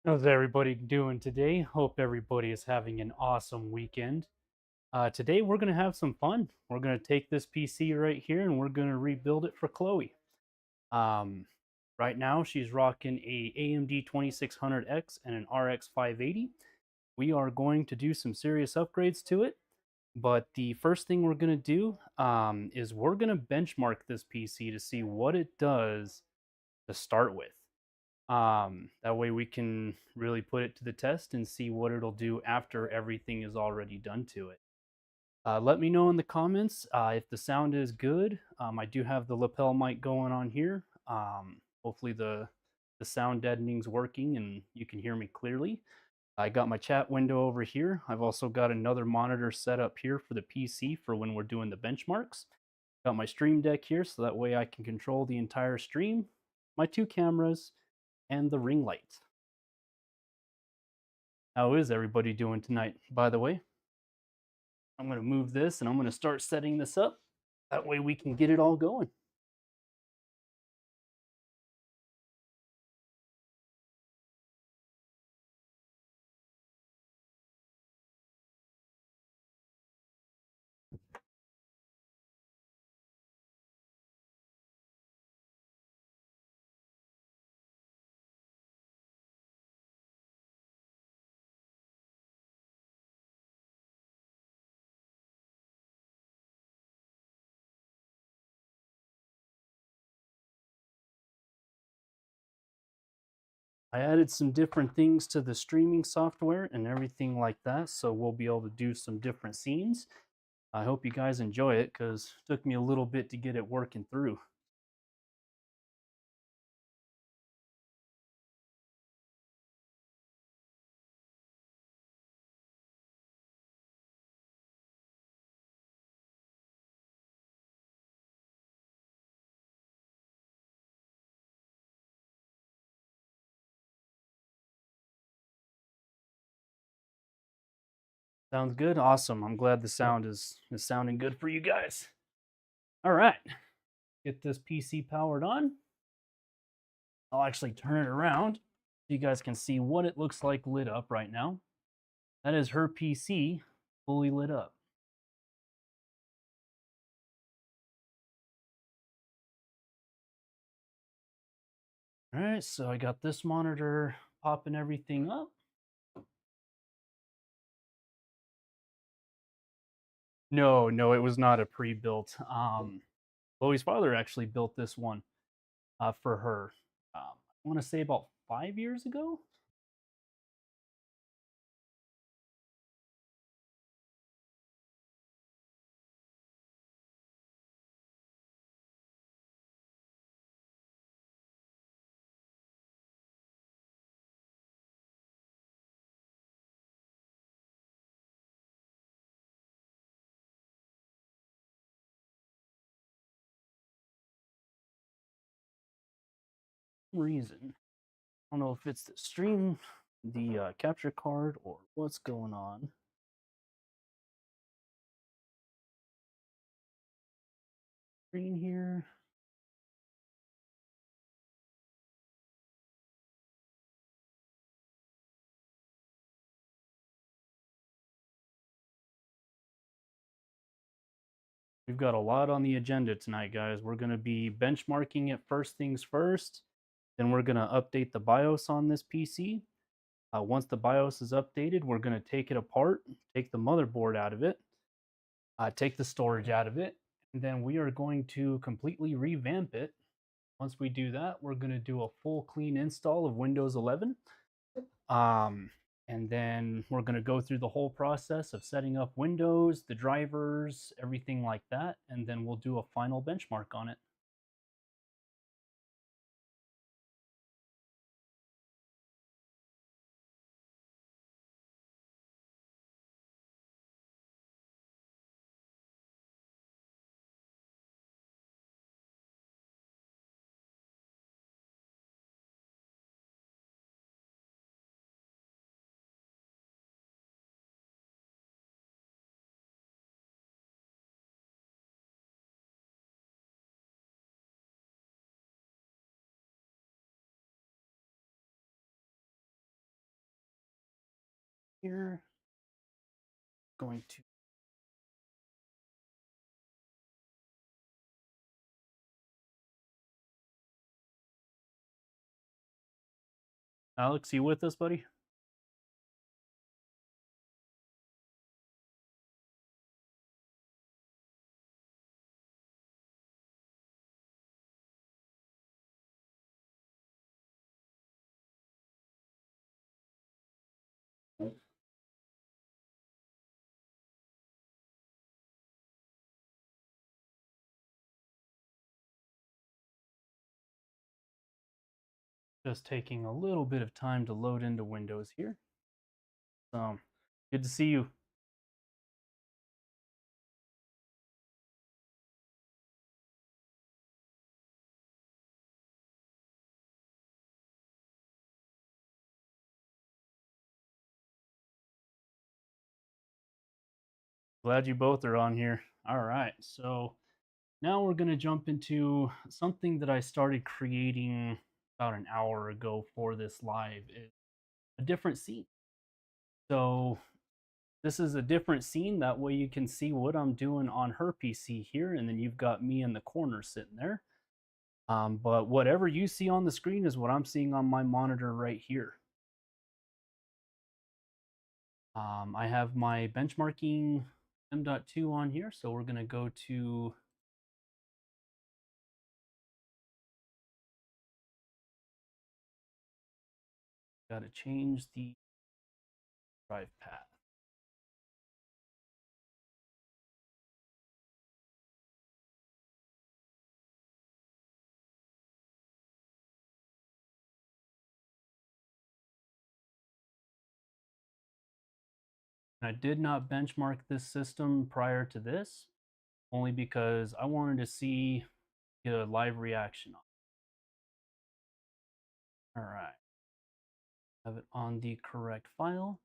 How's everybody doing today? Hope everybody is having an awesome weekend. Today we're going to have some fun. We're going to take this PC right here and we're going to rebuild it for Chloe. Um, right now she's rocking a AMD 2600X and an RX 580. We are going to do some serious upgrades to it, but the first thing we're going to do is we're going to benchmark this PC to see what it does to start with. That way we can really put it to the test and see what it'll do after everything is already done to it. Let me know in the comments if the sound is good. I do have the lapel mic going on here. Hopefully the sound deadening's working and you can hear me clearly. I got my chat window over here. I've also got another monitor set up here for the PC for when we're doing the benchmarks. Got my stream deck here so that way I can control the entire stream, my two cameras, and the ring light. How is everybody doing tonight, by the way? I'm going to move this and I'm going to start setting this up. That way we can get it all going. I added some different things to the streaming software and everything like that, so we'll be able to do some different scenes. I hope you guys enjoy it because it took me a little bit to get it working through. Sounds good? Awesome. I'm glad the sound is sounding good for you guys. All right, get this PC powered on. I'll actually turn it around so you guys can see what it looks like lit up right now. That is her PC fully lit up. All right, so I got this monitor popping everything up. No, it was not a pre-built. Chloe's father actually built this one for her. I want to say about 5 years ago. Reason I don't know if it's the stream, the capture card, or what's going on. Screen here. We've got a lot on the agenda tonight, guys. We're going to be benchmarking it first things first. Then we're going to update the BIOS on this PC. Once the BIOS is updated, we're going to take it apart, take the motherboard out of it, take the storage out of it, and then we are going to completely revamp it. Once we do that, we're going to do a full clean install of Windows 11. Um, and then we're going to go through the whole process of setting up Windows, the drivers, everything like that, and then we'll do a final benchmark on it. here. Going to Alex, you with us, buddy? Just taking a little bit of time to load into Windows here. Good to see you. Glad you both are on here. All right, so now we're going to jump into something that I started creating about an hour ago for this live. It's a different scene. So this is a different scene. That way you can see what I'm doing on her PC here, and then you've got me in the corner sitting there. But whatever you see on the screen is what I'm seeing on my monitor right here. I have my benchmarking M.2 on here, so we're going to go to got to change the drive path. I did not benchmark this system prior to this, only because I wanted to see a live reaction on it. All right. Have it on the correct file.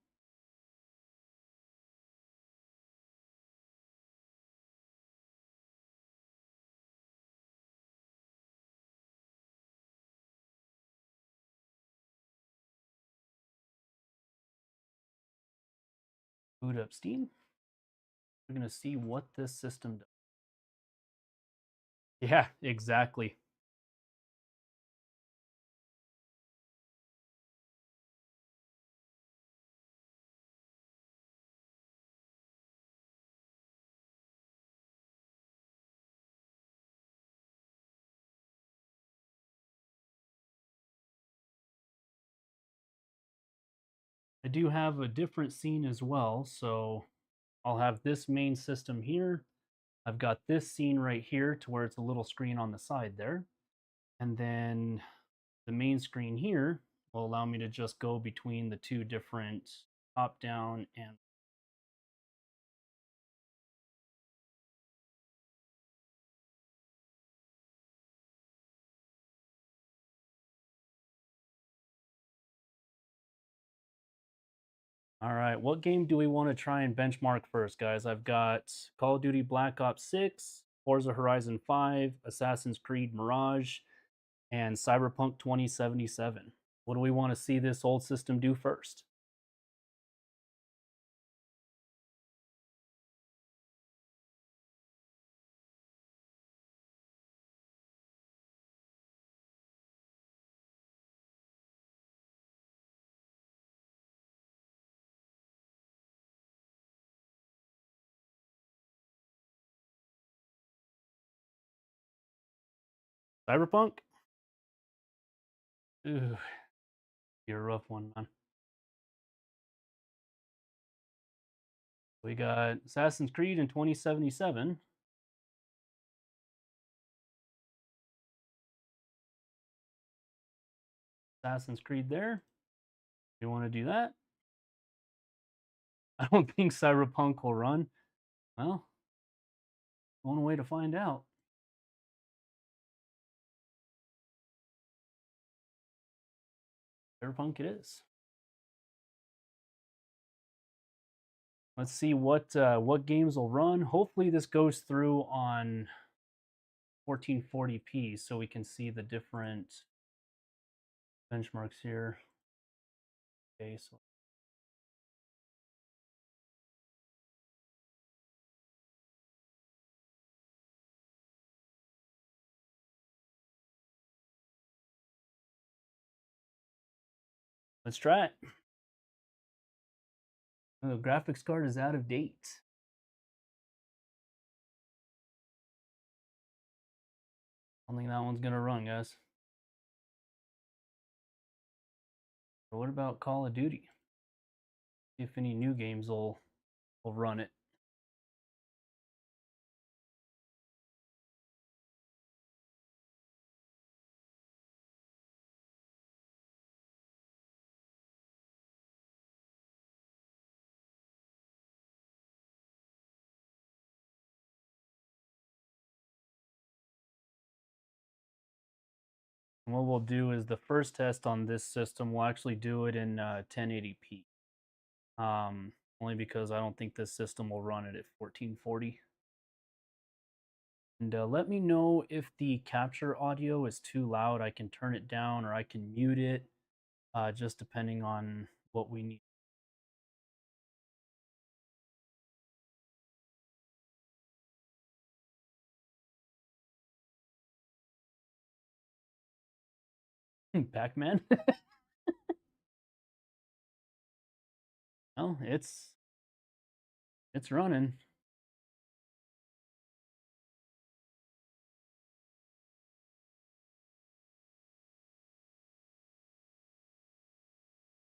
Boot up Steam. We're going to see what this system does. Yeah, exactly. I do have a different scene as well, so I'll have this main system here. I've got this scene right here to where it's a little screen on the side there. And then the main screen here will allow me to just go between the two different top down and all right, what game do we want to try and benchmark first, guys? I've got Call of Duty Black Ops 6, Forza Horizon 5, Assassin's Creed Mirage, and Cyberpunk 2077. What do we want to see this old system do first? Cyberpunk? Ooh, you're a rough one, man. We got Assassin's Creed in 2077. Assassin's Creed there. You want to do that? I don't think Cyberpunk will run. Well, one way to find out. Cyberpunk it is. Let's see what games will run. Hopefully this goes through on 1440p so we can see the different benchmarks here. Okay, so Let's try it. The graphics card is out of date. I don't think that one's gonna run, guys. But what about Call of Duty? See if any new games will run it. And what we'll do is the first test on this system, we'll actually do it in 1080p. Only because I don't think this system will run it at 1440. And let me know if the capture audio is too loud. I can turn it down or I can mute it, just depending on what we need. Pac-Man? Well, it's running.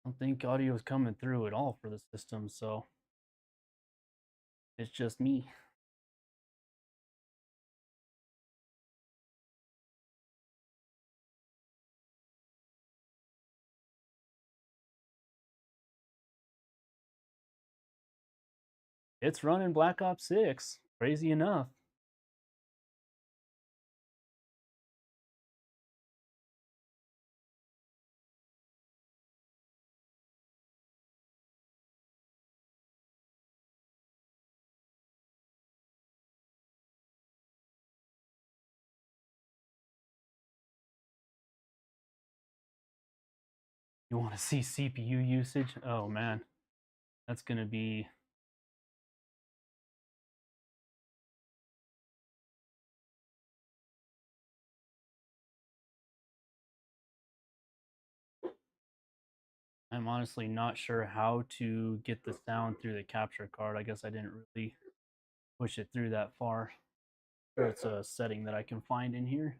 I don't think audio is coming through at all for the system, so it's just me. It's running Black Ops 6, crazy enough. You want to see CPU usage? Oh man, that's going to be... I'm honestly not sure how to get the sound through the capture card. I guess I didn't really push it through that far. Sure, it's a setting that I can find in here.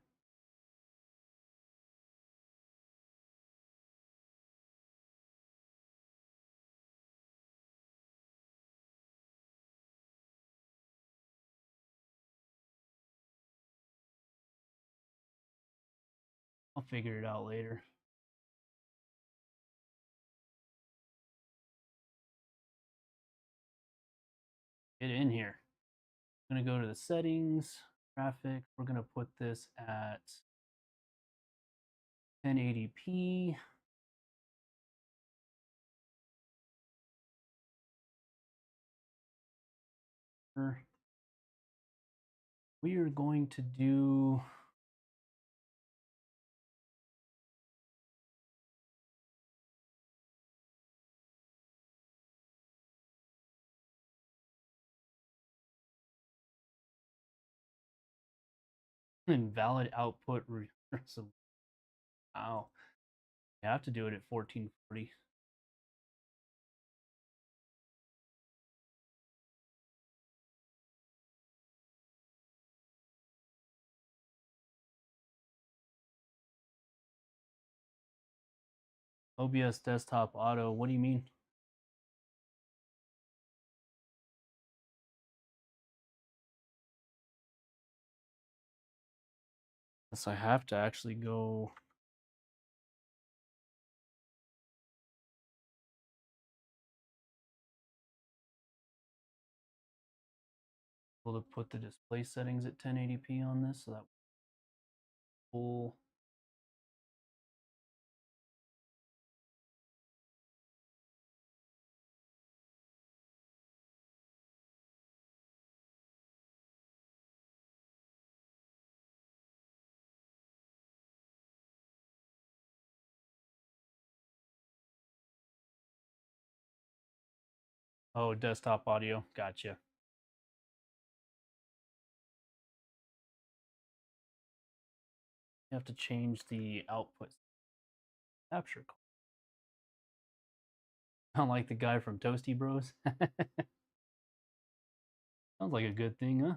I'll figure it out later. Get in here. I'm going to go to the settings, graphics. We're going to put this at 1080p. We are going to do... invalid output reversal. Wow. You have to do it at 1440. OBS desktop auto, what do you mean? Yes, I have to actually go... able to put the display settings at 1080p on this, so that full... Oh, desktop audio. Gotcha. You have to change the output capture card. Sound like the guy from Toasty Bros. Sounds like a good thing, huh?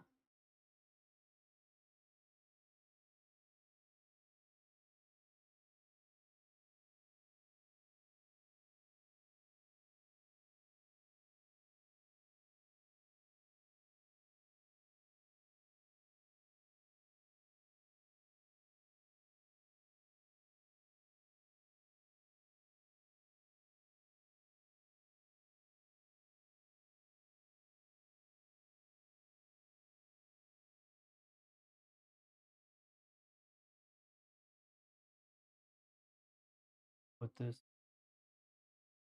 Put this.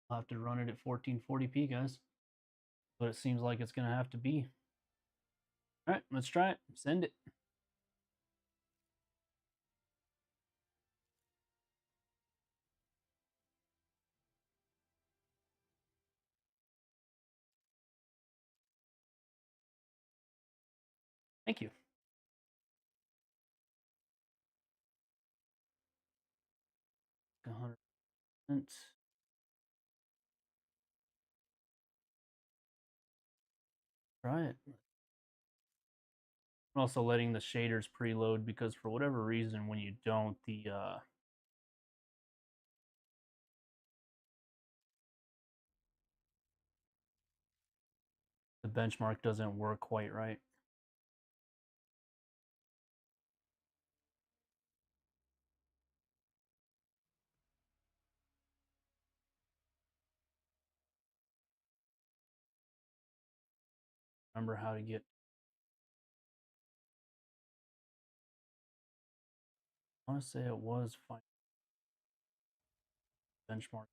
I'll have to run it at 1440p, guys. But it seems like it's gonna have to be. All right, let's try it. Send it. Thank you. 100%. Try it. I'm also letting the shaders preload because for whatever reason, when you don't, the benchmark doesn't work quite right. Remember how to get. I want to say it was fine. Benchmark.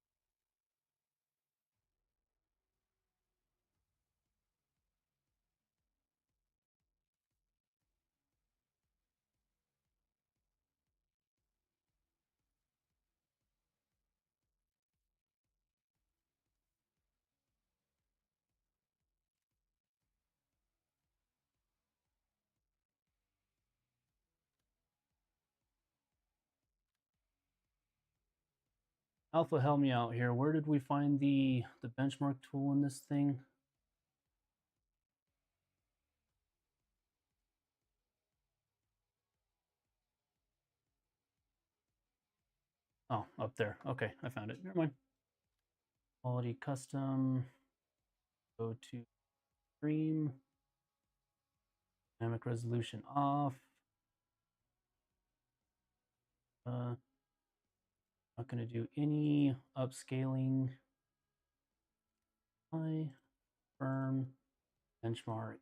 Alpha, help me out here. Where did we find the benchmark tool in this thing? Oh, up there. Okay, I found it. Never mind. Quality custom. Go to stream. Dynamic resolution off. Not going to do any upscaling. High, firm, benchmark.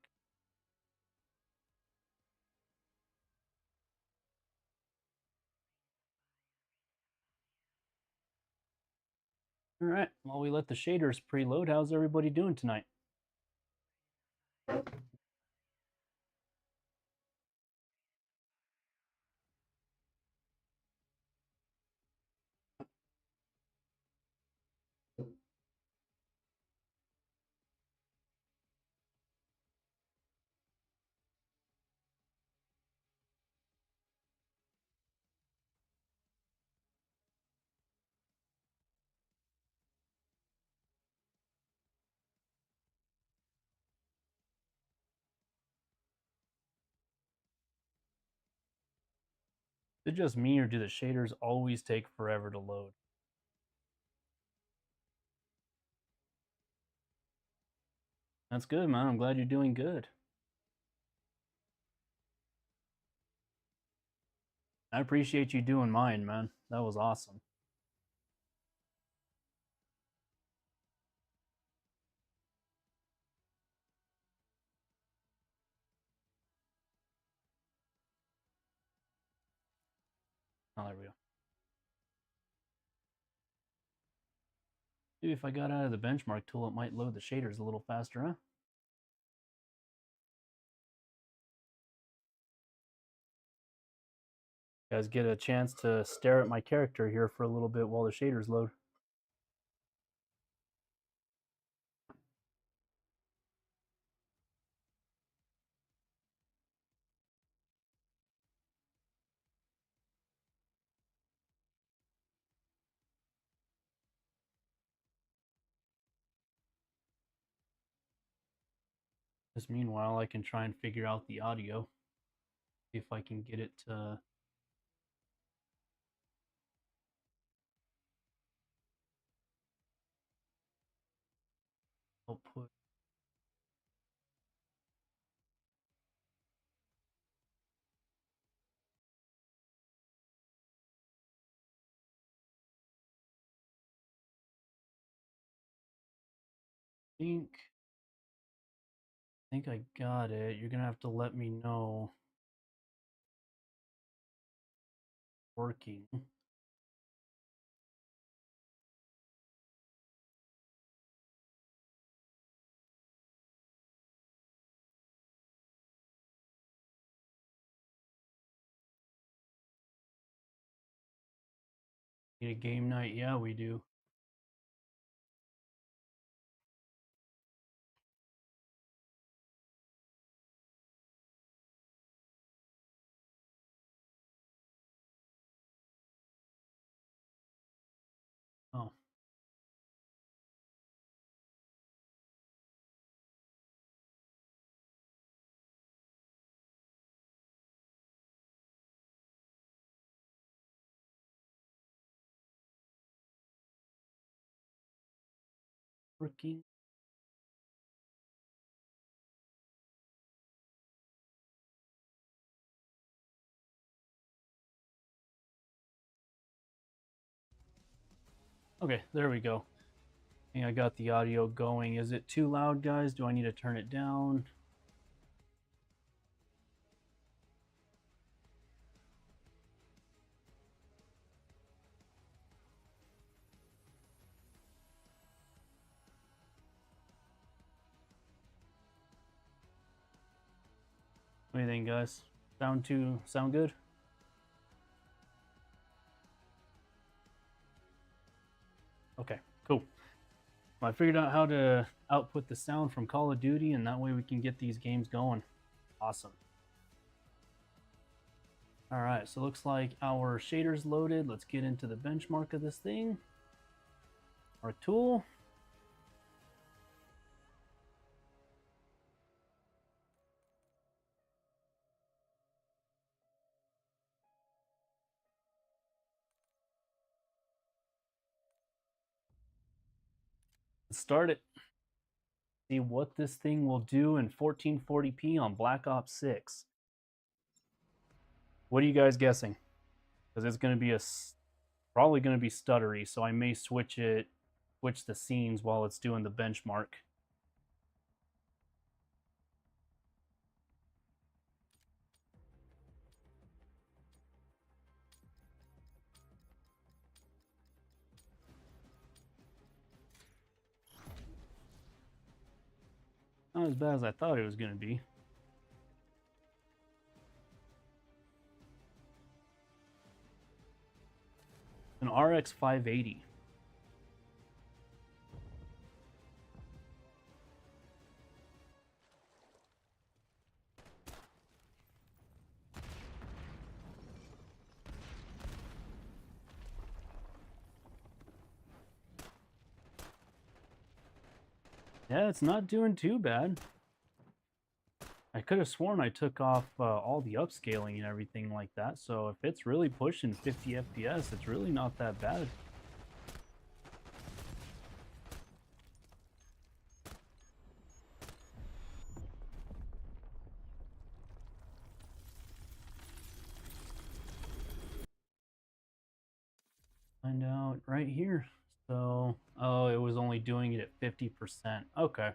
All right, while we let the shaders preload, how's everybody doing tonight? Is it just me, or do the shaders always take forever to load? That's good, man. I'm glad you're doing good. I appreciate you doing mine, man. That was awesome. Oh, there we go. Maybe if I got out of the benchmark tool, it might load the shaders a little faster, huh? You guys get a chance to stare at my character here for a little bit while the shaders load. Just meanwhile, I can try and figure out the audio. See if I can get it to output. I think I got it. You're gonna have to let me know. Working. Need a game night? Yeah, we do. Oh. Working. Okay, there we go. I think I got the audio going. Is it too loud, guys? Do I need to turn it down? What do you think, guys? Sound good? Okay, cool. I figured out how to output the sound from Call of Duty, and that way we can get these games going. Awesome. All right, so looks like our shader's loaded. Let's get into the benchmark of this thing. Our tool. Let's start it. See what this thing will do in 1440p on Black Ops 6. What are you guys guessing? Because it's going to be probably going to be stuttery, so I may switch the scenes while it's doing the benchmark. Not as bad as I thought it was going to be. An RX 580. Yeah, it's not doing too bad. I could have sworn I took off all the upscaling and everything like that, so if it's really pushing 50 FPS, it's really not that bad. Find out right here. So, oh, it was only doing it at 50%. Okay.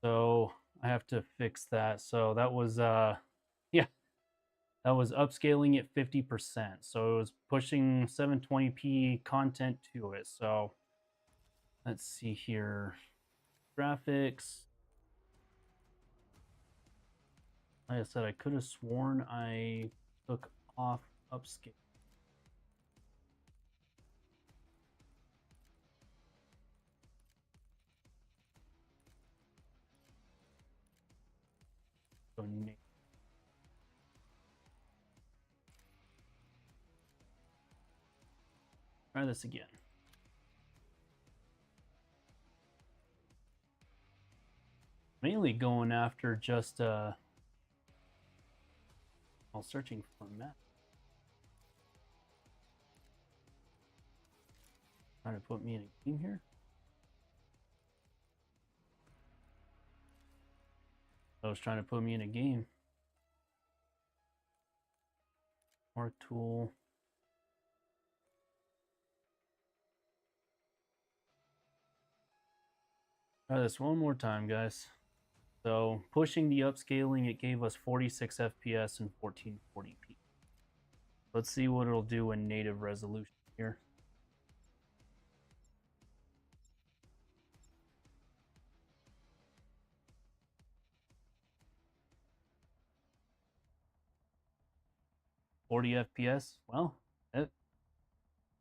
So I have to fix that. So that was, yeah, that was upscaling at 50%. So it was pushing 720p content to it. So let's see here. Graphics. Like I said, I could have sworn I took off upscale. So try this again. mainly going after just while searching for a map. Trying to put me in a game here. I was trying to put me in a game. Mark tool. Try this one more time, guys. So pushing the upscaling, it gave us 46 FPS and 1440p. Let's see what it'll do in native resolution here. $40 FPS. Well,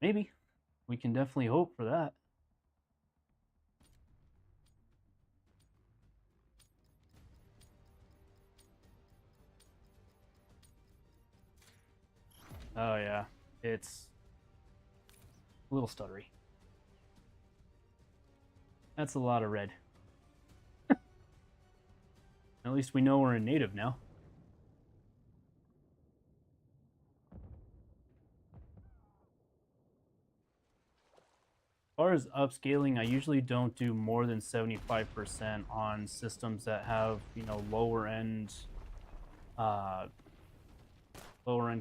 maybe. We can definitely hope for that. Oh yeah, it's a little stuttery. That's a lot of red. At least we know we're in native now. As far as upscaling, I usually don't do more than 75% on systems that have, you know, lower end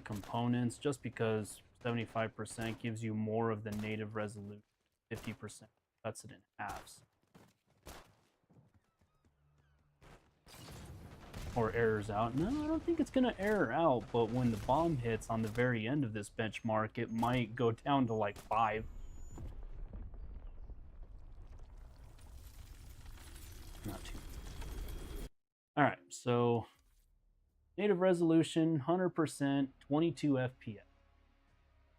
components, just because 75% gives you more of the native resolution. 50% cuts it in halves. Or errors out. No, I don't think it's gonna error out, but when the bomb hits on the very end of this benchmark, it might go down to like 5. Not too. Alright, so native resolution, 100%, 22 FPS.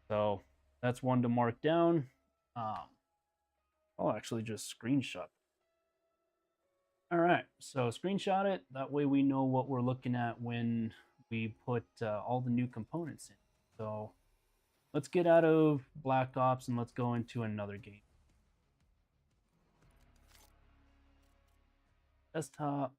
So that's one to mark down. I'll actually just screenshot. All right, so screenshot it. That way we know what we're looking at when we put all the new components in. So let's get out of Black Ops and let's go into another game. Desktop.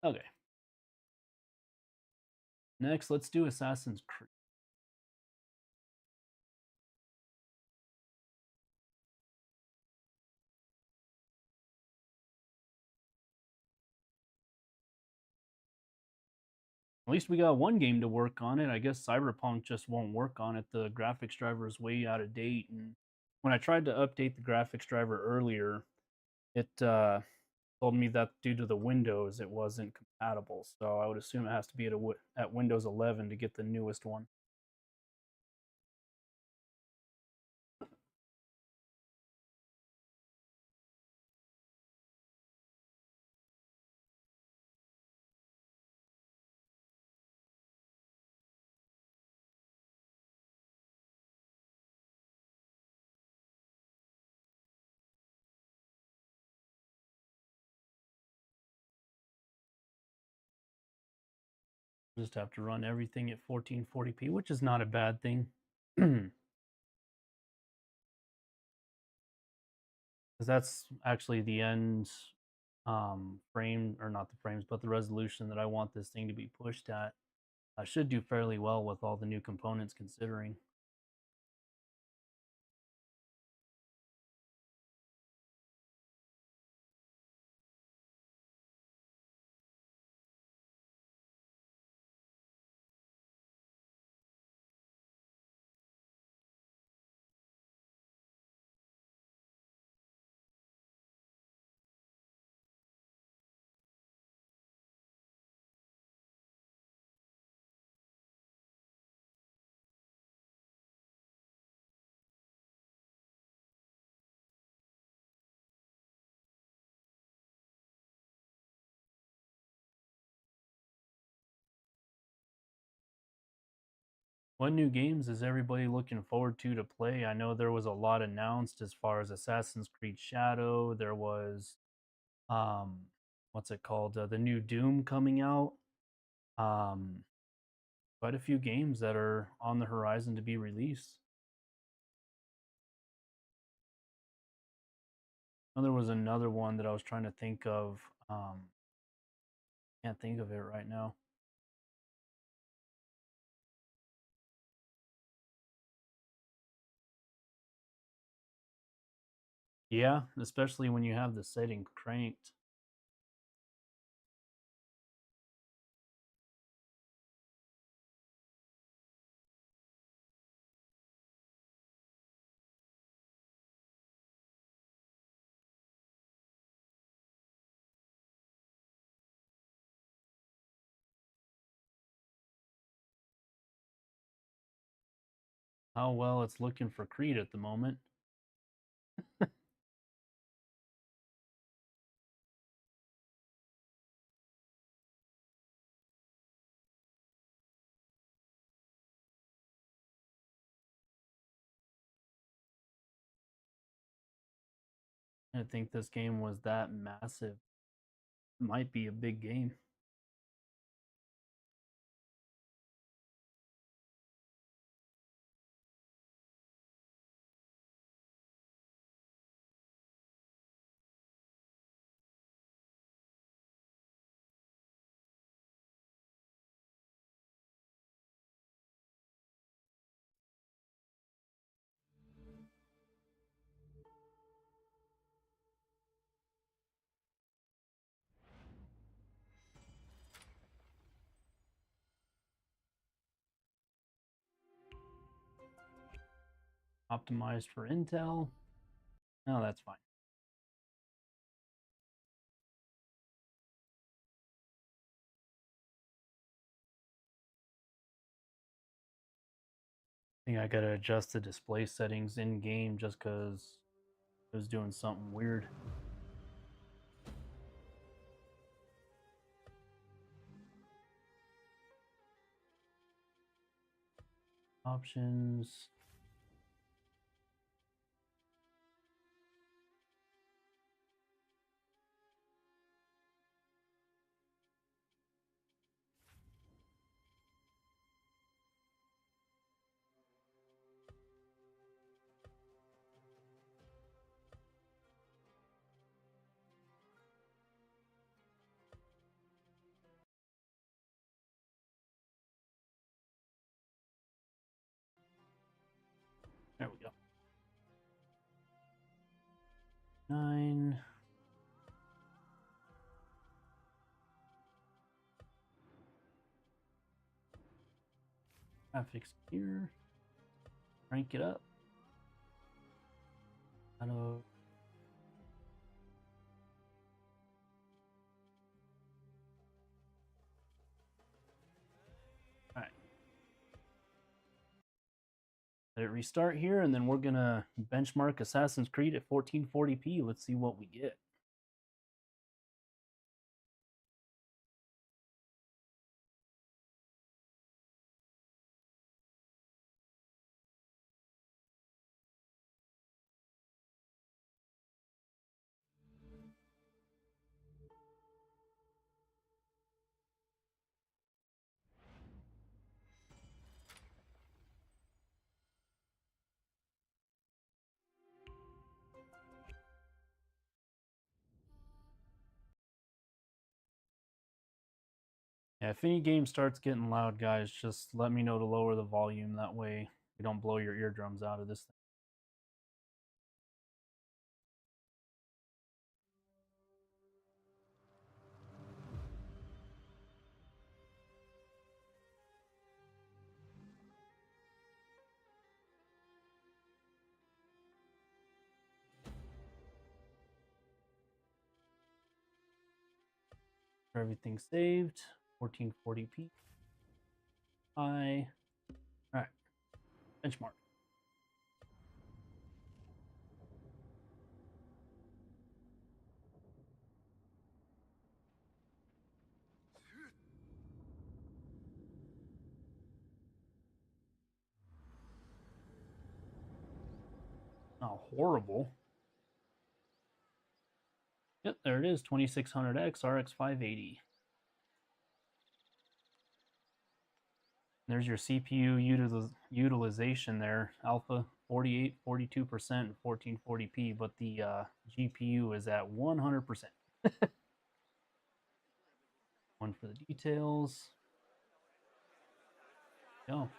Okay. Next, let's do Assassin's Creed. At least we got one game to work on it. I guess Cyberpunk just won't work on it. The graphics driver is way out of date. And when I tried to update the graphics driver earlier, it told me that due to the Windows, it wasn't compatible. So I would assume it has to be at Windows 11 to get the newest one. Just have to run everything at 1440p, which is not a bad thing. Because that's actually the end frame, or not the frames, but the resolution that I want this thing to be pushed at. I should do fairly well with all the new components considering. What new games is everybody looking forward to play? I know there was a lot announced as far as Assassin's Creed Shadow. There was what's it called? The new Doom coming out. Um, Quite a few games that are on the horizon to be released. There was another one that I was trying to think of. Can't think of it right now. Yeah, especially when you have the setting cranked. How well it's looking for Creed at the moment. I didn't think this game was that massive. It might be a big game. Optimized for Intel. No, that's fine. I think I gotta adjust the display settings in game just because it was doing something weird. Options. There we go. 9. Graphics here. Crank it up. Out of Alright. Let it restart here, and then we're gonna benchmark Assassin's Creed at 1440p. Let's see what we get. Yeah, if any game starts getting loud, guys, just let me know to lower the volume. That way you don't blow your eardrums out of this thing. Everything saved. 1440p. High. Alright. Benchmark. Not horrible. Yep, there it is, 2600X RX 580. There's your CPU utilization there, alpha 48, 42%, 1440p, but the GPU is at 100%. One for the details. Go.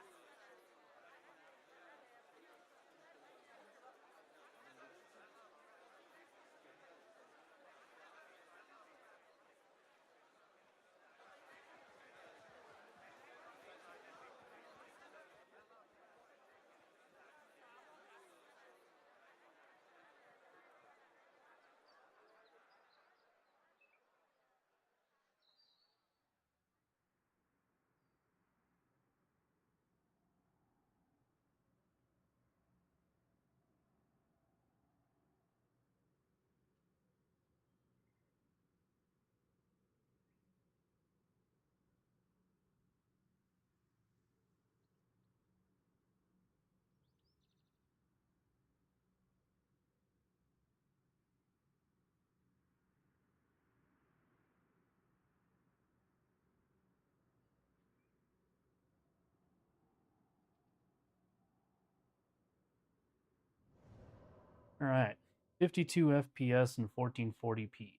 All right, 52 FPS and 1440p.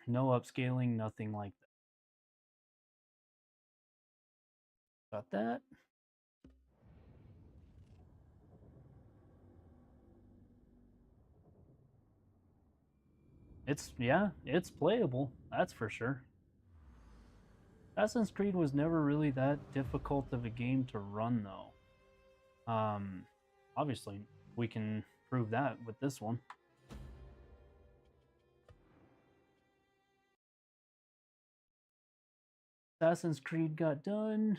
No upscaling, nothing like that. Got that. It's playable, that's for sure. Assassin's Creed was never really that difficult of a game to run, though. Obviously, we can prove that with this one. Assassin's Creed got done.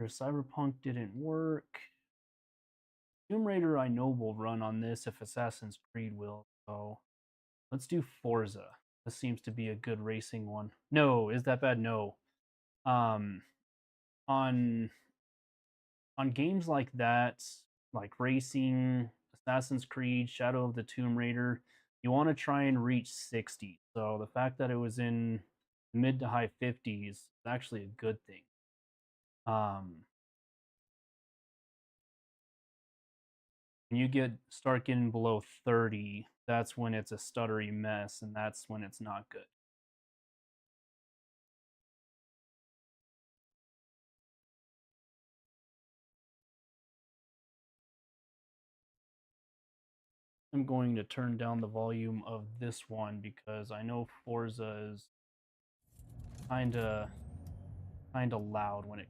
Cyberpunk didn't work. Tomb Raider I know will run on this if Assassin's Creed will. So let's do Forza. This seems to be a good racing one. No, is that bad? No. On games like that, like racing, Assassin's Creed, Shadow of the Tomb Raider, you want to try and reach 60. So the fact that it was in mid to high 50s is actually a good thing. When you start getting below 30, that's when it's a stuttery mess, and that's when it's not good. I'm going to turn down the volume of this one because I know Forza is kinda loud when it.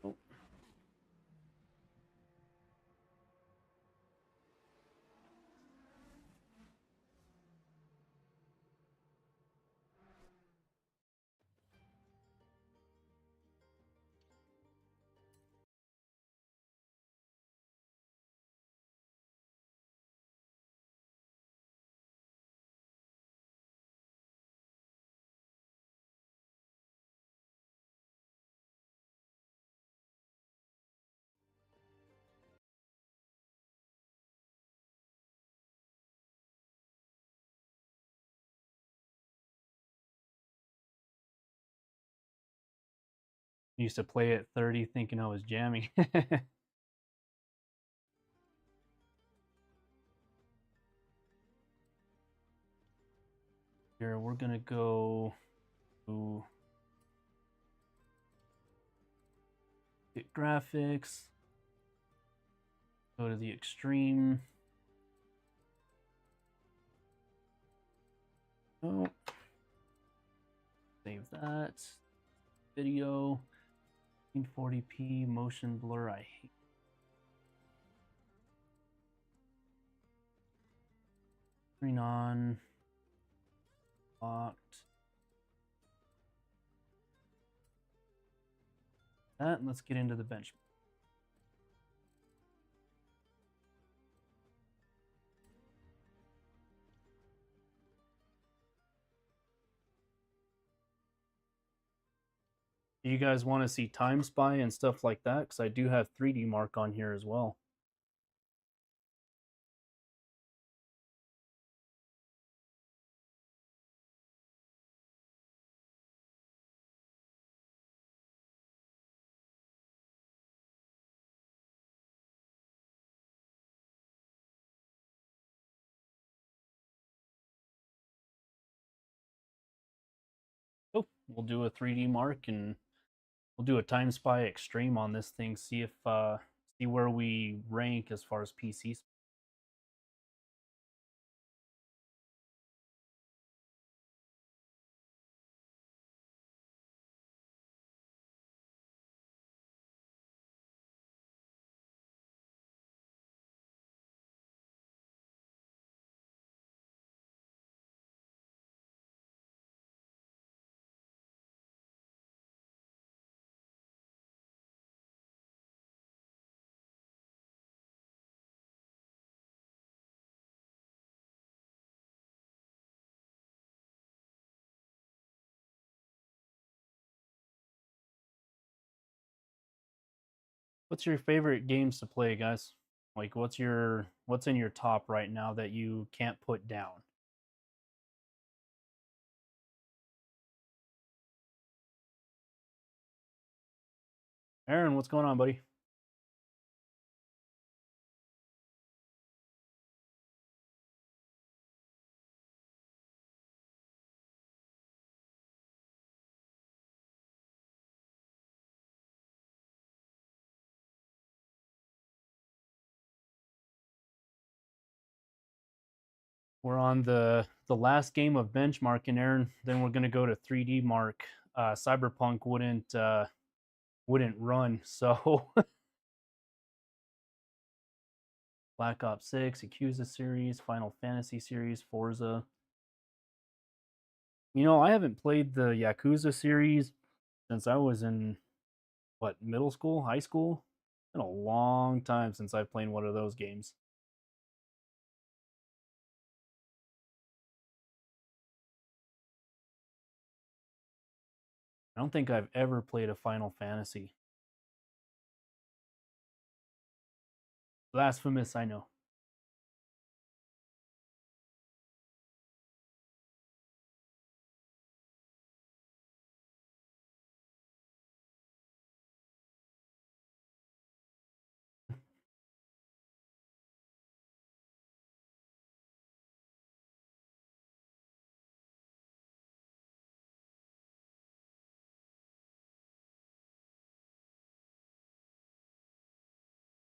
Oh. Used to play at 30 thinking I was jamming. Here, we're gonna go to get graphics, go to the extreme. Oh, save that. Video, 1940p, motion blur, I hate. Screen on, locked. That, let's get into the benchmark. Do you guys want to see Time Spy and stuff like that? Because I do have 3D Mark on here as well. Oh, we'll do a 3D Mark and we'll do a Time Spy Extreme on this thing. See if see where we rank as far as PCs. What's your favorite games to play, guys? Like what's in your top right now that you can't put down? Aaron, what's going on, buddy? We're on the last game of benchmarking, Aaron. Then we're gonna go to 3D Mark. Cyberpunk wouldn't run, so Black Ops 6, Yakuza series, Final Fantasy series, Forza. You know, I haven't played the Yakuza series since I was in what, middle school, high school. It's been a long time since I've played one of those games. I don't think I've ever played a Final Fantasy. Blasphemous, I know.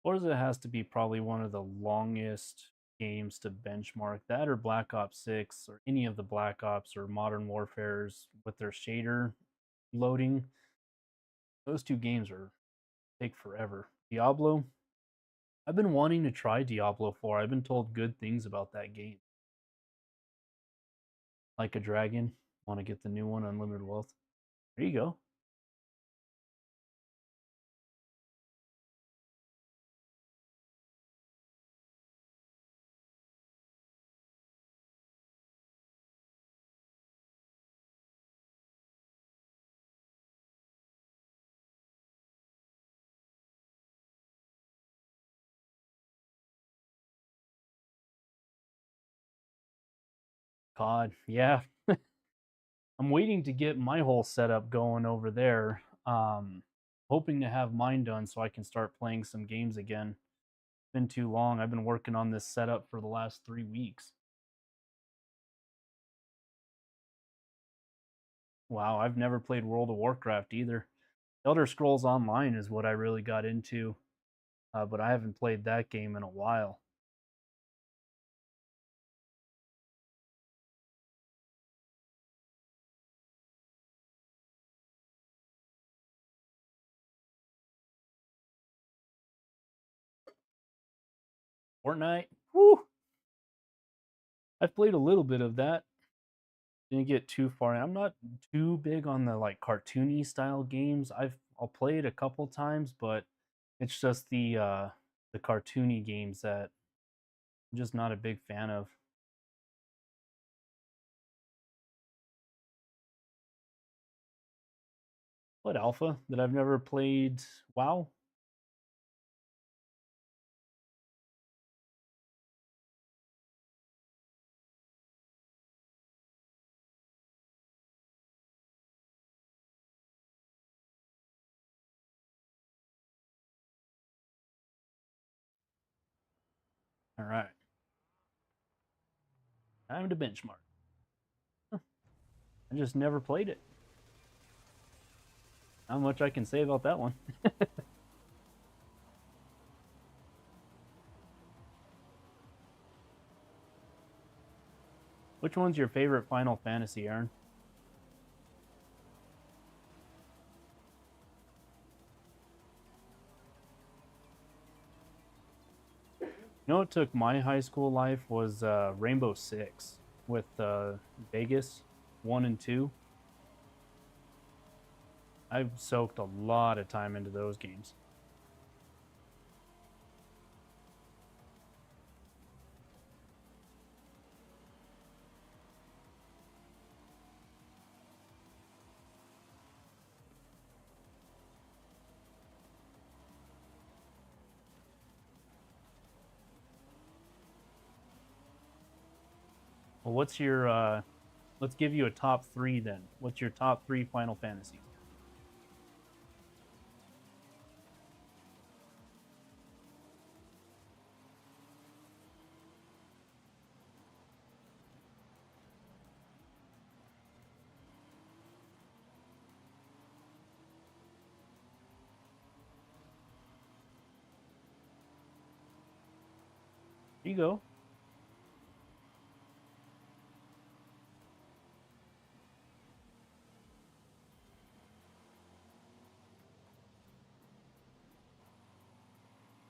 Forza has to be probably one of the longest games to benchmark. That or Black Ops 6 or any of the Black Ops or Modern Warfares with their shader loading. Those two games are take forever. Diablo, I've been wanting to try Diablo 4. I've been told good things about that game. Like a Dragon, want to get the new one, Unlimited Wealth. There you go. COD, yeah. I'm waiting to get my whole setup going over there. Hoping to have mine done so I can start playing some games again. It's been too long. I've been working on this setup for the last 3 weeks. Wow, I've never played World of Warcraft either. Elder Scrolls Online is what I really got into, but I haven't played that game in a while. Fortnite, whoo! I've played a little bit of that. Didn't get too far. I'm not too big on the like cartoony style games. I'll play it a couple times, but it's just the cartoony games that I'm just not a big fan of. What alpha? That I've never played WoW? All right. Time to benchmark. I just never played it. Not much I can say about that one. Which one's your favorite Final Fantasy, Aaron? You know what took my high school life was Rainbow Six with Vegas 1 and 2. I've soaked a lot of time into those games. Well, what's your let's give you a top 3 then. What's your top 3 Final Fantasies? Here you go.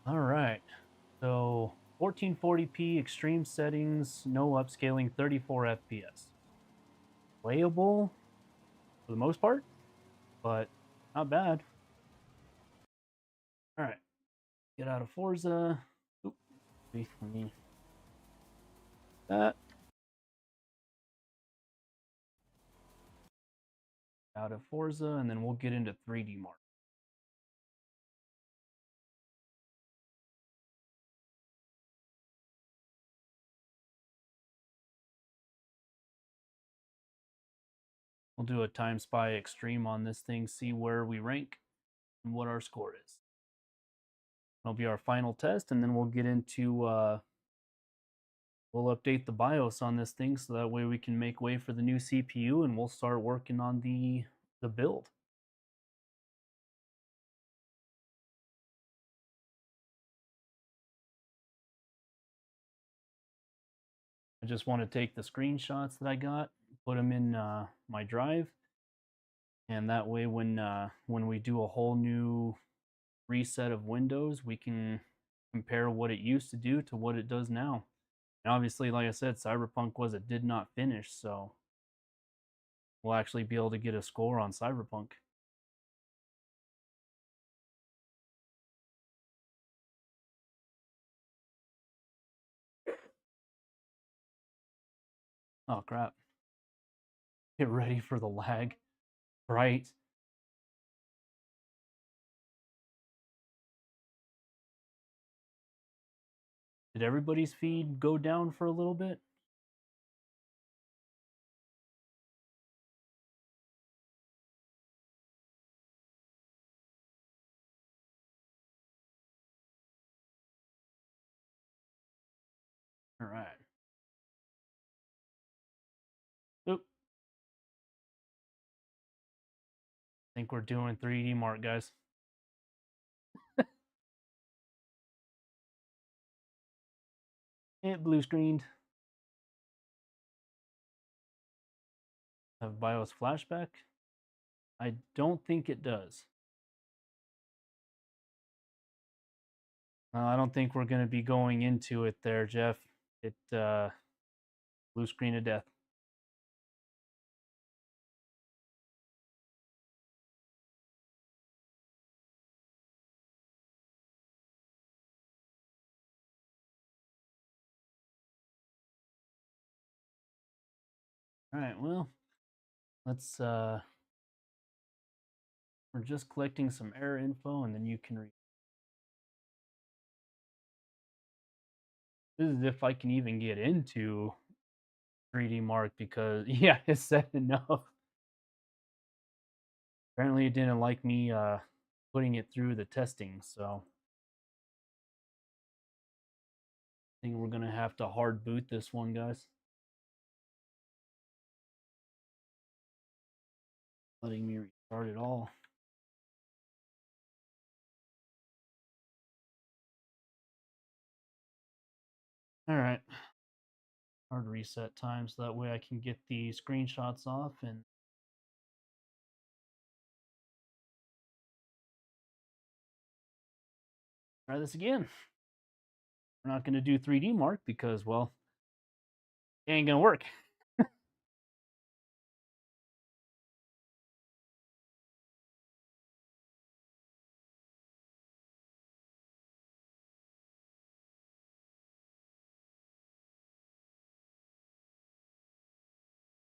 All right. So 1440p extreme settings, no upscaling, 34 FPS. Playable for the most part, but not bad. All right. Get out of Forza. Oop, let me that. Out of Forza, and then we'll get into 3D Mark. We'll do a Time Spy Extreme on this thing, see where we rank and what our score is. That'll be our final test, and then we'll get into we'll update the BIOS on this thing so that way we can make way for the new CPU, and we'll start working on the build. I just want to take the screenshots that I got, put them in my drive, and that way when we do a whole new reset of Windows, we can compare what it used to do to what it does now. And obviously, like I said, Cyberpunk it did not finish, so we'll actually be able to get a score on Cyberpunk. Oh crap. Get ready for the lag. Right. Did everybody's feed go down for a little bit? All right. Oop. Think we're doing 3D Mark, guys. It blue screened. Have BIOS flashback? I don't think it does. I don't think we're going to be going into it there, Jeff. It blue screen of death. All right, well, let's We're just collecting some error info, and then you can read. This is if I can even get into 3D Mark because yeah, it said enough. Apparently, it didn't like me putting it through the testing, so I think we're gonna have to hard boot this one, guys. Letting me restart it all. All right. Hard reset time so that way I can get the screenshots off and try this again. We're not going to do 3D Mark because, well, it ain't going to work.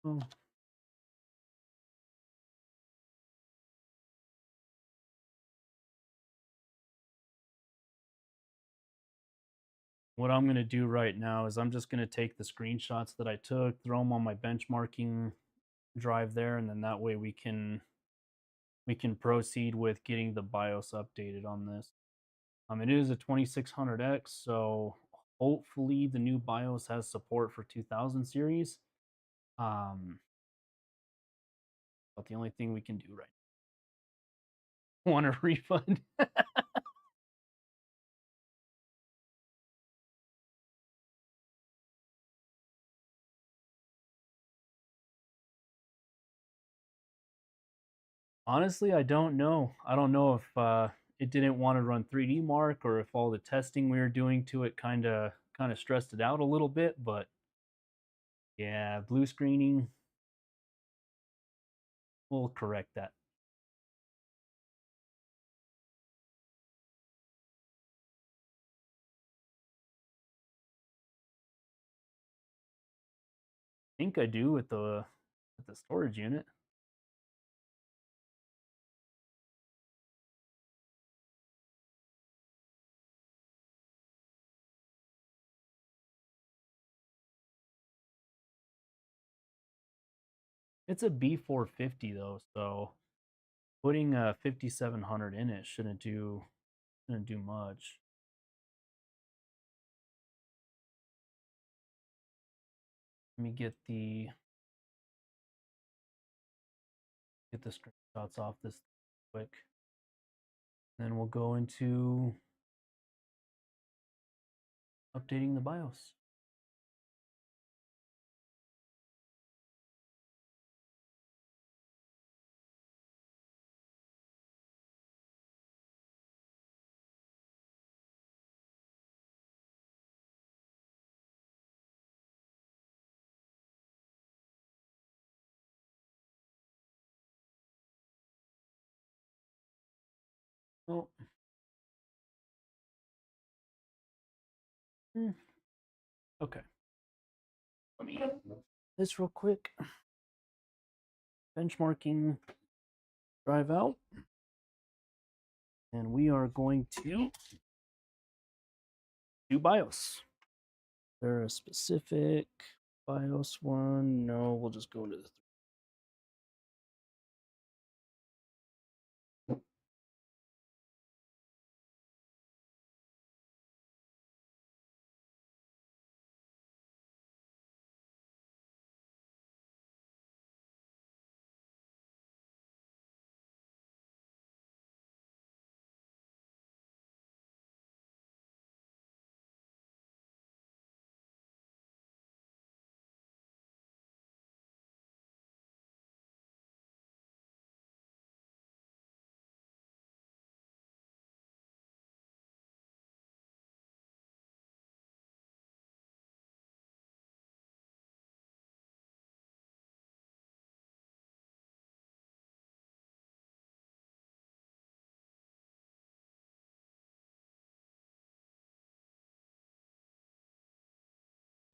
Oh. What I'm going to do right now is I'm just going to take the screenshots that I took, throw them on my benchmarking drive there, and then that way we can proceed with getting the BIOS updated on this. It is a 2600X, so hopefully the new BIOS has support for 2000 series. But the only thing we can do right now. Want a refund? Honestly, I don't know. I don't know if it didn't want to run 3D Mark or if all the testing we were doing to it kind of stressed it out a little bit, but yeah, blue screening, we'll correct that. I think I do with the storage unit. It's a B450 though, so putting a 5700 in it shouldn't do much. Let me get the screenshots off this quick. Then we'll go into updating the BIOS. Oh. Okay. Let me this real quick. Benchmarking drive out. And we are going to do BIOS. Is there a specific BIOS one? No, we'll just go to the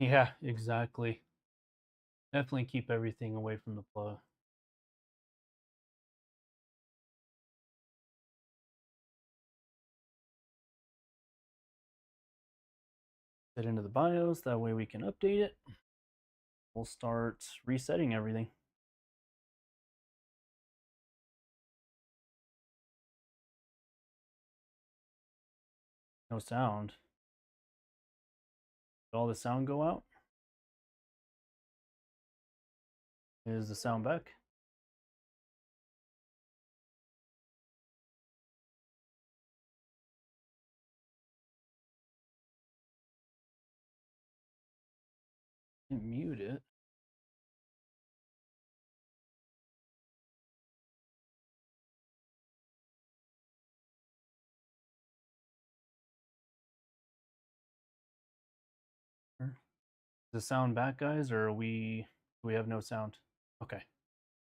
yeah, exactly. Definitely keep everything away from the plug. Get into the BIOS, that way we can update it. We'll start resetting everything. No sound. Did all the sound go out? Is the sound back? Mute it. Is the sound back, guys, or do we have no sound? Okay,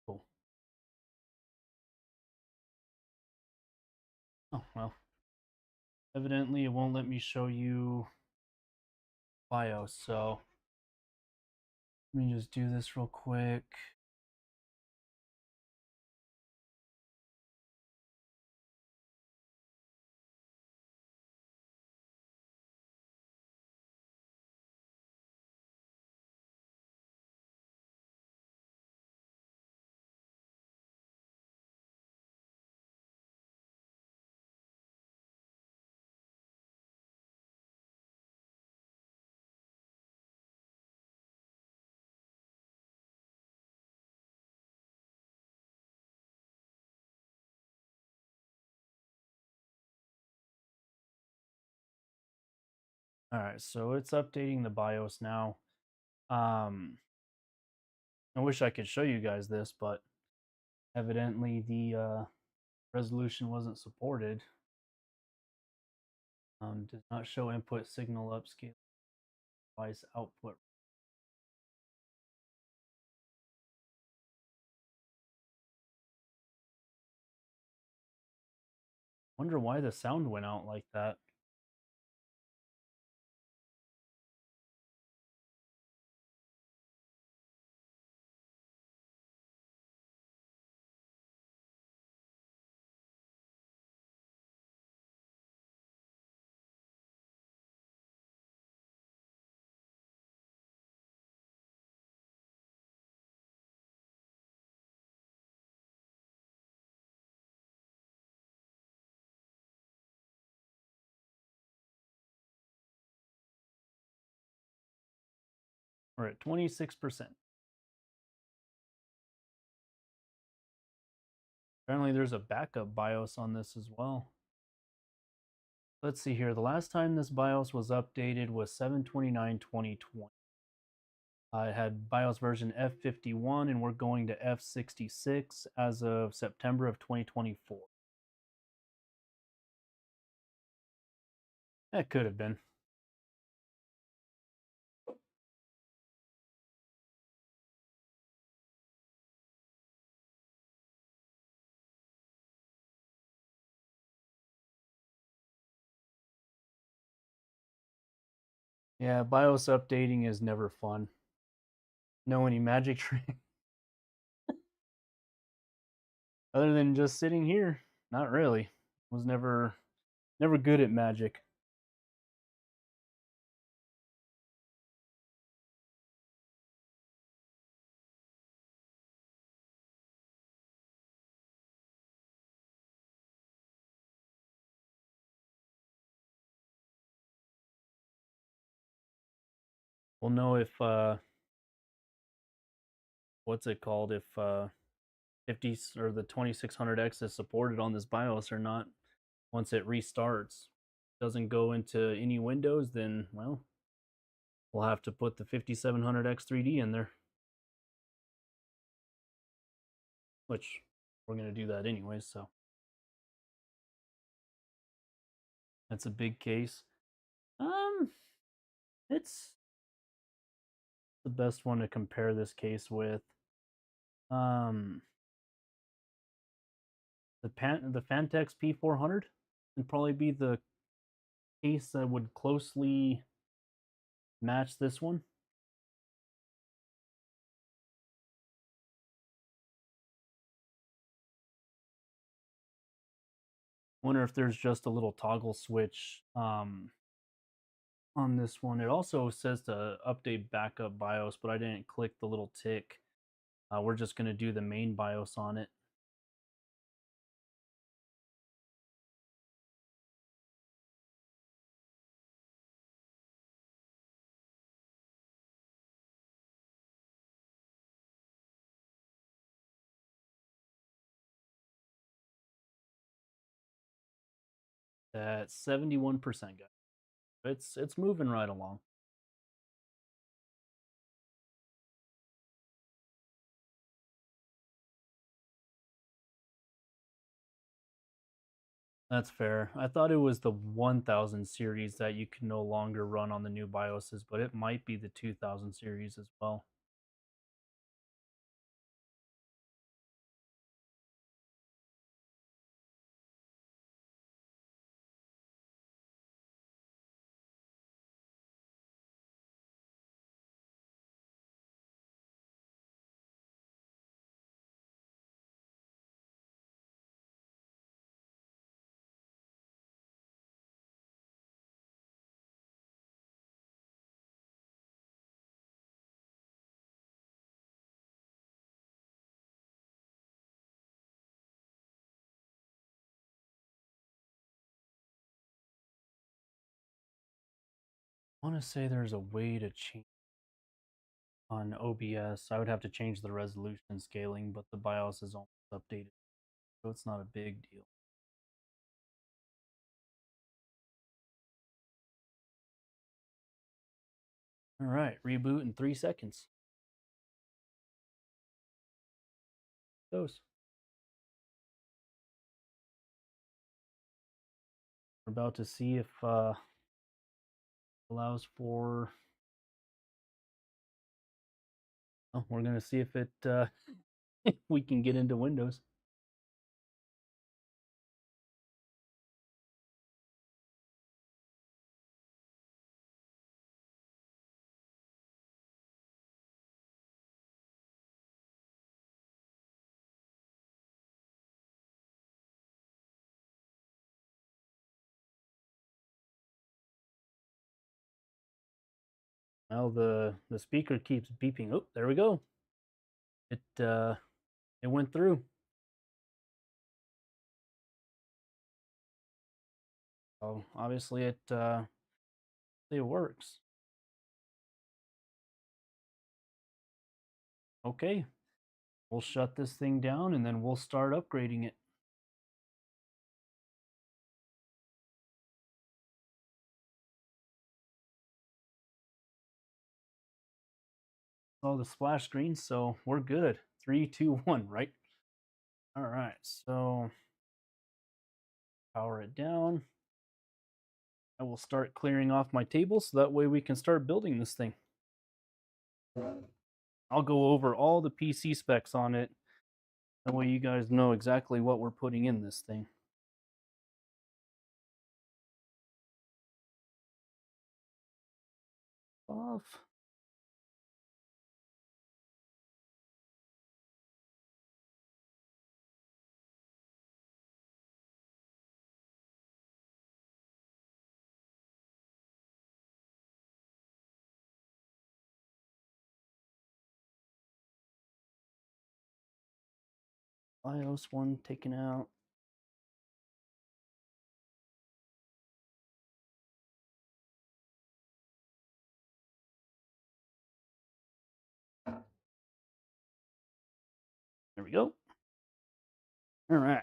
cool. Oh, well. Evidently, it won't let me show you BIOS, so let me just do this real quick. All right, so it's updating the BIOS now. I wish I could show you guys this, but evidently the resolution wasn't supported. Does not show input signal upscale device output. Wonder why the sound went out like that. We're at 26%. Apparently there's a backup BIOS on this as well. Let's see here. The last time this BIOS was updated was 7/29/2020. I had BIOS version F51 and we're going to F66 as of September of 2024. That could have been. Yeah, BIOS updating is never fun. Know any magic trick? Other than just sitting here, not really. Was never good at magic. We'll know if what's it called, if 50 or the 2600X is supported on this BIOS or not once it restarts. Doesn't go into any windows, then well, we'll have to put the 5700X 3D in there, which we're going to do that anyways, so that's a big case. It's the best one to compare this case with. The Fantex P400 would probably be the case that would closely match this one. Wonder if there's just a little toggle switch on on this one. It also says to update backup BIOS, but I didn't click the little tick. We're just going to do the main BIOS on it. At 71%, guys. It's moving right along. That's fair. I thought it was the 1000 series that you can no longer run on the new BIOSes, but it might be the 2000 series as well. I want to say there's a way to change on OBS. I would have to change the resolution scaling, but the BIOS is almost updated, so it's not a big deal. All right, reboot in 3 seconds. Goes. We're about to see if allows for. Oh, we're gonna see if it if we can get into Windows. Now the speaker keeps beeping. Oh, there we go. It went through. So obviously it works. Okay, we'll shut this thing down and then we'll start upgrading it. Oh, the splash screen, so we're good. 3, 2, 1, right? All right, so power it down. I will start clearing off my table so that way we can start building this thing. I'll go over all the PC specs on it. That way you guys know exactly what we're putting in this thing. Off. BIOS one taken out. There we go. All right.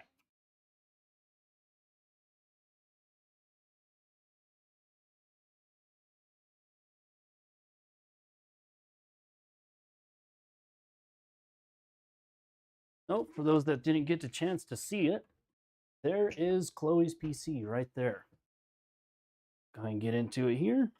Oh, for those that didn't get a chance to see it, there is Khloe's PC right there. Go ahead and get into it here.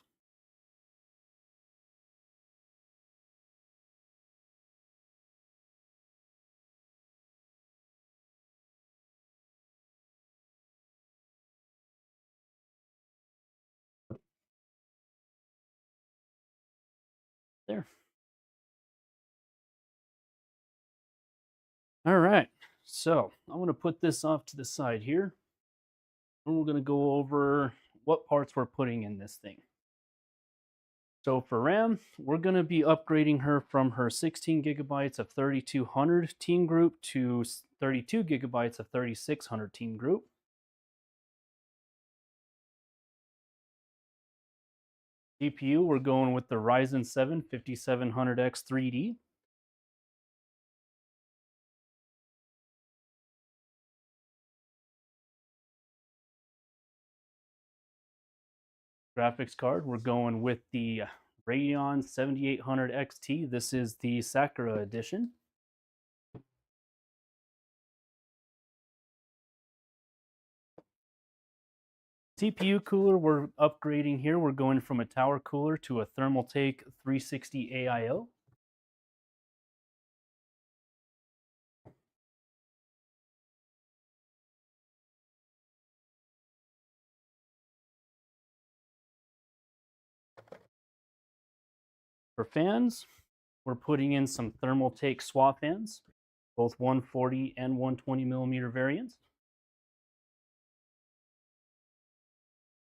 There. All right. So I'm going to put this off to the side here. And we're going to go over what parts we're putting in this thing. So for RAM, we're going to be upgrading her from her 16 gigabytes of 3200 TeamGroup to 32 gigabytes of 3600 TeamGroup. GPU, we're going with the Ryzen 7 5700X 3D. Graphics card, we're going with the Radeon 7800 XT. This is the Sakura edition. CPU cooler, we're upgrading here. We're going from a tower cooler to a Thermaltake 360 AIO. For fans, we're putting in some Thermaltake SWAFANs, both 140 and 120 millimeter variants.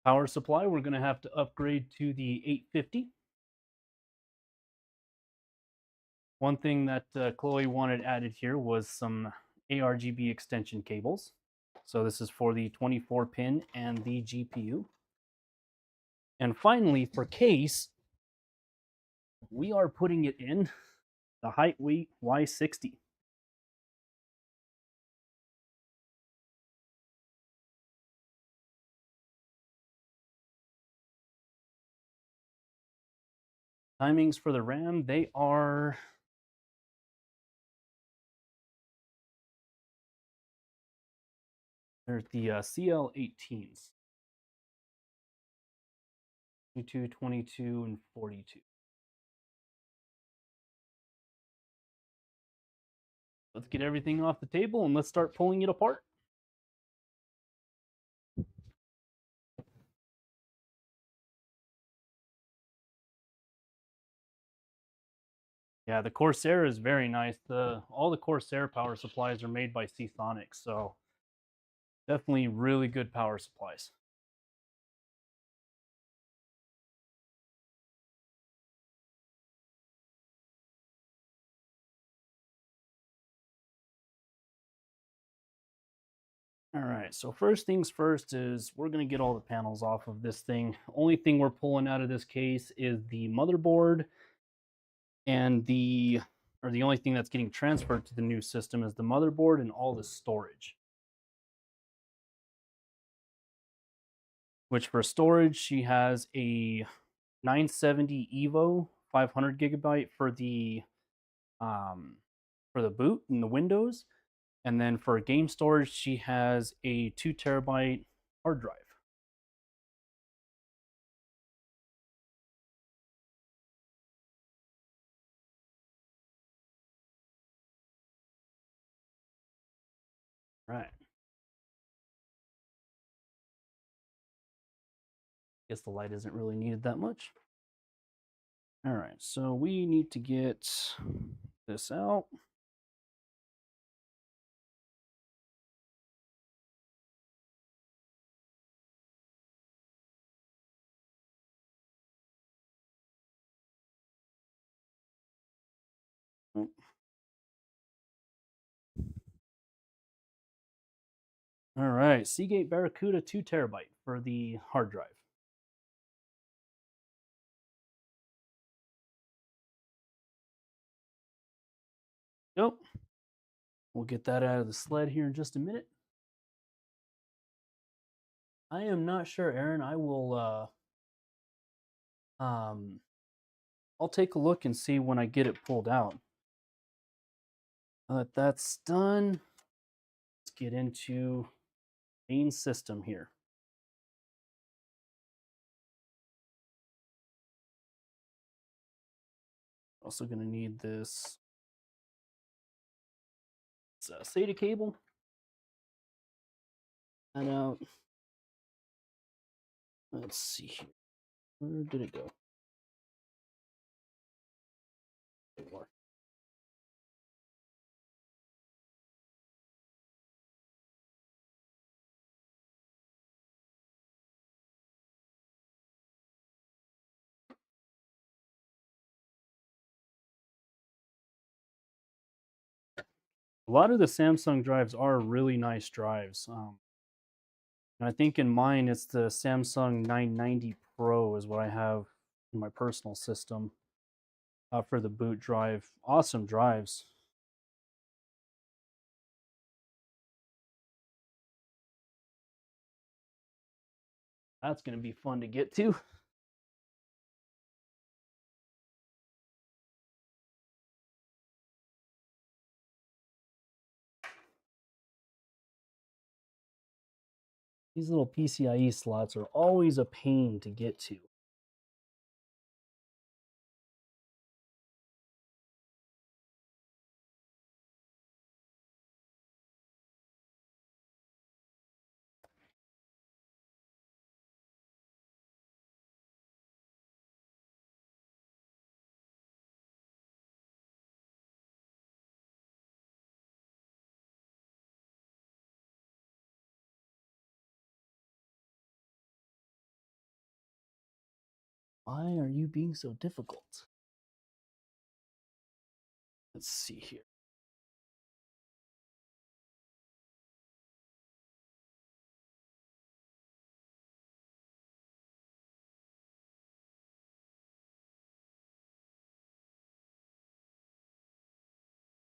Power supply, we're going to have to upgrade to the 850. One thing that Khloe wanted added here was some ARGB extension cables. So this is for the 24 pin and the GPU. And finally, for case, we are putting it in the Hyte Y60. Timings for the RAM, they are they're the CL18s. 22, 22, and 42. Let's get everything off the table and let's start pulling it apart. Yeah, the Corsair is very nice. All the Corsair power supplies are made by Seasonic, so definitely really good power supplies. All right, so first things first is we're going to get all the panels off of this thing. Only thing we're pulling out of this case is the motherboard, and the only thing that's getting transferred to the new system is the motherboard and all the storage. Which for storage, she has a 970 Evo 500 gigabyte for the boot and the Windows, and then for game storage, she has a 2 terabyte hard drive. Right. Guess the light isn't really needed that much. All right, so we need to get this out. Oh. All right, Seagate Barracuda 2 terabyte for the hard drive. Yep. We'll get that out of the sled here in just a minute. I am not sure, Aaron. I will I'll take a look and see when I get it pulled out. Now that that's done, let's get into main system here. Also going to need this SATA cable. And out. Let's see here. Where did it go? More. A lot of the Samsung drives are really nice drives. And I think in mine it's the Samsung 990 Pro is what I have in my personal system for the boot drive. Awesome drives. That's going to be fun to get to. These little PCIe slots are always a pain to get to. Why are you being so difficult? Let's see here.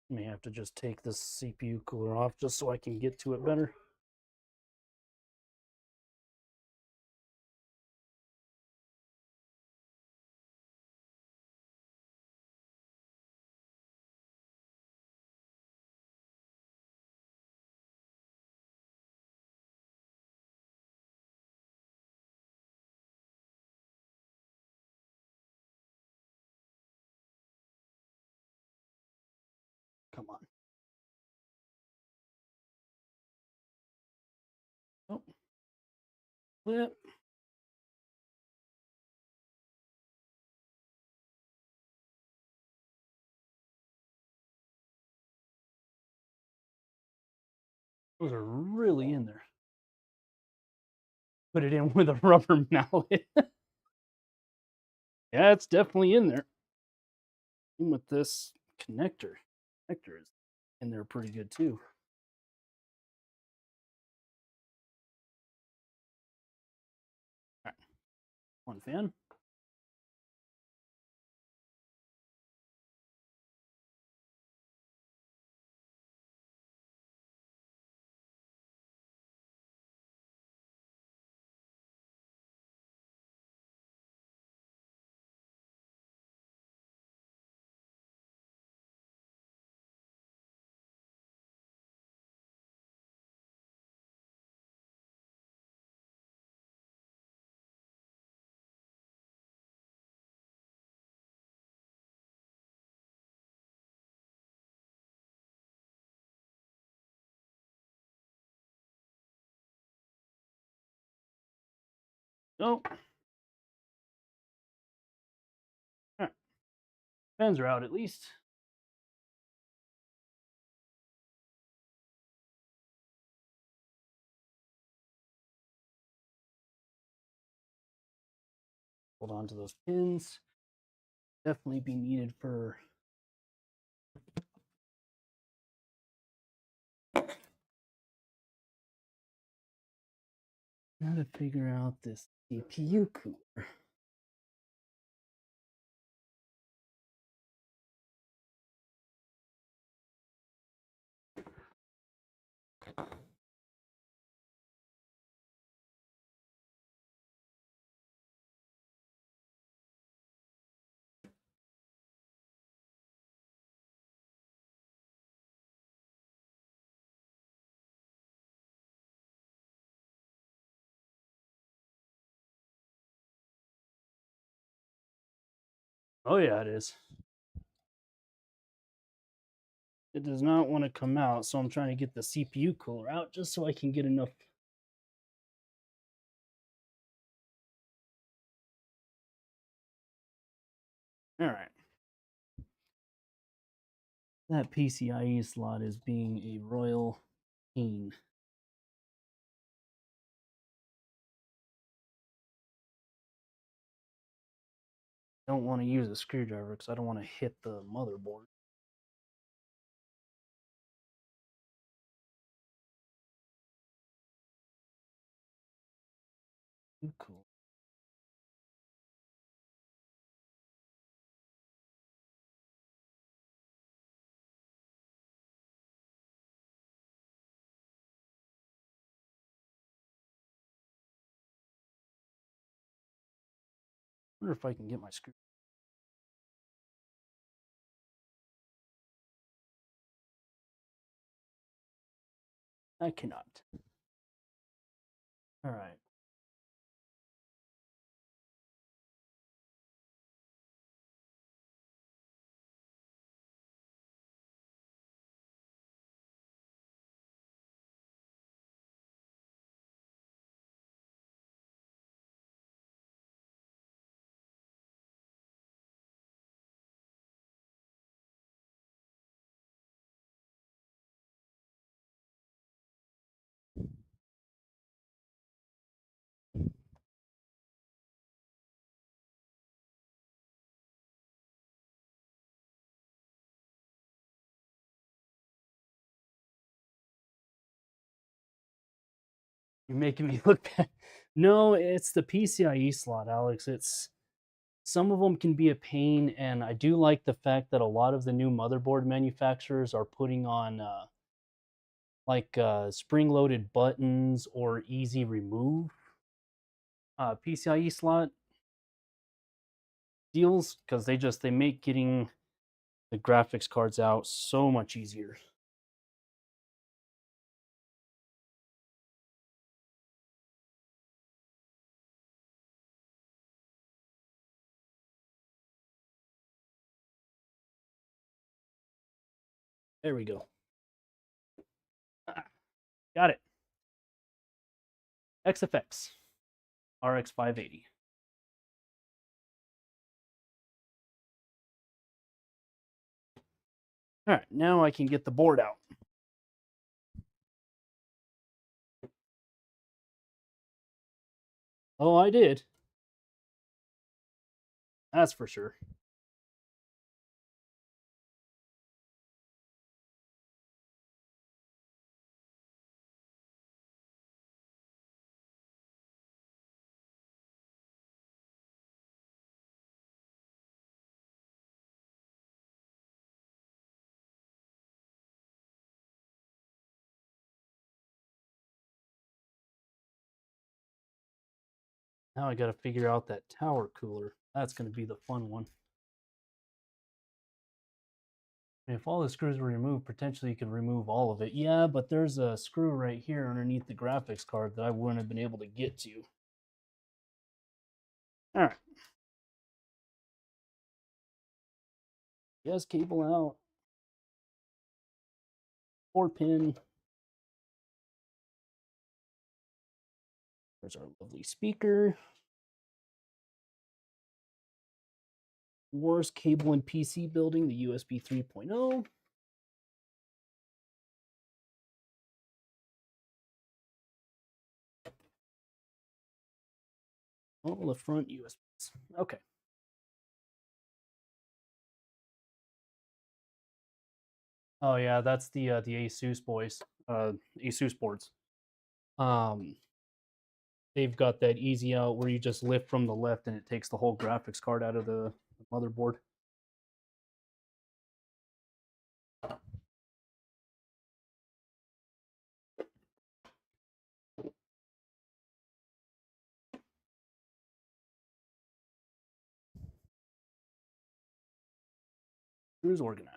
May have to just take this CPU cooler off just so I can get to it better. Come on. Oh. Flip. Those are really in there. Put it in with a rubber mallet. Yeah, it's definitely in there. Even with this connector. Connector is in there pretty good too. All right. One fan. Oh. All right. Fans are out at least. Hold on to those pins. Definitely be needed for how to figure out this CPU cooler. Oh yeah, it is. It does not want to come out, so I'm trying to get the CPU cooler out just so I can get enough. All right. That PCIe slot is being a royal pain. I don't want to use a screwdriver because I don't want to hit the motherboard. Cool. I wonder if I can get my screw. I cannot. All right. You're making me look bad. No, it's the PCIe slot, Alex. It's some of them can be a pain, and I do like the fact that a lot of the new motherboard manufacturers are putting on spring-loaded buttons or easy remove PCIe slot deals because they make getting the graphics cards out so much easier. There we go. Got it. XFX RX 580. All right, now I can get the board out. Oh, I did. That's for sure. Now I got to figure out that tower cooler. That's going to be the fun one. If all the screws were removed, potentially you could remove all of it. Yeah, but there's a screw right here underneath the graphics card that I wouldn't have been able to get to. All right. Yes, cable out. 4-pin. There's our lovely speaker. Worst cable in PC building, the USB 3.0. All the front USBs. Okay. Oh yeah, that's the Asus boys. Asus boards. They've got that easy out where you just lift from the left and it takes the whole graphics card out of the motherboard. Screws organized.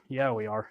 Yeah, we are.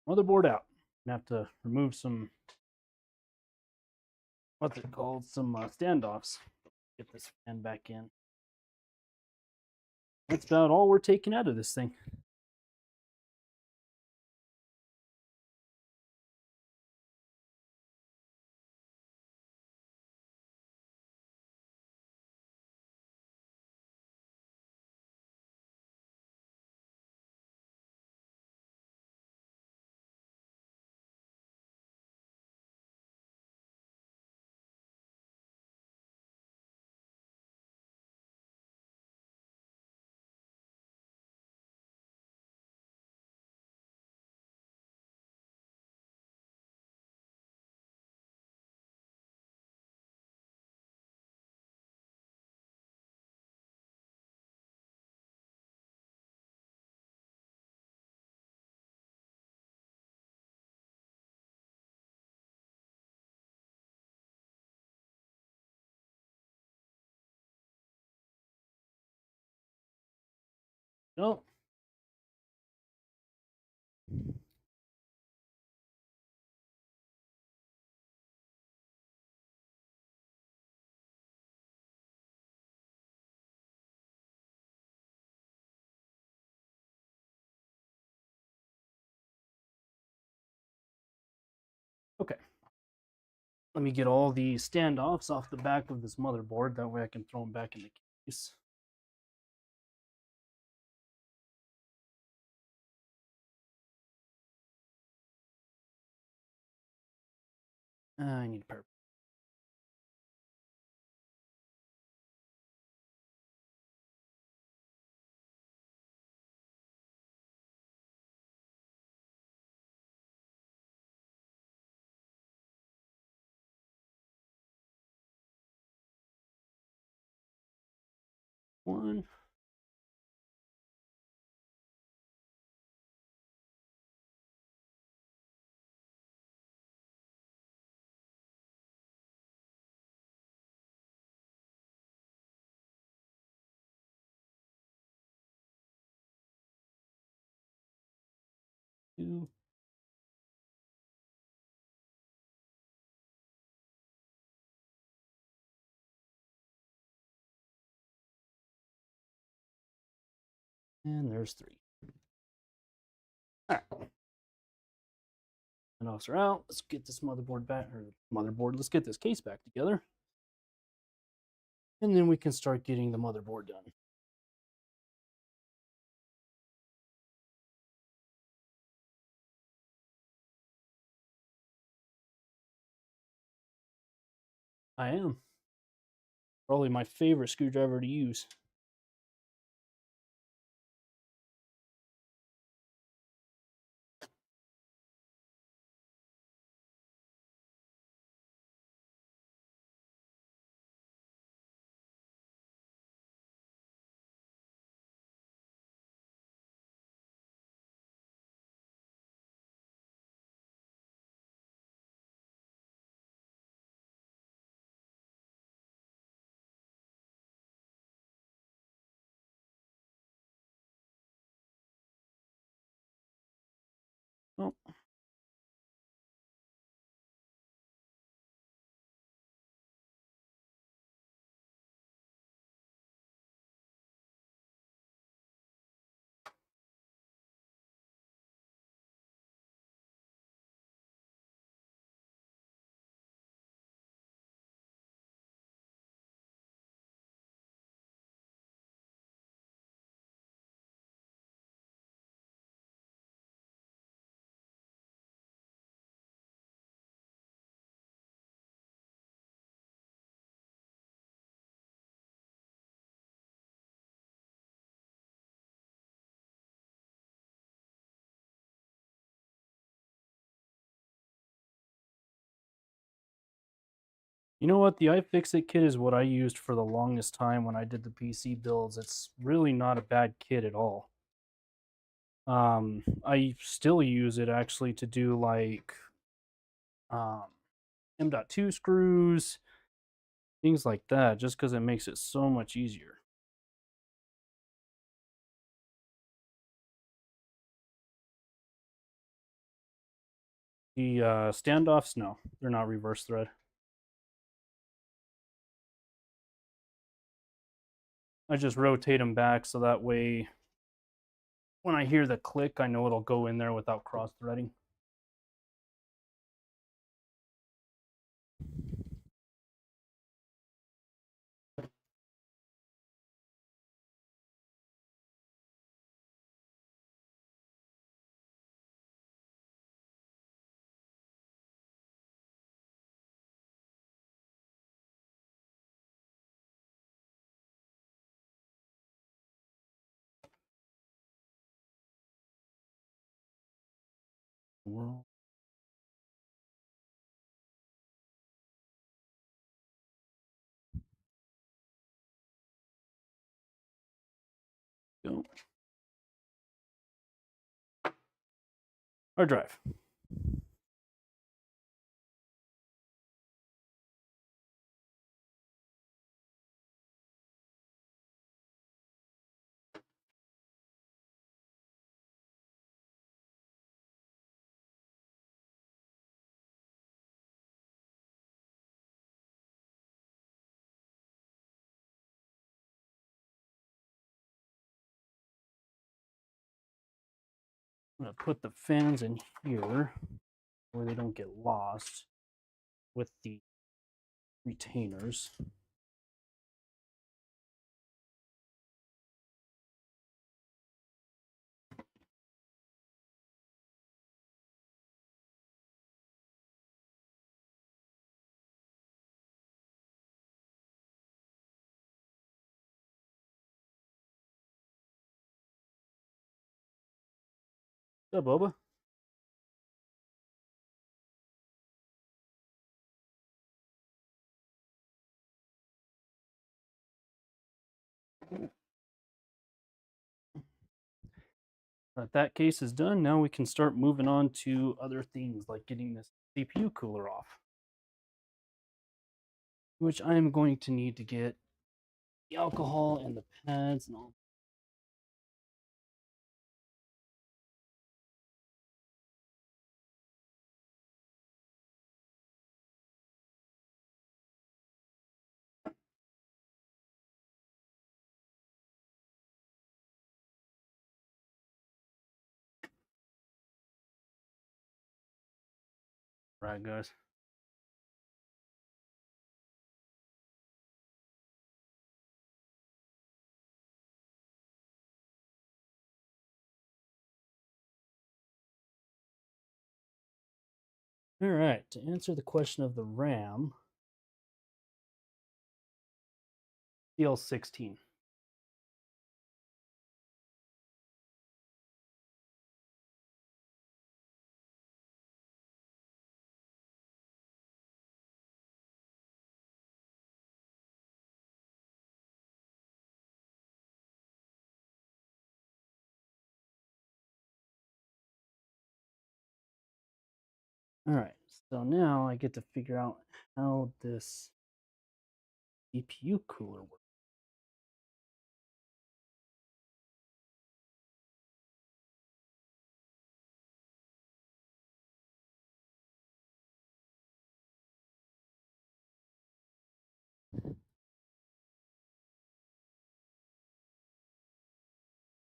motherboard out. I have to remove some, what's it called, some standoffs. Get this fan back in. That's about all we're taking out of this thing. No. Okay. Let me get all the standoffs off the back of this motherboard. That way I can throw them back in the case. I need a pair. One. Two. And there's three. All right. Standoffs are out. Let's get this motherboard back, or motherboard, let's get this case back together. And then we can start getting the motherboard done. I am. Probably my favorite screwdriver to use. Oh. You know what? The iFixit kit is what I used for the longest time when I did the PC builds. It's really not a bad kit at all. I still use it actually to do like M.2 screws, things like that, just because it makes it so much easier. The standoffs, no, they're not reverse thread. I just rotate them back so that way when I hear the click, I know it'll go in there without cross threading. Go. Hard drive. I'm going to put the fans in here where they don't get lost with the retainers. What's up, Boba? That case is done. Now we can start moving on to other things like getting this CPU cooler off, which I am going to need to get the alcohol and the pads and all. Right, guys. All right, to answer the question of the RAM, CL16. All right, so now I get to figure out how this CPU cooler works.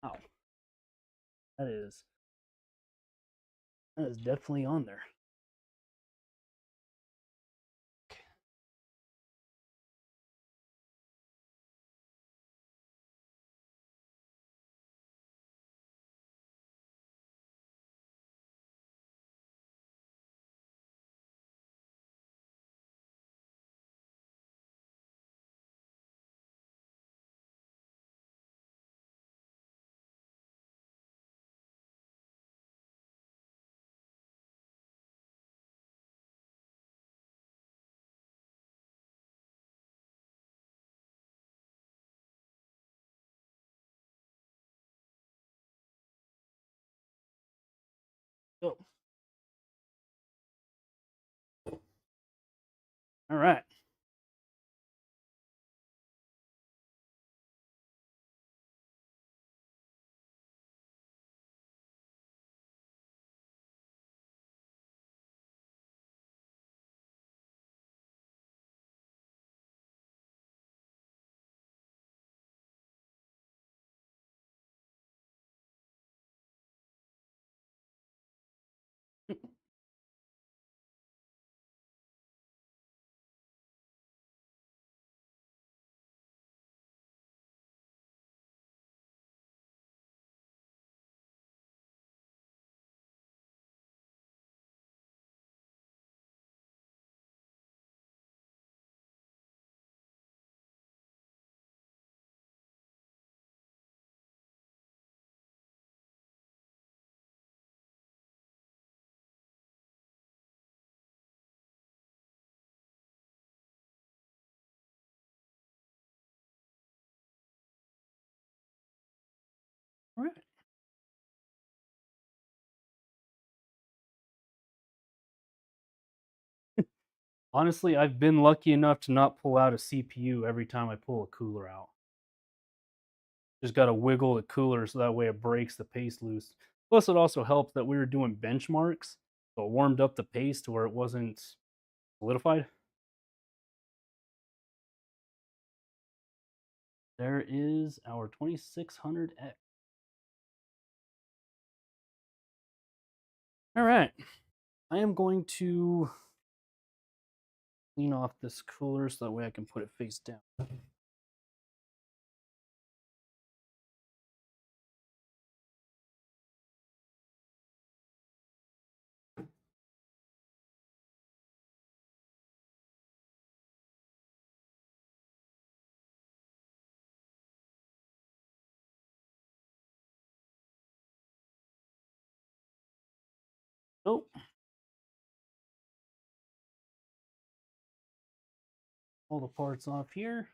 Wow, that is definitely on there. Oh. All right. All right. Honestly, I've been lucky enough to not pull out a CPU every time I pull a cooler out. Just got to wiggle the cooler so that way it breaks the paste loose. Plus, it also helped that we were doing benchmarks, so it warmed up the paste to where it wasn't solidified. There is our 2600X. All right. I am going to clean off this cooler so that way I can put it face down. Oh, all the parts off here.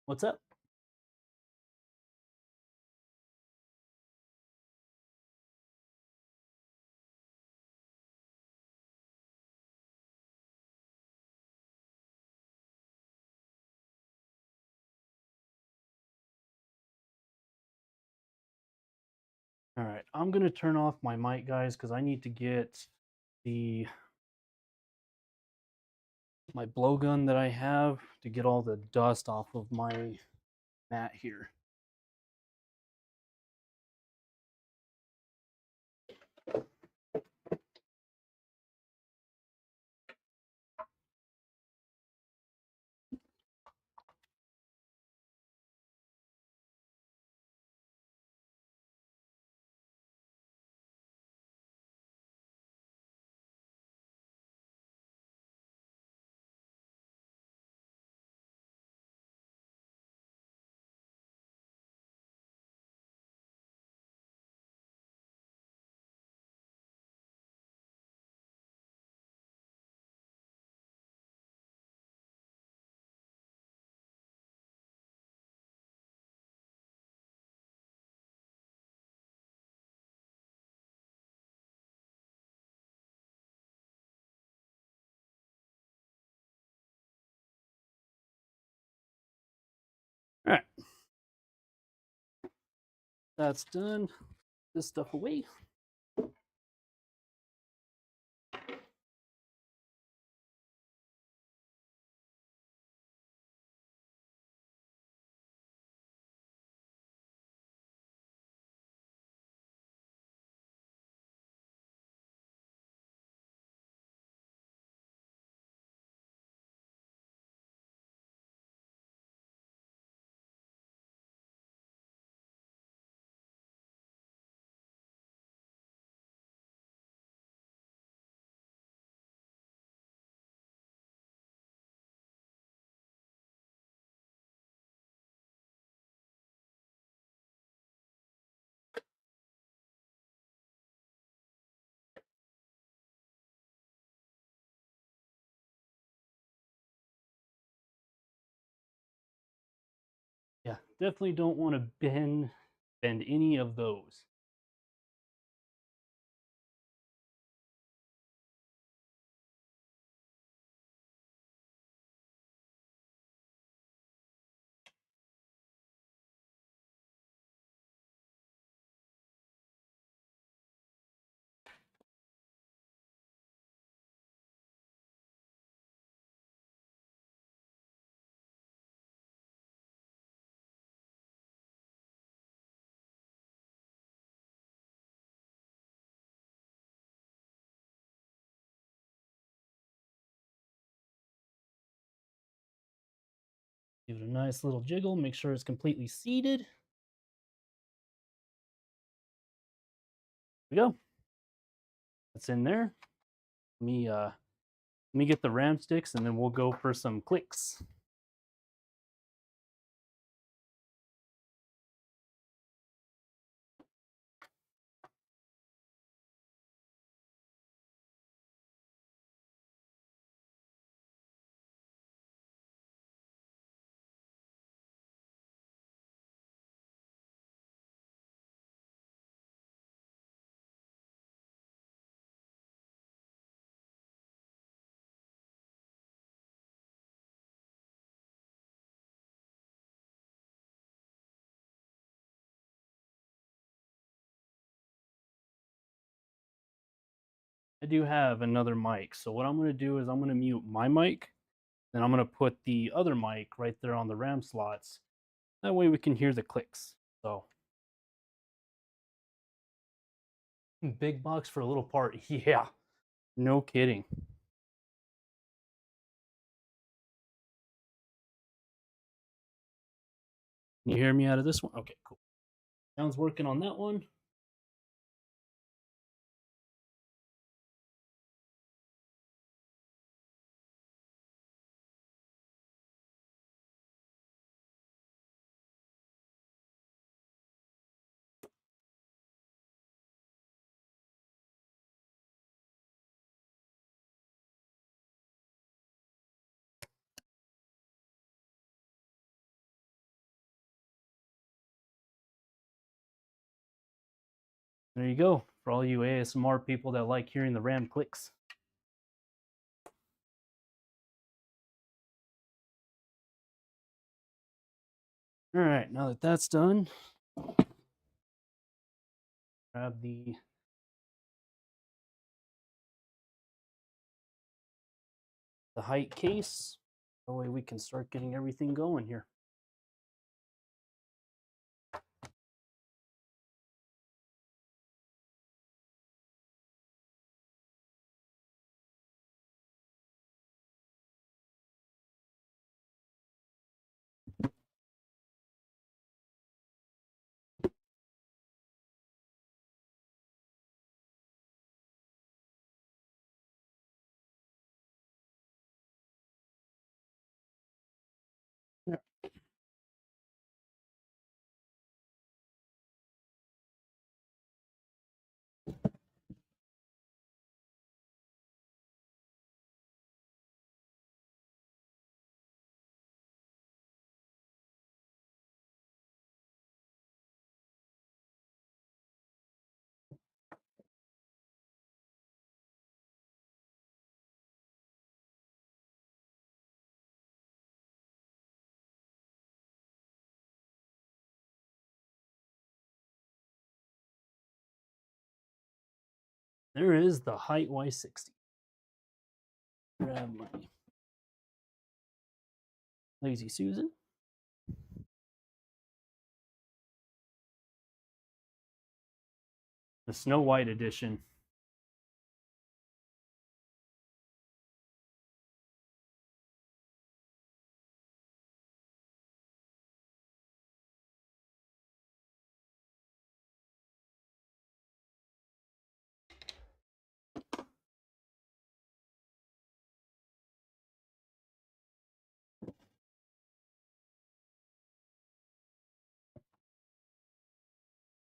What's up? All right, I'm gonna turn off my mic, guys, because I need to get the my blowgun that I have to get all the dust off of my mat here. All right, that's done. This stuff away. Yeah, definitely don't want to bend any of those. Give it a nice little jiggle, make sure it's completely seated. There we go. That's in there. Let me get the RAM sticks and then we'll go for some clicks. I do have another mic. So what I'm going to do is I'm going to mute my mic. Then I'm going to put the other mic right there on the RAM slots. That way we can hear the clicks. So big box for a little part. Yeah, no kidding. Can you hear me out of this one? Okay, cool. Sounds working on that one. There you go. For all you ASMR people that like hearing the RAM clicks. All right, now that that's done, grab the Hyte case. That way we can start getting everything going here. Yeah. There is the Hyte Y60. Grab my Lazy Susan. The Snow White edition.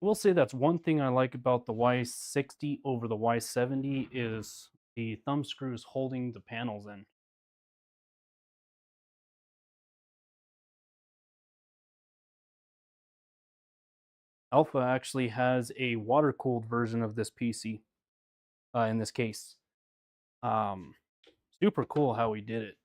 We'll say that's one thing I like about the Y60 over the Y70 is the thumb screws holding the panels in. Alpha actually has a water-cooled version of this PC in this case. Super cool how he did it.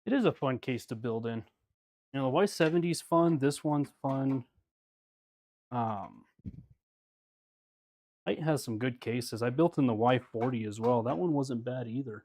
It is a fun case to build in. You know, the Y70 is fun. This one's fun. I Hyte has some good cases. I built in the Y40 as well. That one wasn't bad either.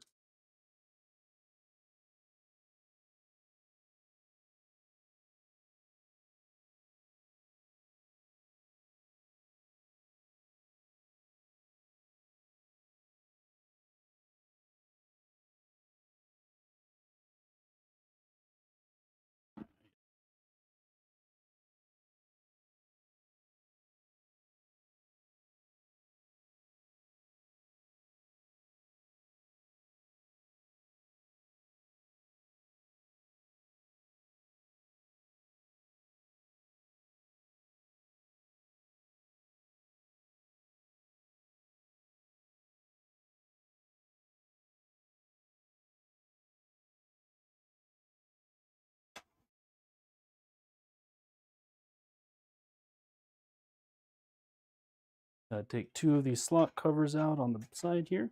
Take two of these slot covers out on the side here.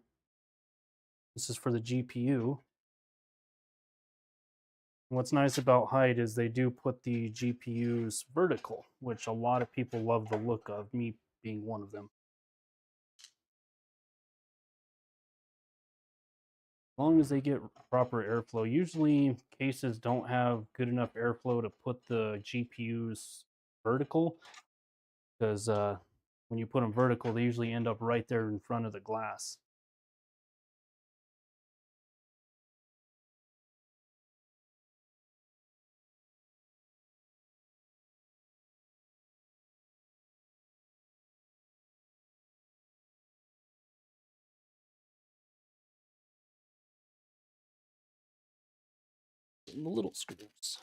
This is for the GPU. What's nice about Hyte is they do put the GPUs vertical, which a lot of people love the look of, me being one of them. As long as they get proper airflow. Usually cases don't have good enough airflow to put the GPUs vertical, because when you put them vertical, they usually end up right there in front of the glass. The little screws.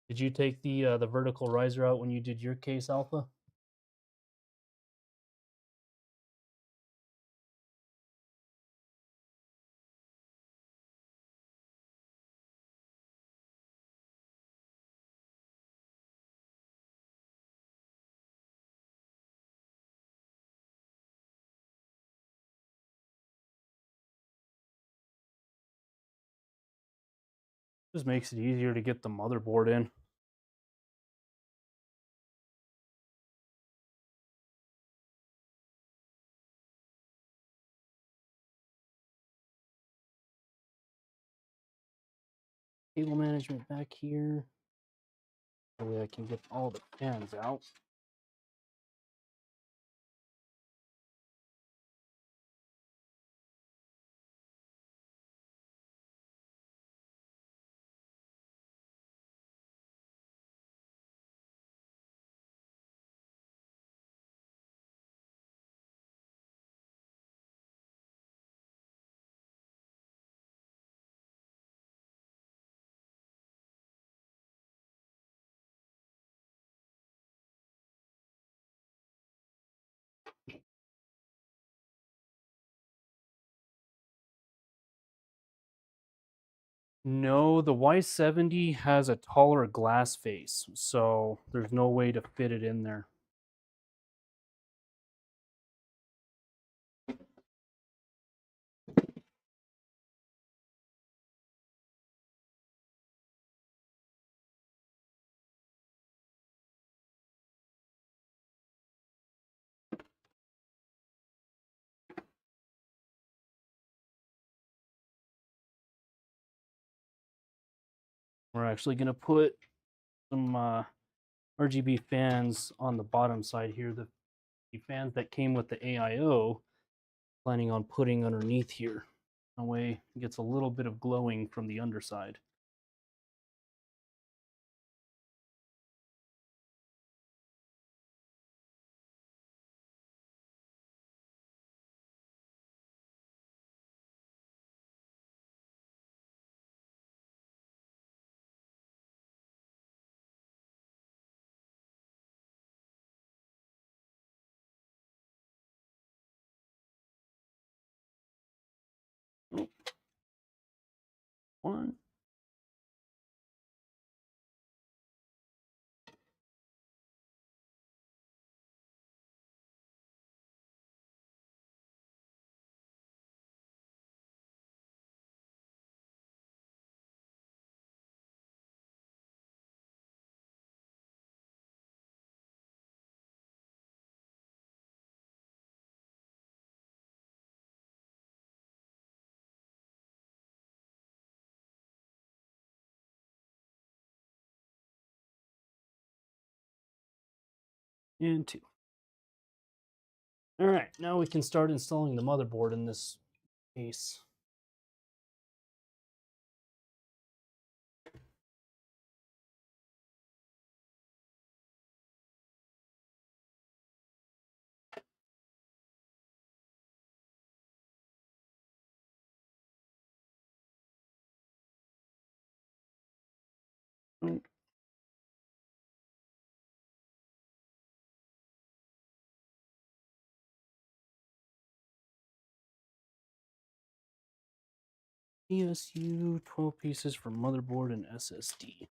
Did you take the vertical riser out when you did your case, Alpha? Just makes it easier to get the motherboard in. Cable management back here. That way I can get all the fans out. No, the Y70 has a taller glass face, so there's no way to fit it in there. We're actually going to put some RGB fans on the bottom side here. The fans that came with the AIO, planning on putting underneath here. That way it gets a little bit of glowing from the underside. and 2. All right, now we can start installing the motherboard in this case. ESU 12 pieces for motherboard and SSD.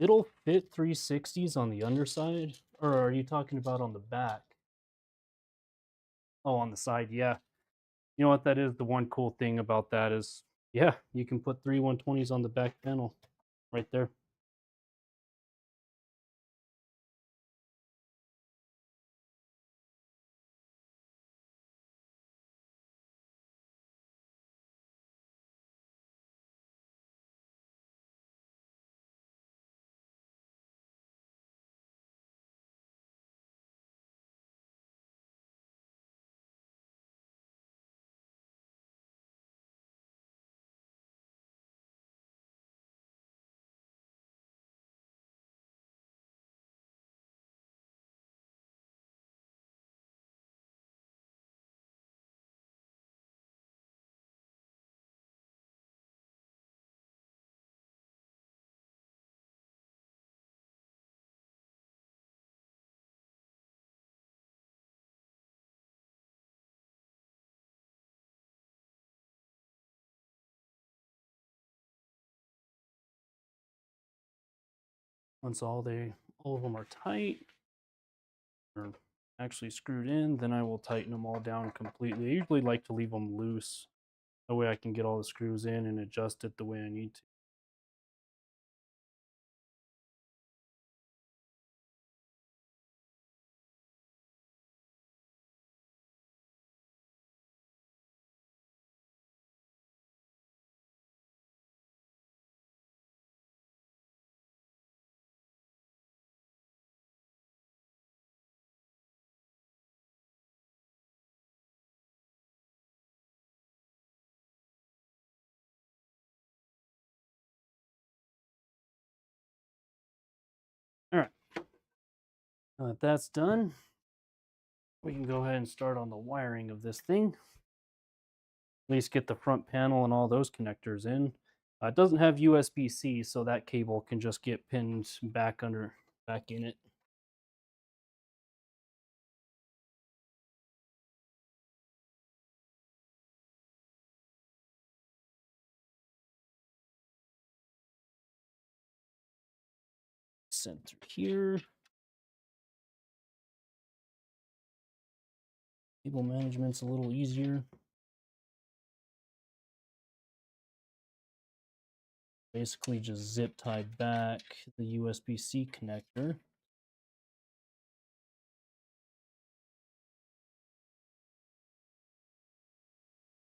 It'll fit 360s on the underside, or are you talking about on the back? Oh, on the side, yeah. You know what, that is the one cool thing about that is, yeah, you can put 3 120s on the back panel right there. Once all of them are tight, or actually screwed in, then I will tighten them all down completely. I usually like to leave them loose. That way I can get all the screws in and adjust it the way I need to. All right, now that that's done, we can go ahead and start on the wiring of this thing. At least get the front panel and all those connectors in. It doesn't have USB-C, so that cable can just get pinned back in it. Sent through here. Cable management's a little easier. Basically just zip tie back the USB-C connector.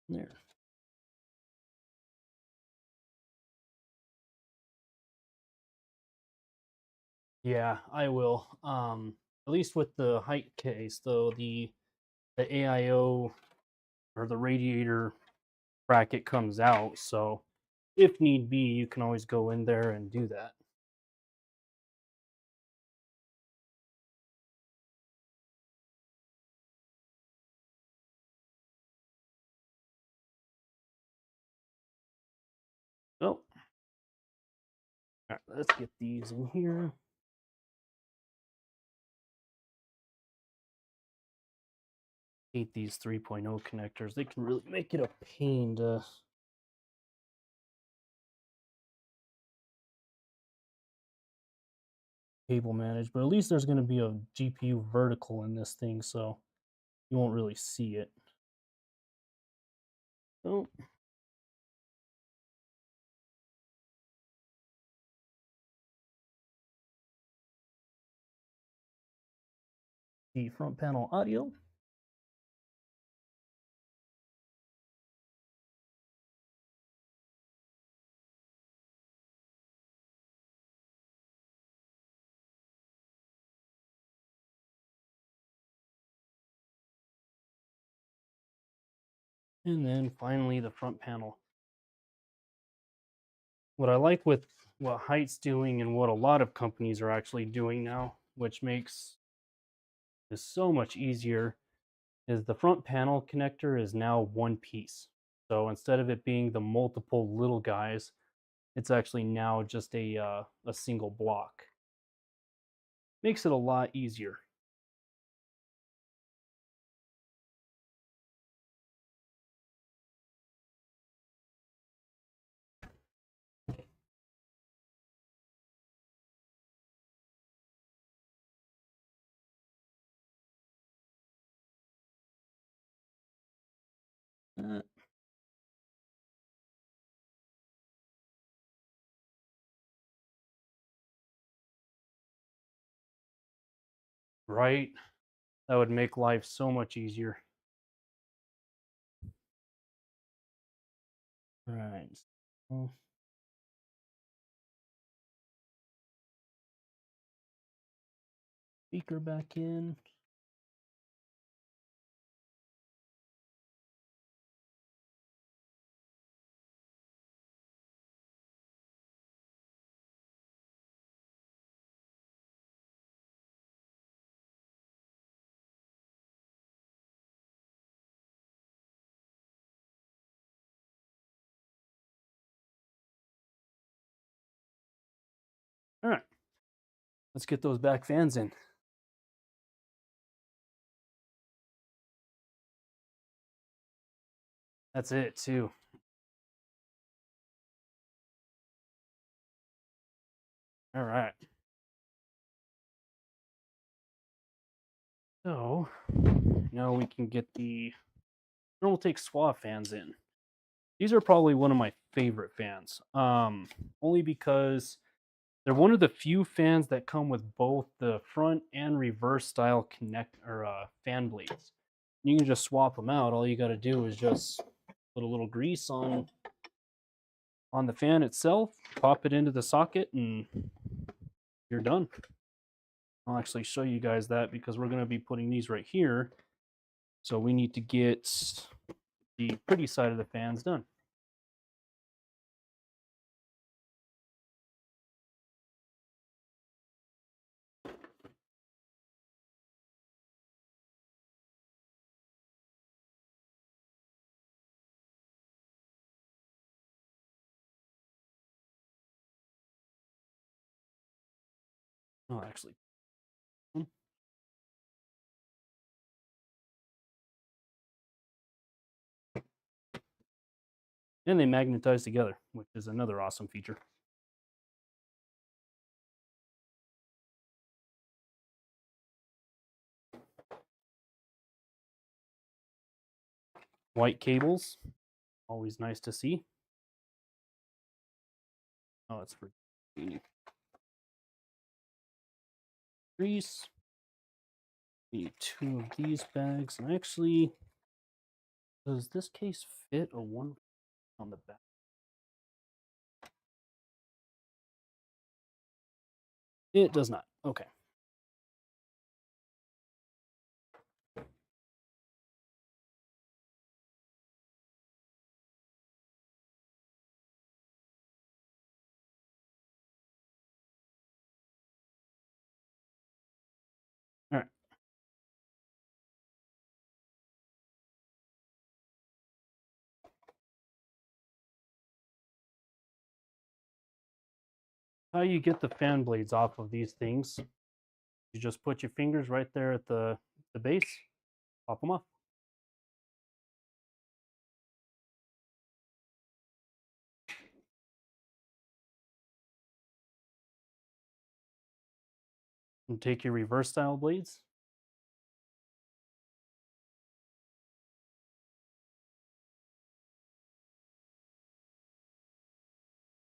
There. Yeah, I will. At least with the Hyte case, though, the AIO or the radiator bracket comes out, so if need be, you can always go in there and do that. So, all right, let's get these in here. Hate these 3.0 connectors. They can really make it a pain to cable manage, but at least there's going to be a GPU vertical in this thing, so you won't really see it. So the front panel audio. And then finally the front panel. What I like with what Hyte's doing and what a lot of companies are actually doing now, which makes this so much easier, is the front panel connector is now one piece. So instead of it being the multiple little guys, it's actually now just a single block. Makes it a lot easier. Uh, right? That would make life so much easier. All right. So, speaker back in. All right. Let's get those back fans in. That's it too. All right. So now we can get the Thermaltake SWAFANs in. These are probably one of my favorite fans, only because they're one of the few fans that come with both the front and reverse style fan blades. You can just swap them out. All you got to do is just put a little grease on the fan itself, pop it into the socket, and you're done. I'll actually show you guys that because we're going to be putting these right here. So we need to get the pretty side of the fans done. Oh, actually. And they magnetize together, which is another awesome feature. White cables, always nice to see. Oh, it's for grease. We need 2 of these bags. And actually, does this case fit a one on the back? It does not. Okay. All right. How you get the fan blades off of these things, you just put your fingers right there at the base, pop them off. And take your reverse style blades.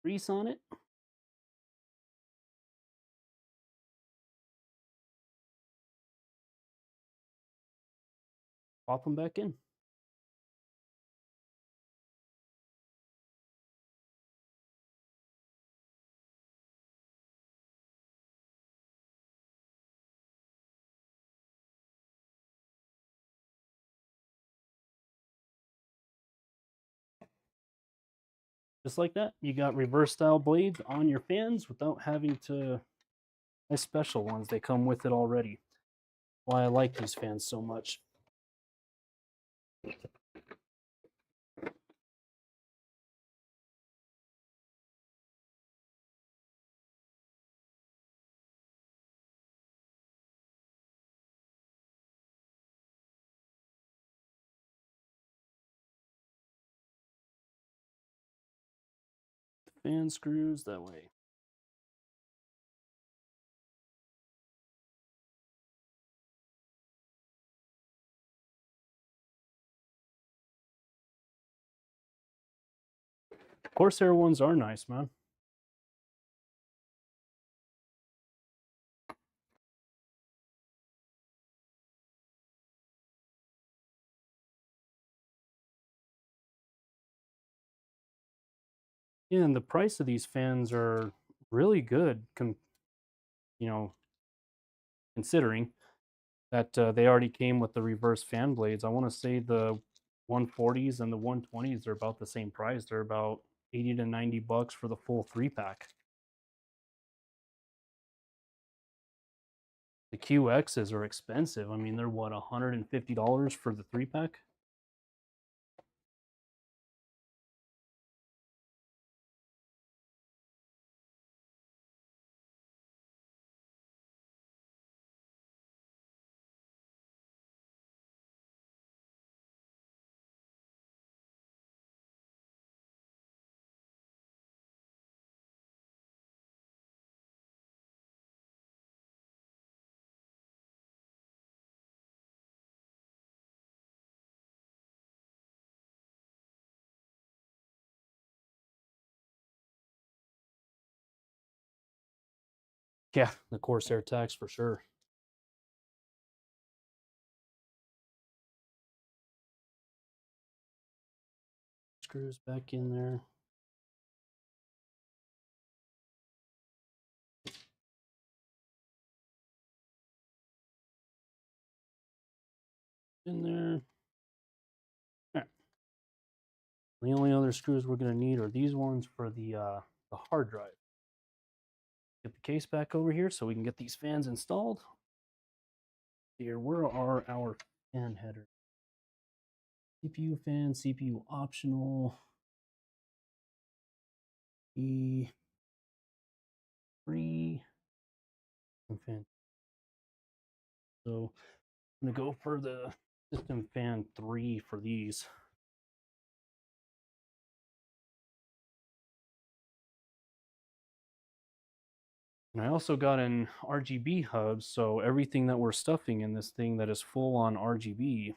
Grease on it. pop them back in. Just like that, you got reverse style blades on your fans without having to buy special ones. They come with it already. Why I like these fans so much. Fan screws that way. Corsair ones are nice, man. Yeah, and the price of these fans are really good, you know, considering that they already came with the reverse fan blades. I want to say the 140s and the 120s are about the same price. They're about 80 to 90 bucks for the full 3-pack. The QXs are expensive. I mean, they're what, $150 for the 3-pack? Yeah, the Corsair tax for sure. Screws back in there. In there. Right. The only other screws we're going to need are these ones for the hard drive. Get the case back over here so we can get these fans installed. Here, where are our fan headers? CPU fan, CPU optional. E3 fan. So I'm gonna go for the system fan 3 for these. And I also got an RGB hub, so everything that we're stuffing in this thing that is full on RGB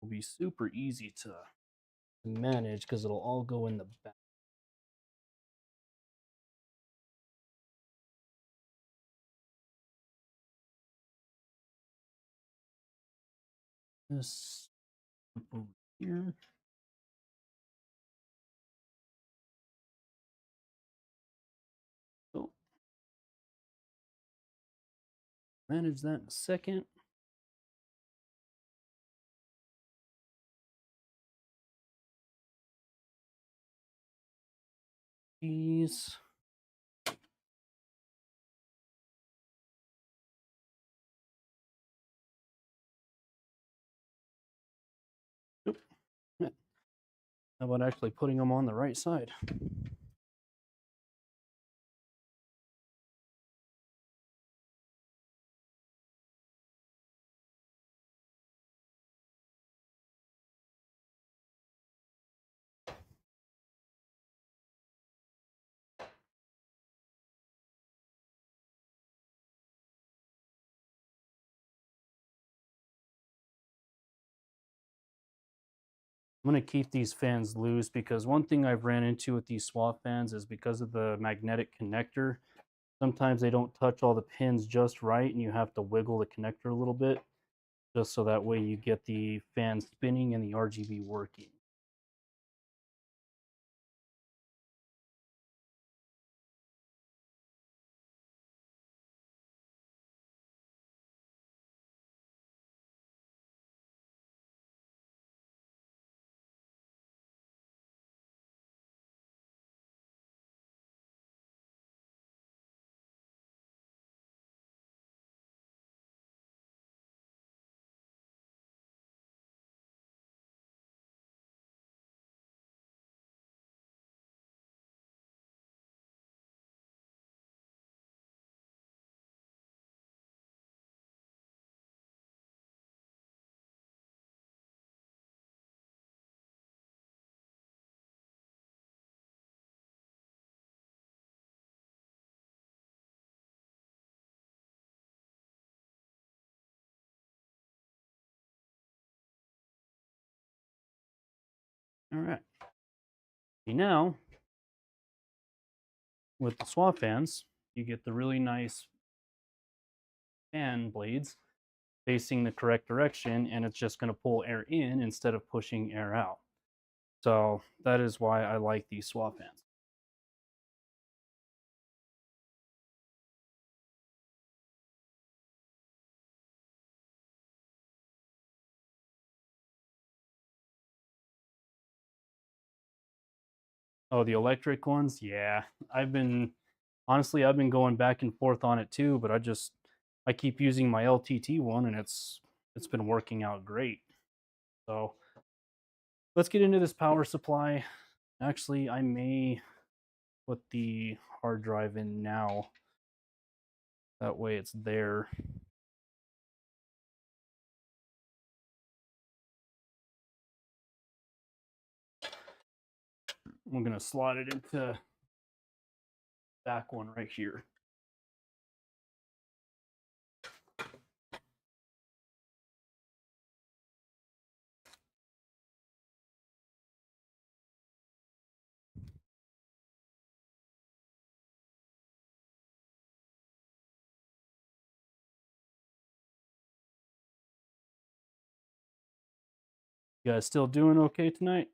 will be super easy to manage because it'll all go in the back. This over here. So manage that in a second. These. Oop. How about actually putting them on the right side? I'm going to keep these fans loose because one thing I've ran into with these swap fans is because of the magnetic connector, sometimes they don't touch all the pins just right and you have to wiggle the connector a little bit. just so that way you get the fan spinning and the RGB working. All right. See, now with the SWAFANs, you get the really nice fan blades facing the correct direction, and it's just going to pull air in instead of pushing air out. So that is why I like these SWAFANs. Oh, the electric ones? Yeah. Honestly, I've been going back and forth on it too, but I keep using my LTT one and it's been working out great. So let's get into this power supply. Actually, I may put the hard drive in now. That way it's there. I'm gonna slot it into back one right here. You guys still doing okay tonight?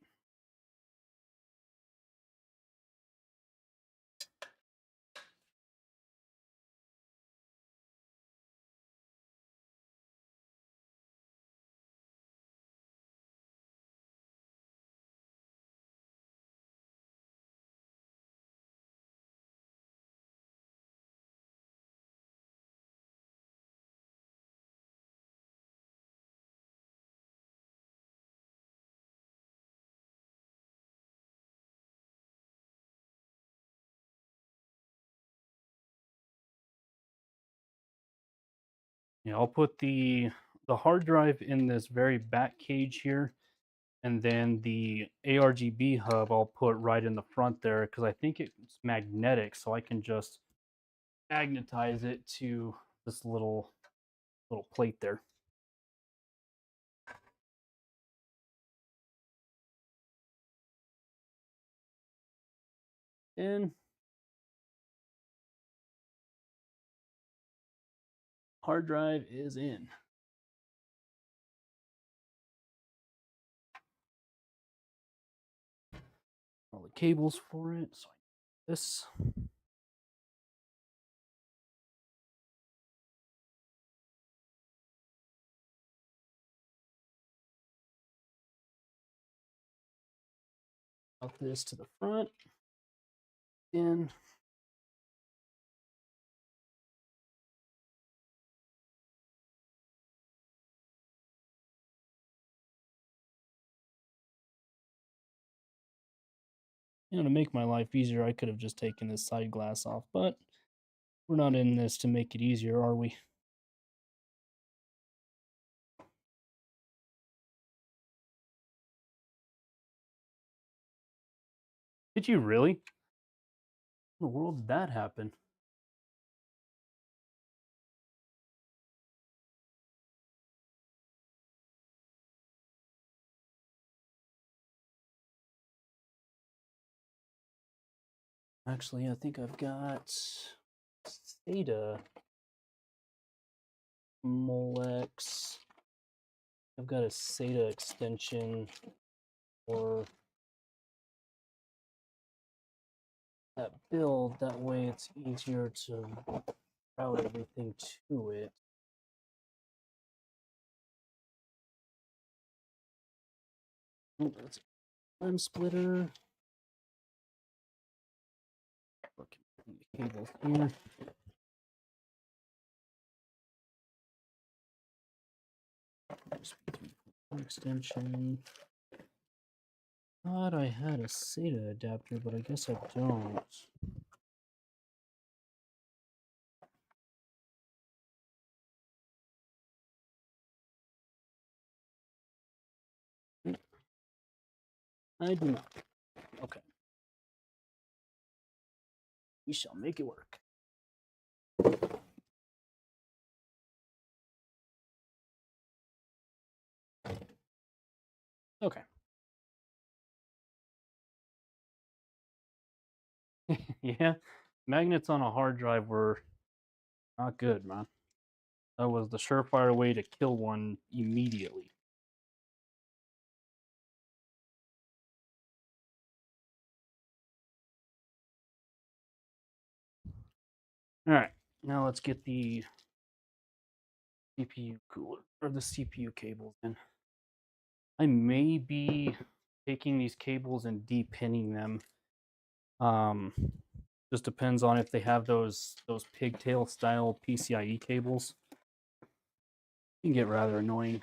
Yeah, I'll put the hard drive in this very back cage here, and then the ARGB hub I'll put right in the front there because I think it's magnetic, so I can just magnetize it to this little plate there. And hard drive is in. All the cables for it. So this. Out this to the front. In. To make my life easier, I could have just taken this side glass off, but we're not in this to make it easier, are we? Did you really? In the world did that happen? Actually, I think I've got Theta Molex I've got a SATA extension for that build. That way it's easier to route everything to it. Oh, that's a time splitter. Look at the cables here. Extension. Thought I had a SATA adapter, but I guess I don't. I do not. Okay. We shall make it work. Okay. Yeah, magnets on a hard drive were not good, man. That was the surefire way to kill one immediately. All right, now let's get the CPU cooler or the CPU cables in. I may be taking these cables and depinning them. Just depends on if they have those pigtail style PCIe cables. It can get rather annoying.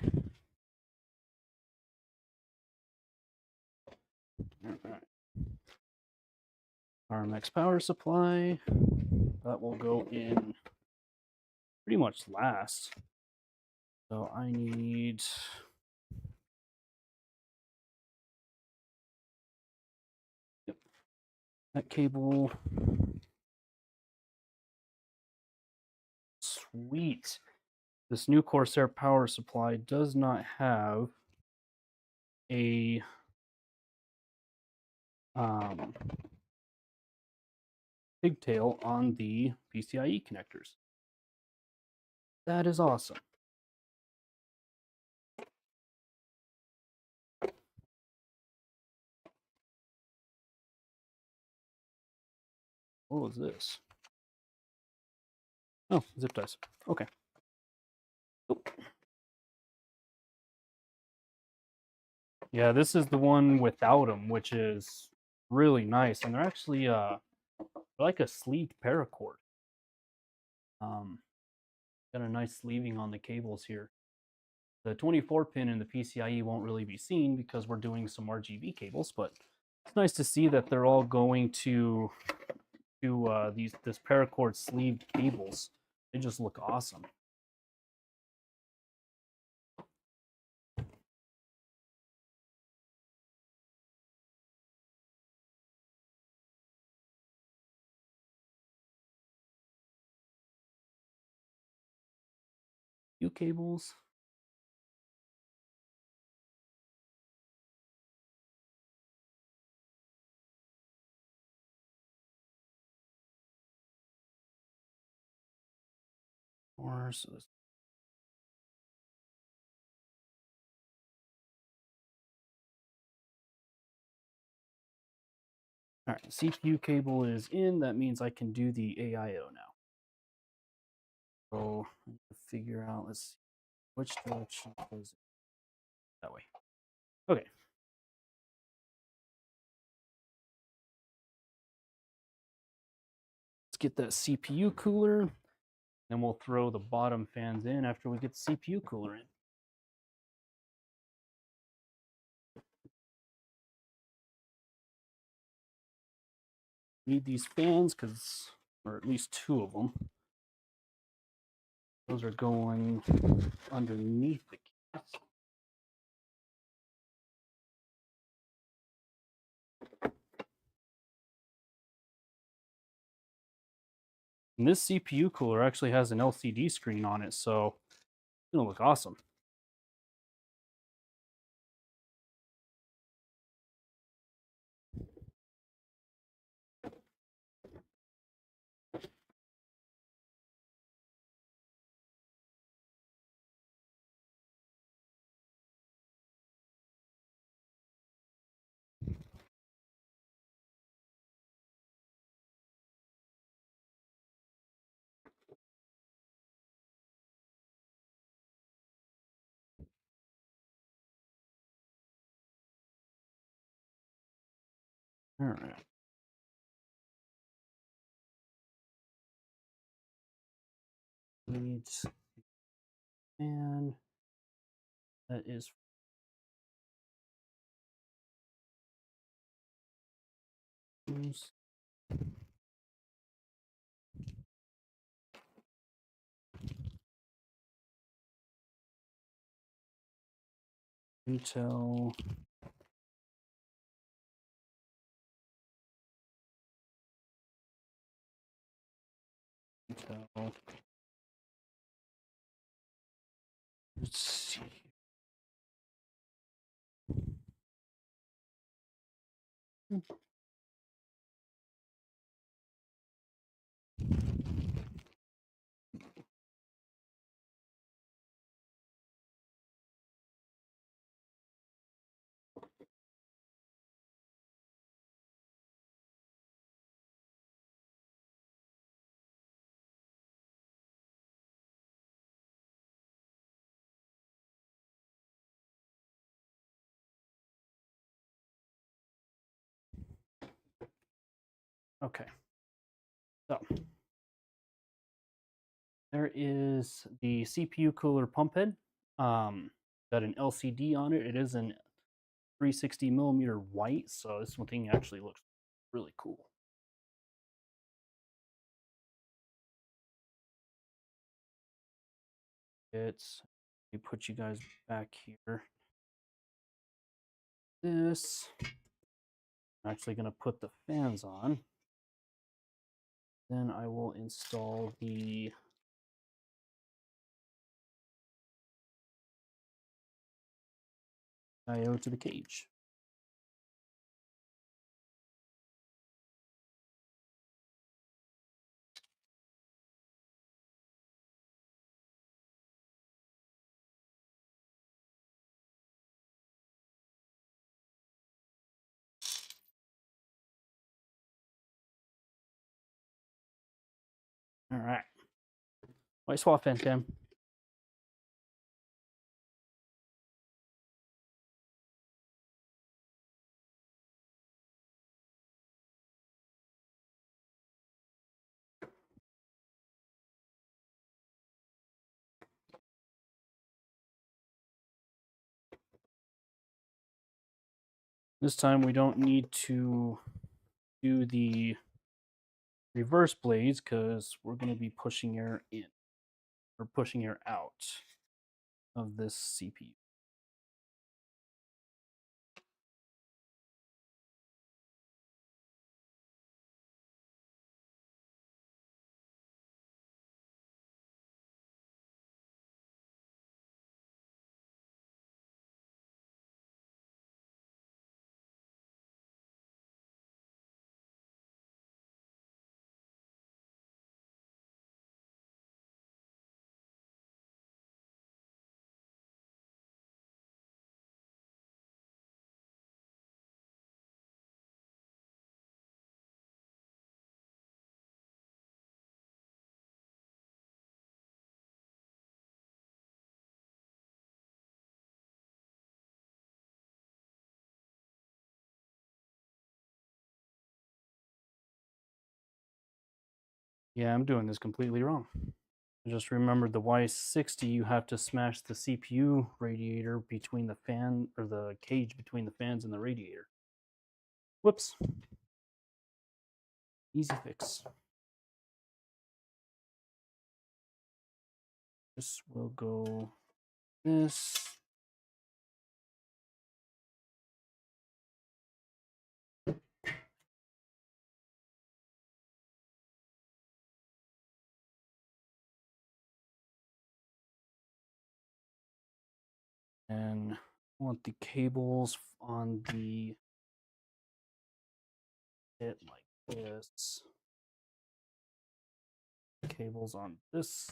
All right. RMX power supply. That will go in pretty much last. So I need that cable. Sweet. This new Corsair power supply does not have a pigtail on the PCIe connectors. That is awesome. What was this? Oh, zip ties. Okay. Oh. Yeah, this is the one without them, which is really nice, and they're actually like a sleeved paracord. Got a nice sleeving on the cables here. The 24 pin in the PCIe won't really be seen because we're doing some RGB cables, but it's nice to see that they're all going to this paracord sleeved cables. They just look awesome. Few cables. Or so this. All right, CPU cable is in. That means I can do the AIO now. So figure out, let's see, which direction goes that way. Okay. Let's get that CPU cooler, and we'll throw the bottom fans in after we get the CPU cooler in. Need these fans because, or at least two of them. Those are going underneath the case. And this CPU cooler actually has an LCD screen on it, so it's gonna look awesome. All right. Needs and that is Intel. Intel. Let's see. Okay. So there is the CPU cooler pump head. Got an LCD on it. It is an 360 millimeter white, so this one thing actually looks really cool. Let me put you guys back here. This, I'm actually going to put the fans on. Then I will install the IO to the cage. All right. White SWAFAN cam. This time we don't need to do the reverse blades because we're going to be pushing air in or pushing air out of this CPU. Yeah, I'm doing this completely wrong. I just remembered the Y60, you have to smash the CPU radiator between the fan, or the cage between the fans and the radiator. Whoops. Easy fix. This will go this. And I want the cables on the it like this. Cables on this.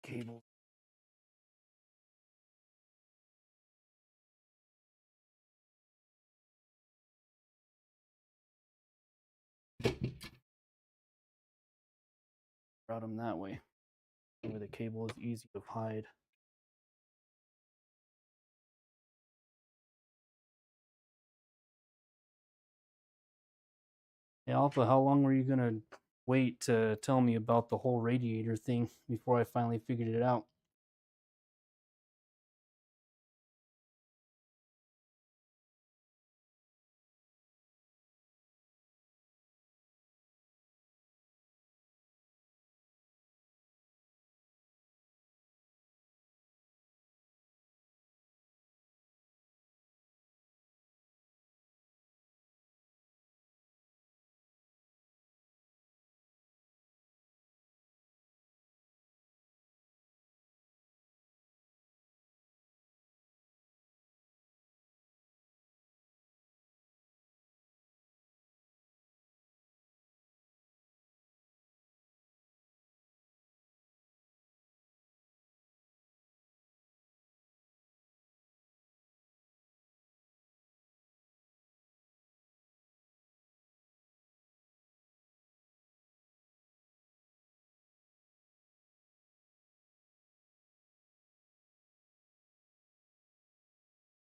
Cable. Route them that way. Where the cable is easy to hide. Hey, Alpha, how long were you gonna wait to tell me about the whole radiator thing before I finally figured it out?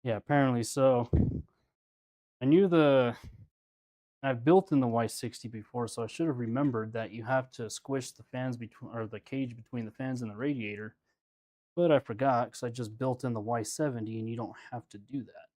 Yeah, apparently so. I knew I've built in the Y60 before, so I should have remembered that you have to squish the fans between, or the cage between the fans and the radiator. But I forgot because I just built in the Y70 and you don't have to do that.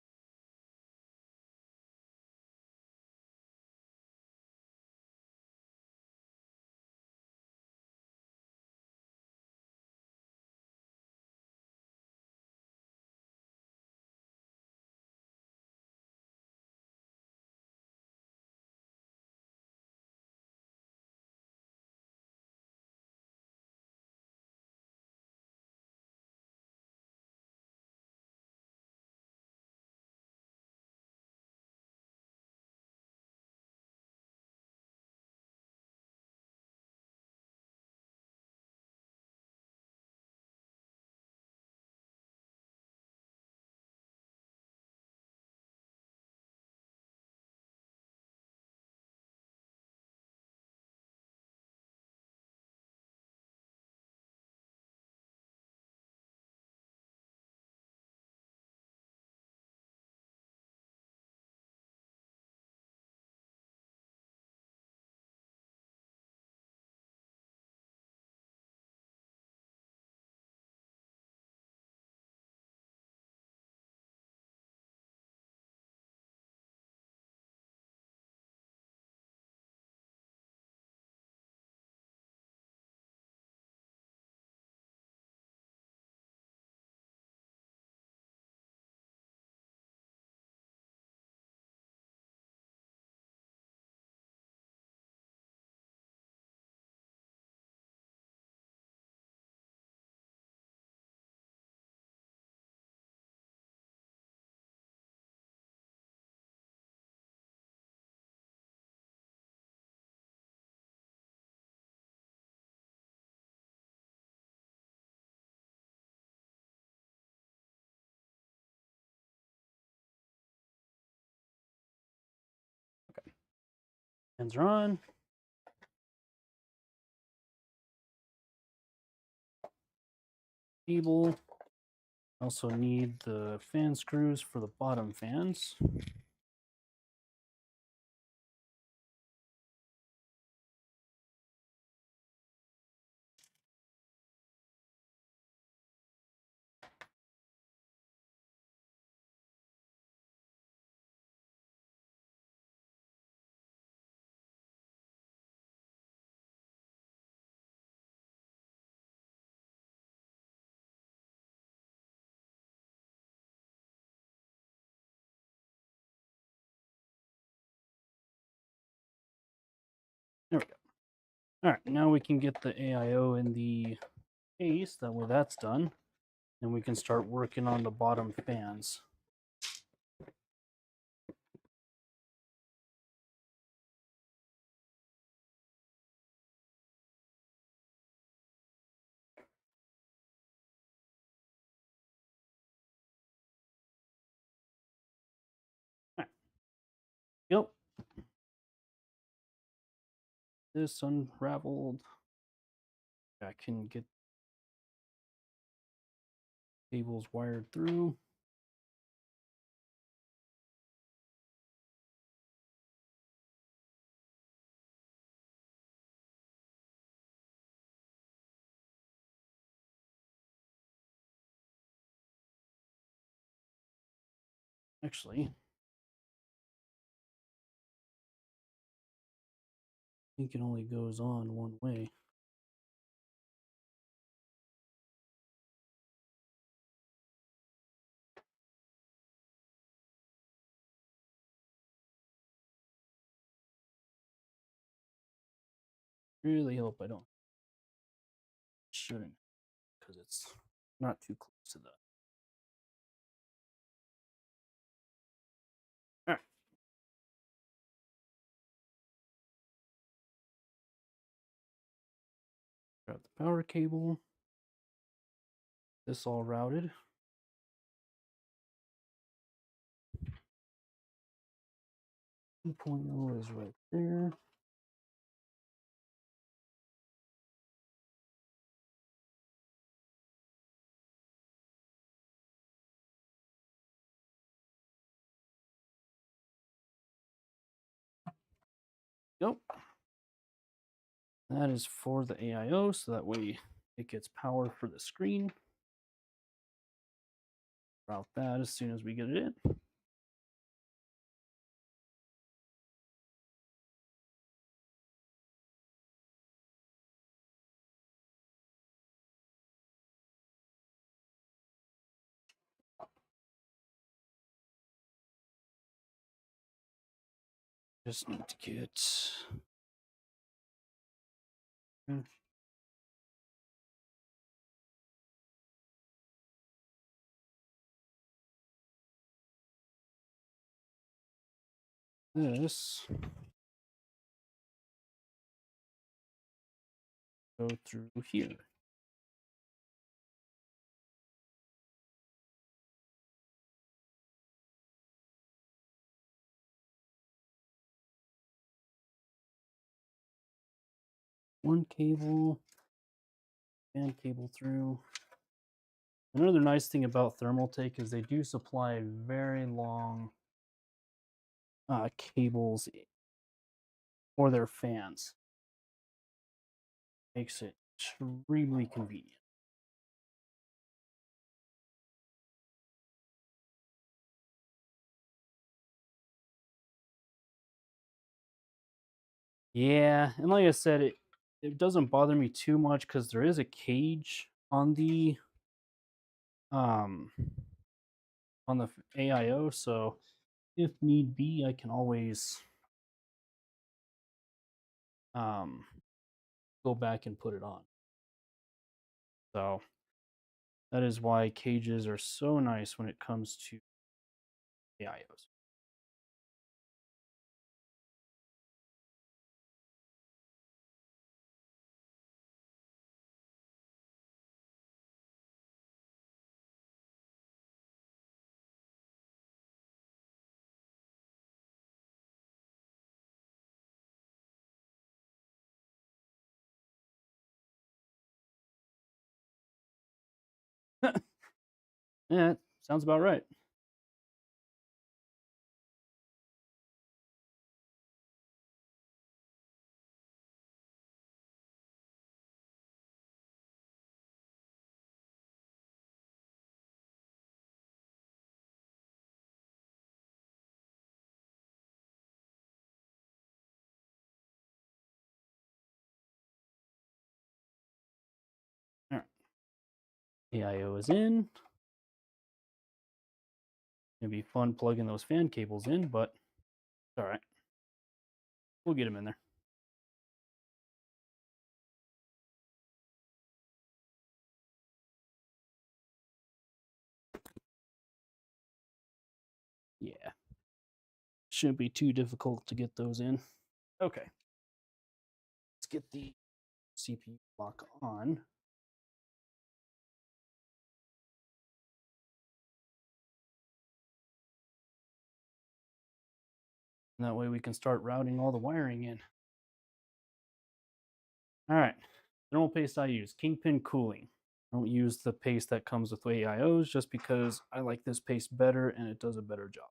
Fans are on. Cable. Also need the fan screws for the bottom fans. There we go. All right, now we can get the AIO in the case. That way that's done. And we can start working on the bottom fans. All right. Yep. This unraveled. I can get cables wired through. Actually, I think it only goes on one way. Really hope I don't. Shouldn't, because it's not too close to the. All right. Got the power cable. This all routed. 2.0 is right there. Nope. That is for the AIO, so that way it gets power for the screen. Route that as soon as we get it in. Just need to get this. Go through here. One cable, and cable through. Another nice thing about Thermaltake is they do supply very long cables for their fans. Makes it extremely convenient. Yeah, and like I said, it doesn't bother me too much because there is a cage on the um on the AIO, so if need be, I can always go back and put it on. So that is why cages are so nice when it comes to AIOs. Yeah, sounds about right. All right. AIO is in. It'd be fun plugging those fan cables in, but it's all right. We'll get them in there. Yeah. Shouldn't be too difficult to get those in. Okay. Let's get the CPU block on. And that way we can start routing all the wiring in. All right. Thermal paste I use, Kingpin Cooling. I don't use the paste that comes with AIOs just because I like this paste better and it does a better job.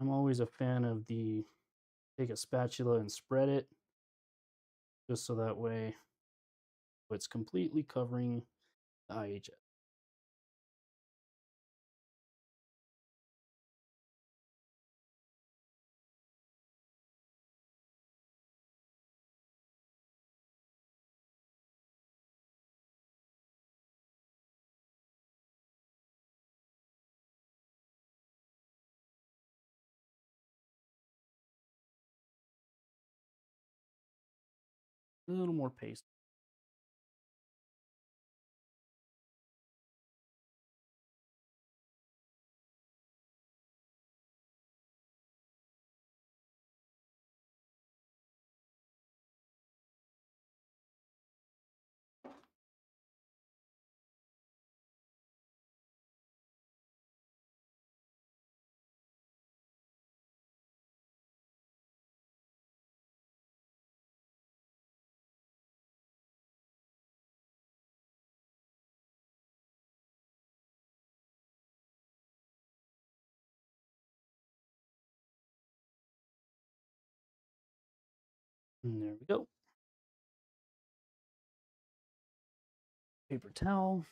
I'm always a fan of take a spatula and spread it, just so that way it's completely covering the IHS. A little more paste. And there we go. Paper towel.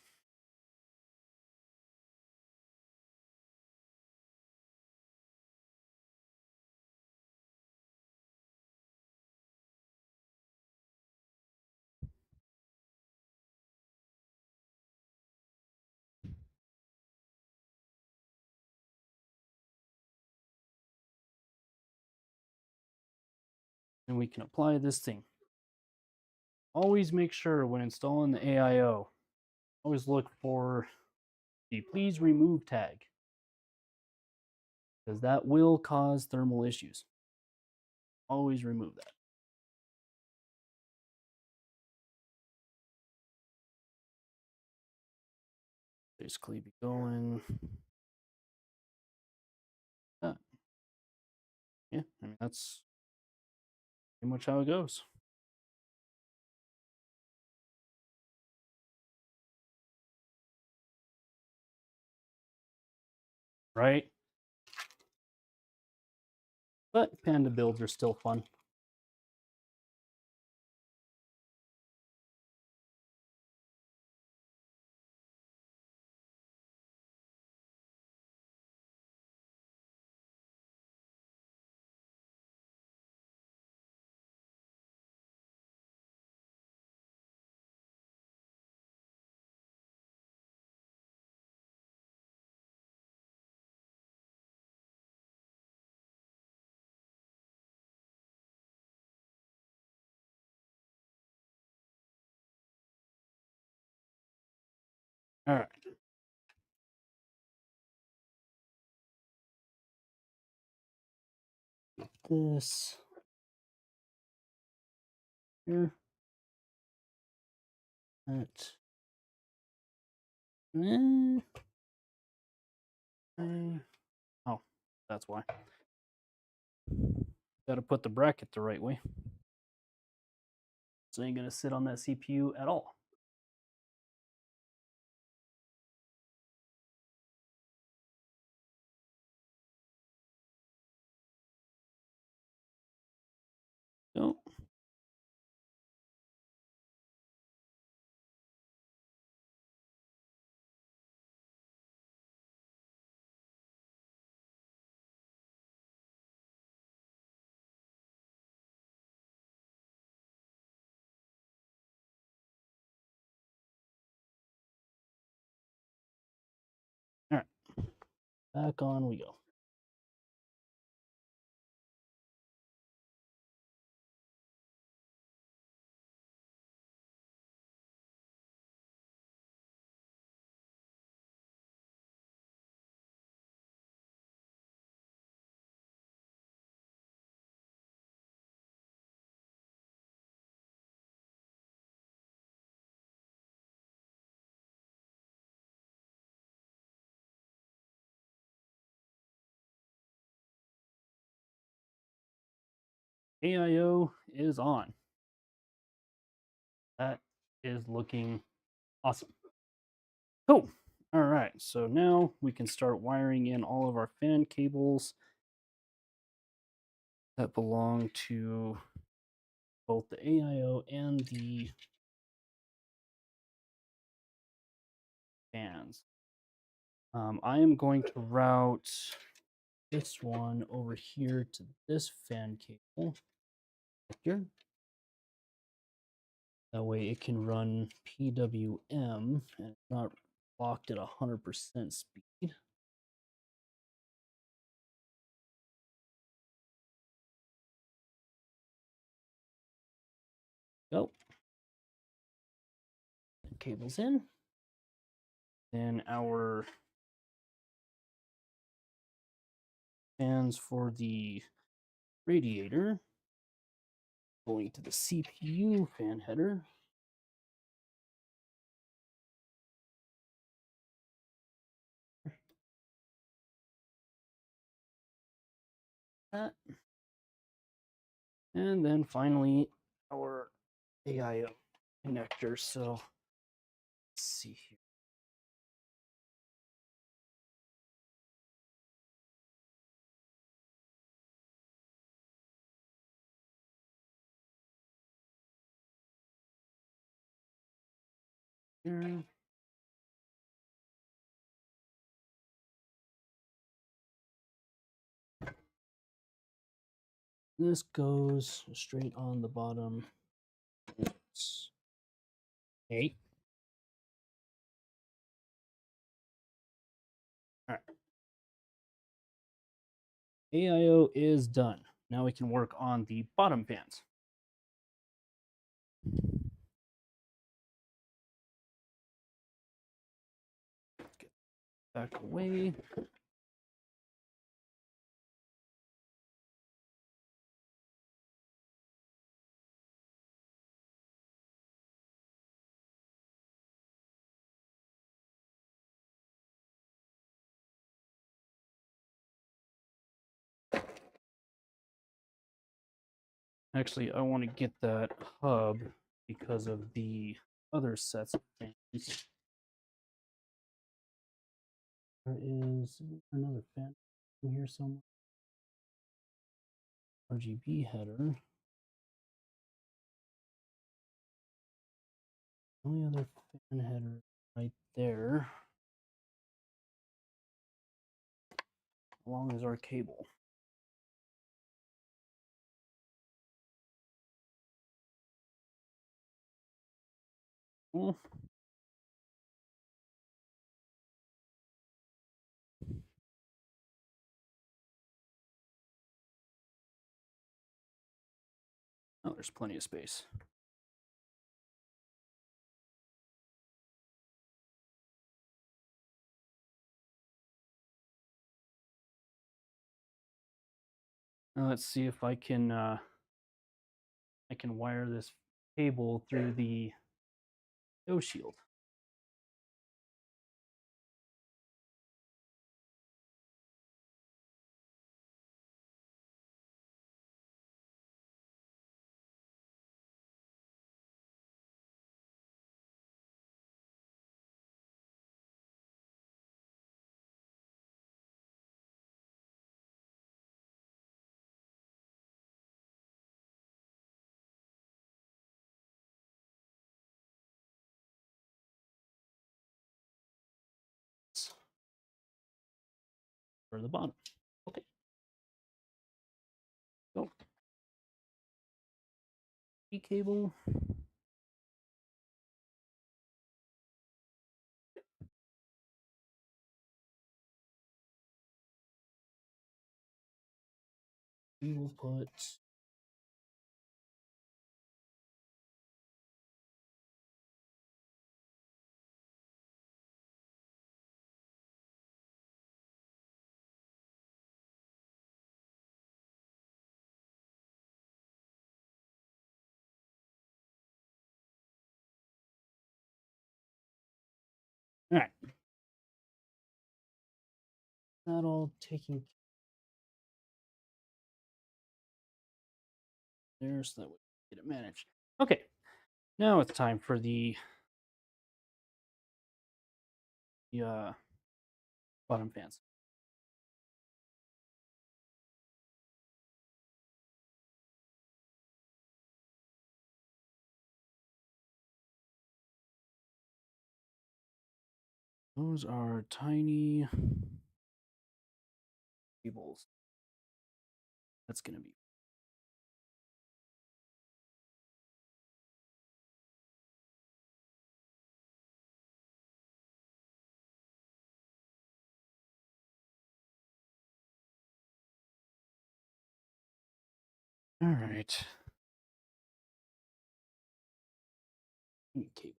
And we can apply this thing. Always make sure when installing the AIO, always look for the please remove tag, because that will cause thermal issues. Always remove that. Basically be going. Yeah, I mean, that's pretty much how it goes. Right? But panda builds are still fun. All right. This here. That. Oh, that's why. Got to put the bracket the right way. So ain't gonna sit on that CPU at all. So all right, back on we go. AIO is on. That is looking awesome. Cool. All right, so now we can start wiring in all of our fan cables that belong to both the AIO and the fans. I am going to route this one over here to this fan cable here. That way it can run PWM and it's not locked at 100% speed. Go. Cables in. Then our fans for the radiator going to the CPU fan header. That. And then finally our AIO connector. So let's see here. Here. This goes straight on the bottom. It's 8. All right. AIO is done. Now we can work on the bottom fans. Get back away. Actually, I want to get that hub because of the other sets of fans. There is another fan in here somewhere. RGB header. Only other fan header right there, along as our cable. Well, oh, there's plenty of space. Now let's see if I can wire this cable through the nose shield. For the bottom. Okay. Go. E cable. We will put all right. That all taken there so that we get it managed. Okay. Now it's time for the bottom fans. Those are tiny cables. That's going to be. All right. Okay.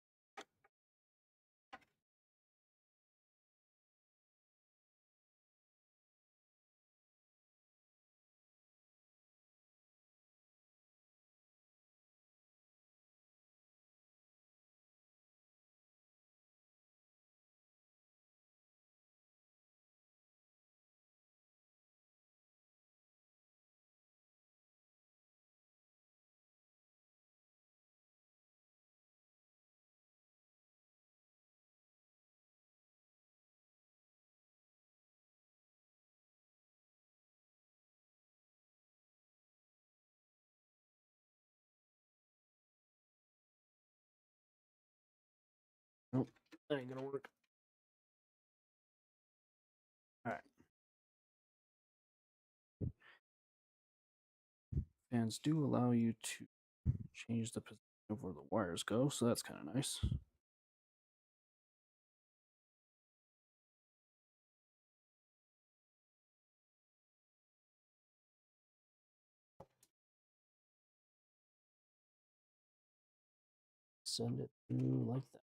Nope, that ain't gonna work. All right. Fans do allow you to change the position of where the wires go, so that's kind of nice. Send it through like that.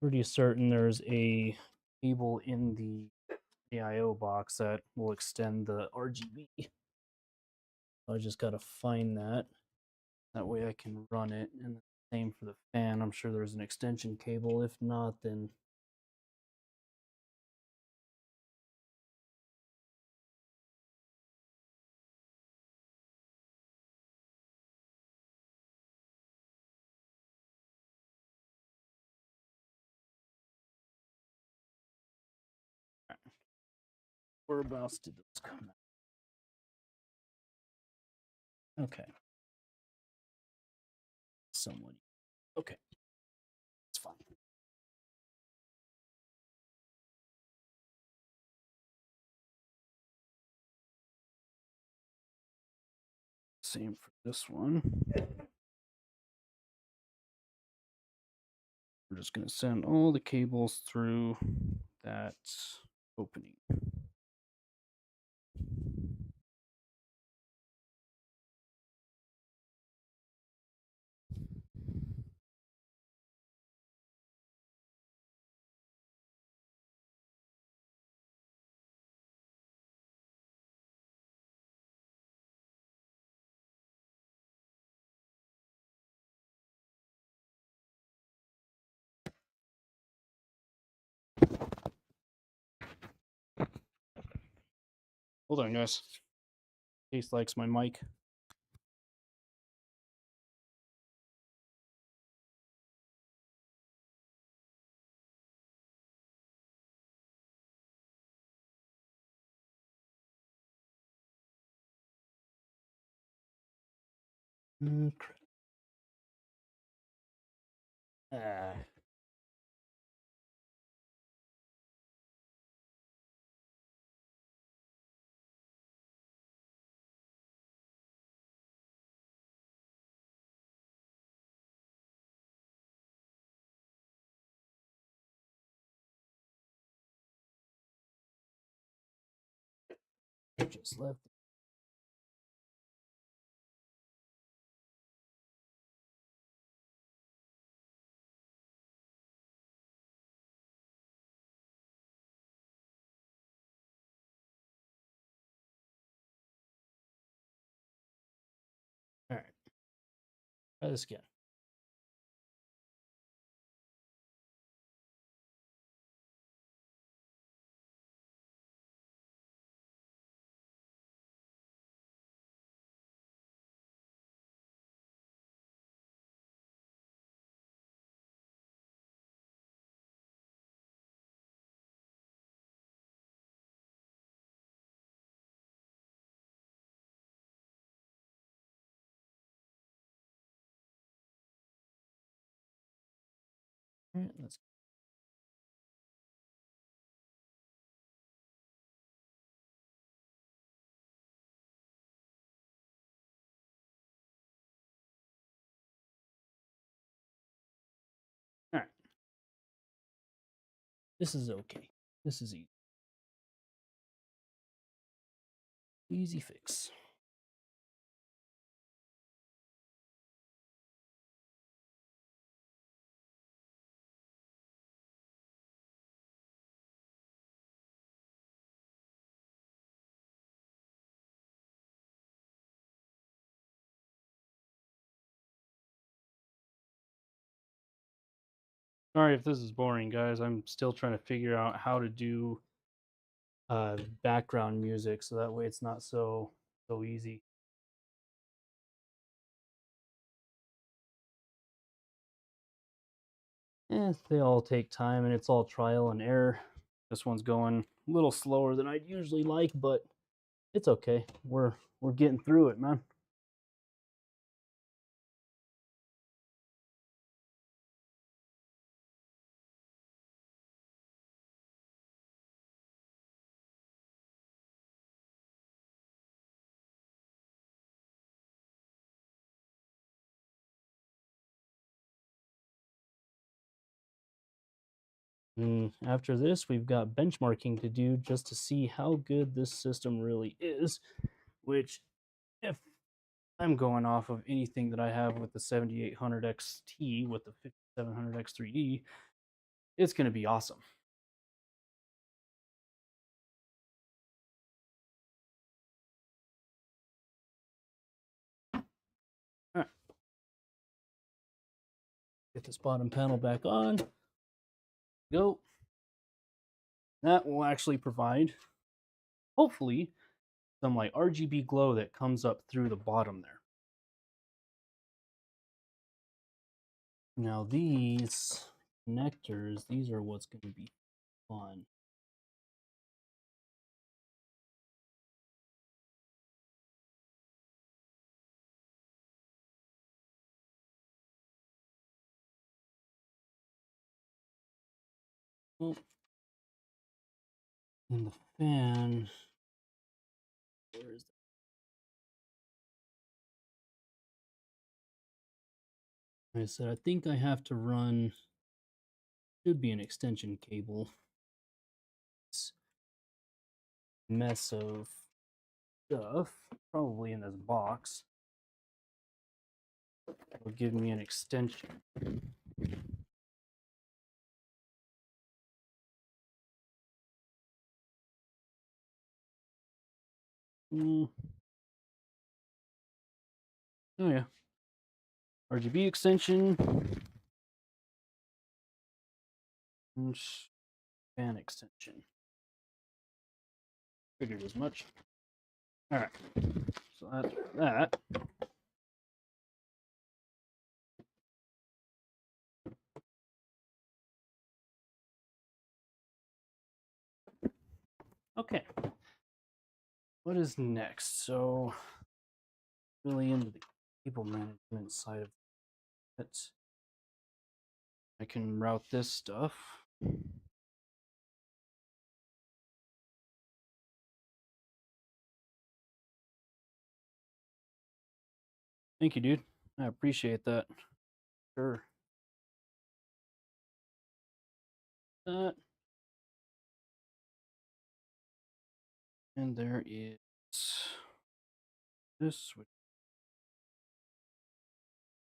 Pretty certain there's a cable in the AIO box that will extend the RGB. I just gotta find that. That way I can run it. And the same for the fan. I'm sure there's an extension cable. If not, then whereabouts did this come out? Okay. Someone. Okay. It's fine. Same for this one. We're just going to send all the cables through that opening. Hold on, guys. Case likes my mic. Just left. All right. Try this again. All right, let's. All right. This is okay. This is easy. Easy fix. Sorry if this is boring, guys. I'm still trying to figure out how to do background music so that way it's not so easy. They all take time and it's all trial and error. This one's going a little slower than I'd usually like, but it's okay. We're getting through it, man. After this, we've got benchmarking to do just to see how good this system really is, which if I'm going off of anything that I have with the 7800 XT with the 5700 X3D, it's going to be awesome. All right. Get this bottom panel back on. Go. That will actually provide, hopefully, some like RGB glow that comes up through the bottom there. Now these connectors, these are what's going to be fun. Oh. And the fan, where is that? Like I said, I think I have to run, should be an extension cable. It's a mess of stuff, probably in this box. Will give me an extension. Oh yeah, RGB extension and fan extension. Figured as much. All right, so that's that. Okay, what is next? So really into the cable management side of it. I can route this stuff. Thank you, dude. I appreciate that. Sure. That. And there is this switch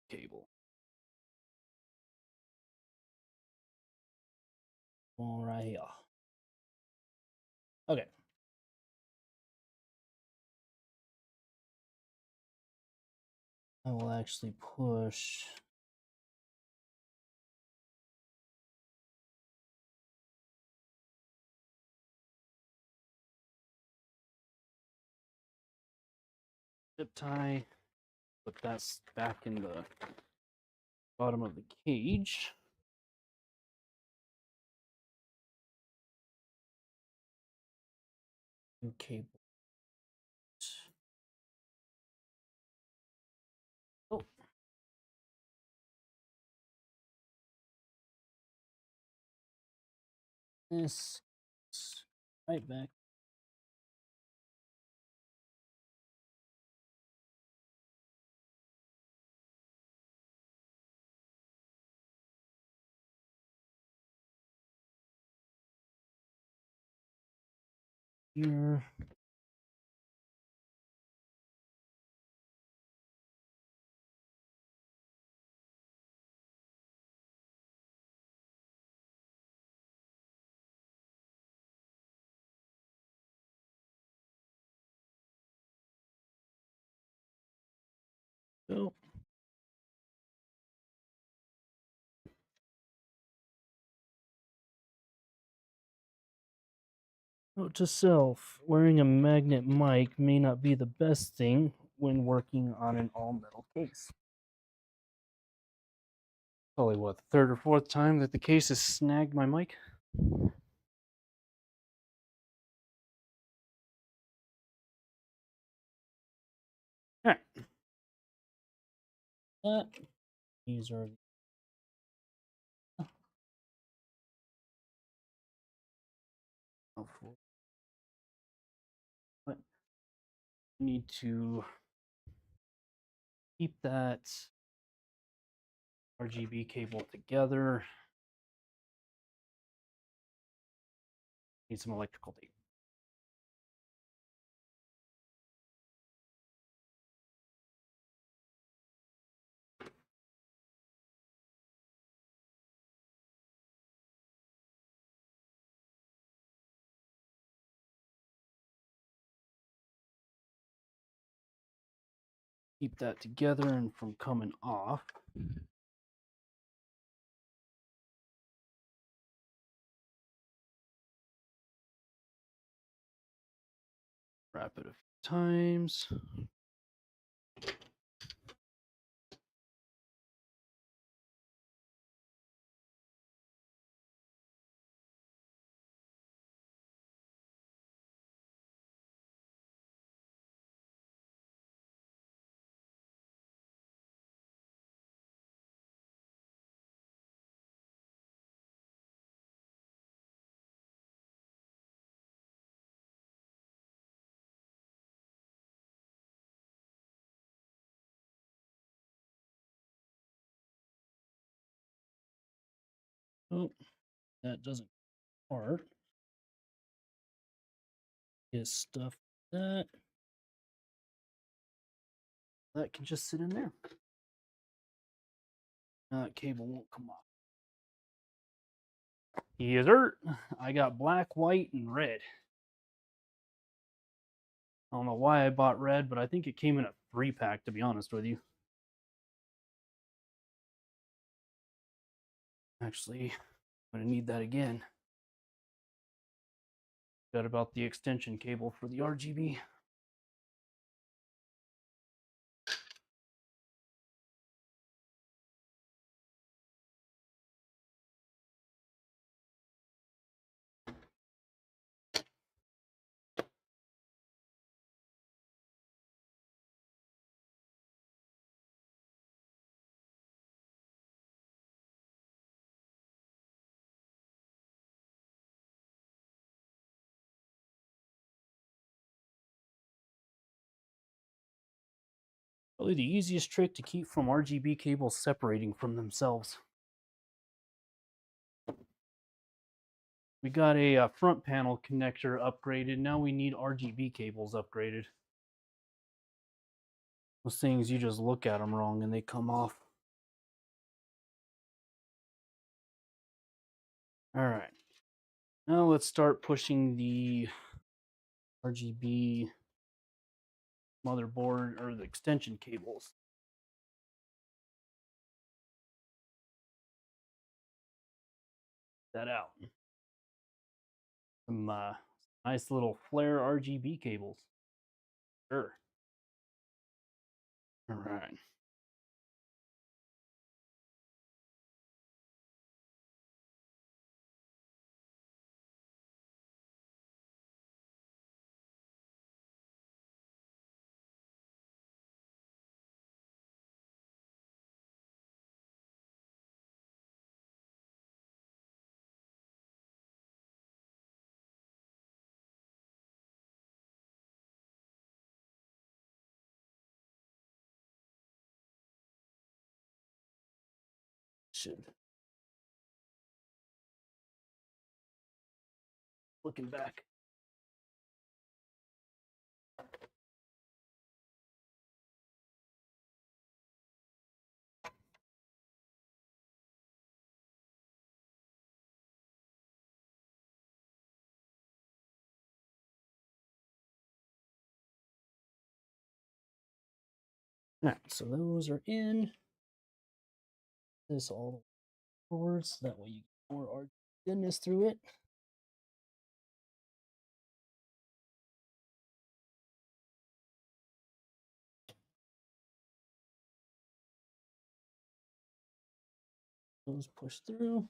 cable. All right here. Okay. I will actually push zip tie, put that back in the bottom of the cage. New cable. Oh. this right back. Here. So, note to self, wearing a magnet mic may not be the best thing when working on an all-metal case. Probably, what, the third or fourth time that the case has snagged my mic? Alright. These are but need to keep that RGB cable together. Need some electrical tape. Keep that together and from coming off. Wrap it a few times. Oh, that doesn't part. Is stuff that can just sit in there. That cable won't come off. Yes, sir. I got black, white, and red. I don't know why I bought red, but I think it came in a 3-pack, to be honest with you. Actually, I'm gonna need that again. Forgot about the extension cable for the RGB. Probably the easiest trick to keep from RGB cables separating from themselves. We got a front panel connector upgraded. Now we need RGB cables upgraded. Those things, you just look at them wrong and they come off. All right. Now let's start pushing the RGB motherboard or the extension cables. That out. Some nice little flare RGB cables. Sure. All right. should. Looking back. All right, so those are in. This all forwards, so that way you get more RGB goodness through it. Those push through.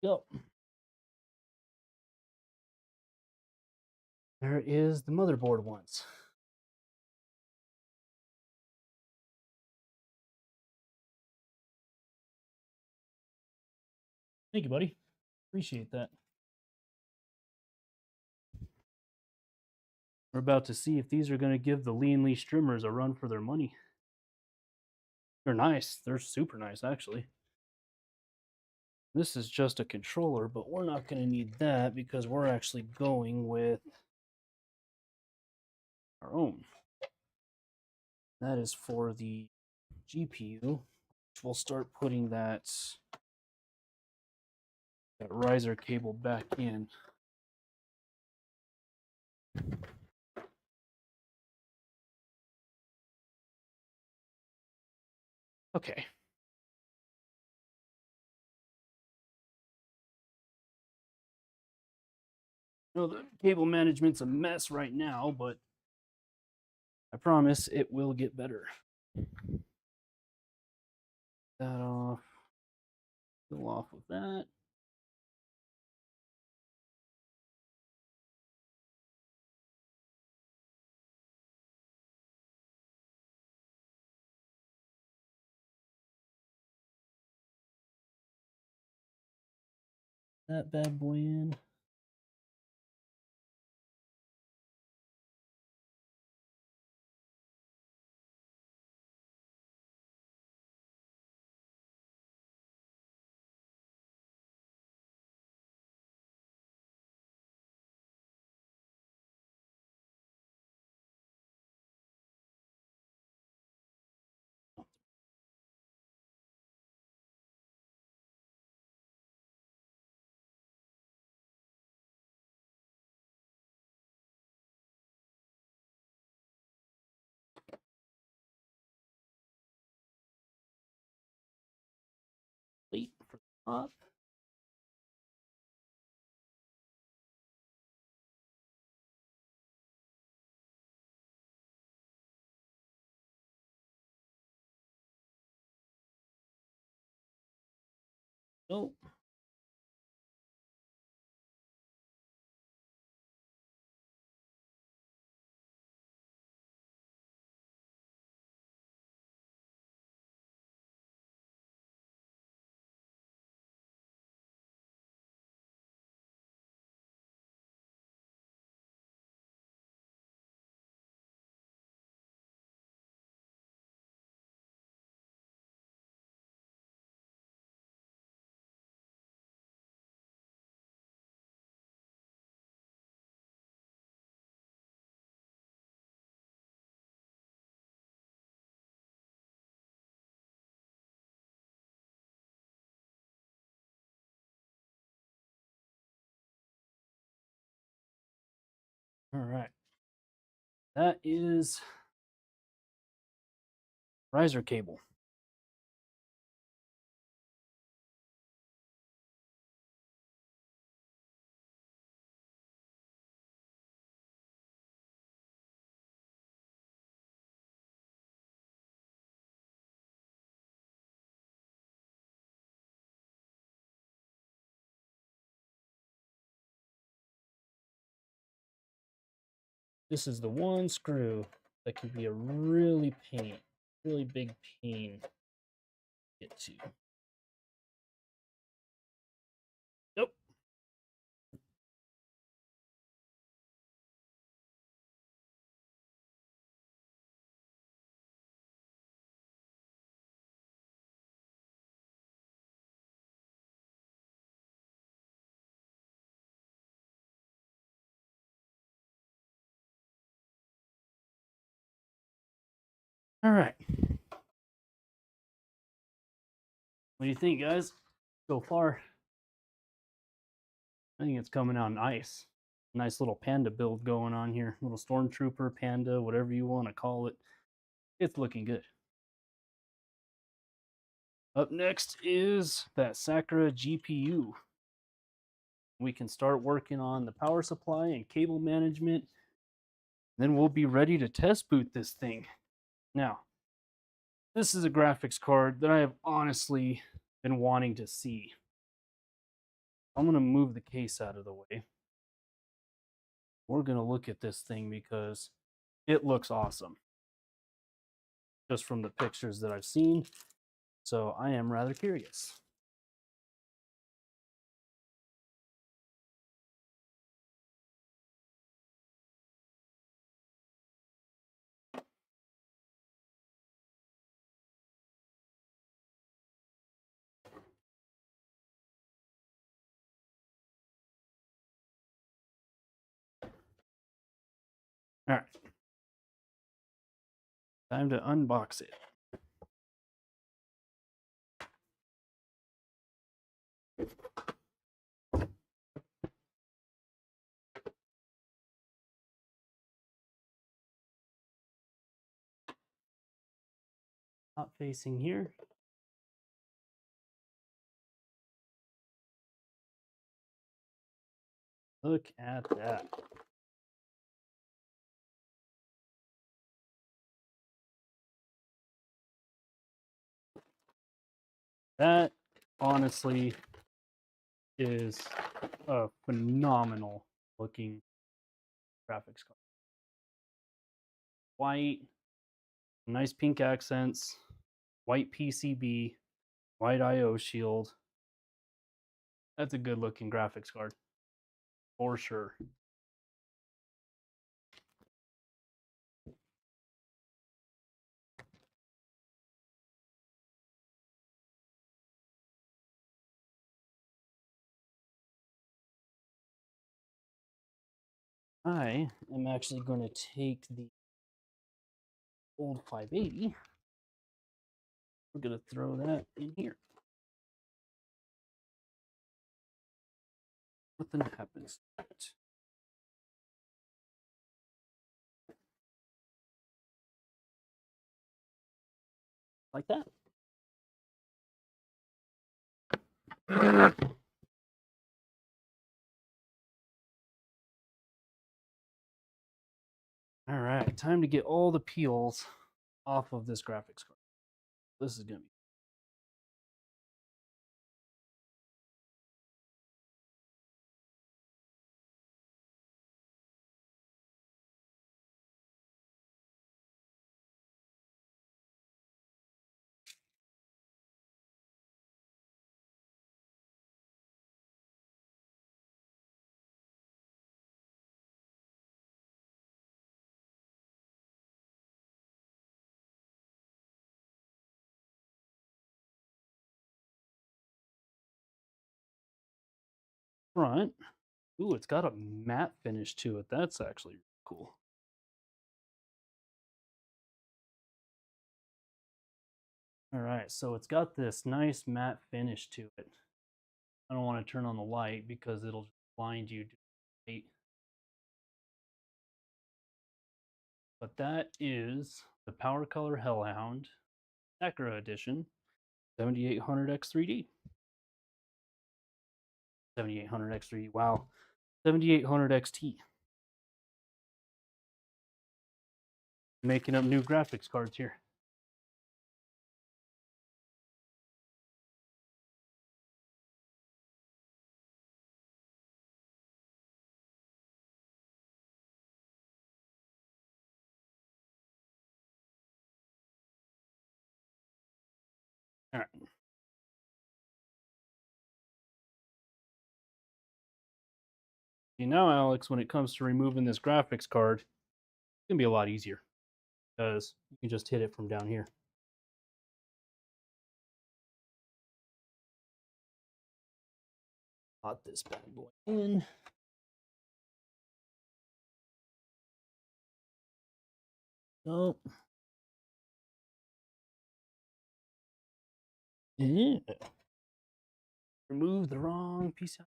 Go. There is the motherboard once. Thank you, buddy. Appreciate that. We're about to see if these are going to give the Lean Lee Strimmers a run for their money. They're nice. They're super nice, actually. This is just a controller, but we're not going to need that because we're actually going with our own. That is for the GPU, which we'll start putting that riser cable back in. Okay. No, the cable management's a mess right now, but I promise it will get better. That off. Go off with that. That bad boy in. Wait for the top. Oh. All right. That is riser cable. This is the one screw that can be a really pain. really big pain to get to. Nope. All right. What do you think, guys? So far, I think it's coming out nice. Nice little panda build going on here. Little stormtrooper, panda, whatever you want to call it. It's looking good. Up next is that Sakura GPU. We can start working on the power supply and cable management. Then we'll be ready to test boot this thing. Now, this is a graphics card that I have honestly been wanting to see. I'm going to move the case out of the way. We're going to look at this thing because it looks awesome. Just from the pictures that I've seen. So I am rather curious. All right. Time to unbox it. Top facing here. Look at that. That honestly is a phenomenal looking graphics card. White, nice pink accents, white PCB, white IO shield. That's a good looking graphics card for sure. I am actually going to take the old 580. We're going to throw that in here. Nothing happens. Like that. All right, time to get all the peels off of this graphics card. This is going to be front. Ooh, it's got a matte finish to it. That's actually cool. All right, so it's got this nice matte finish to it. I don't want to turn on the light because it'll blind you. But that is the PowerColor Hellhound Sakura Edition 7800X3D. 7800X3D, wow. 7800XT. Making up new graphics cards here. See, now, Alex, when it comes to removing this graphics card, it's going to be a lot easier because you can just hit it from down here. Put this bad boy in. Oh. Yeah. Remove the wrong piece out.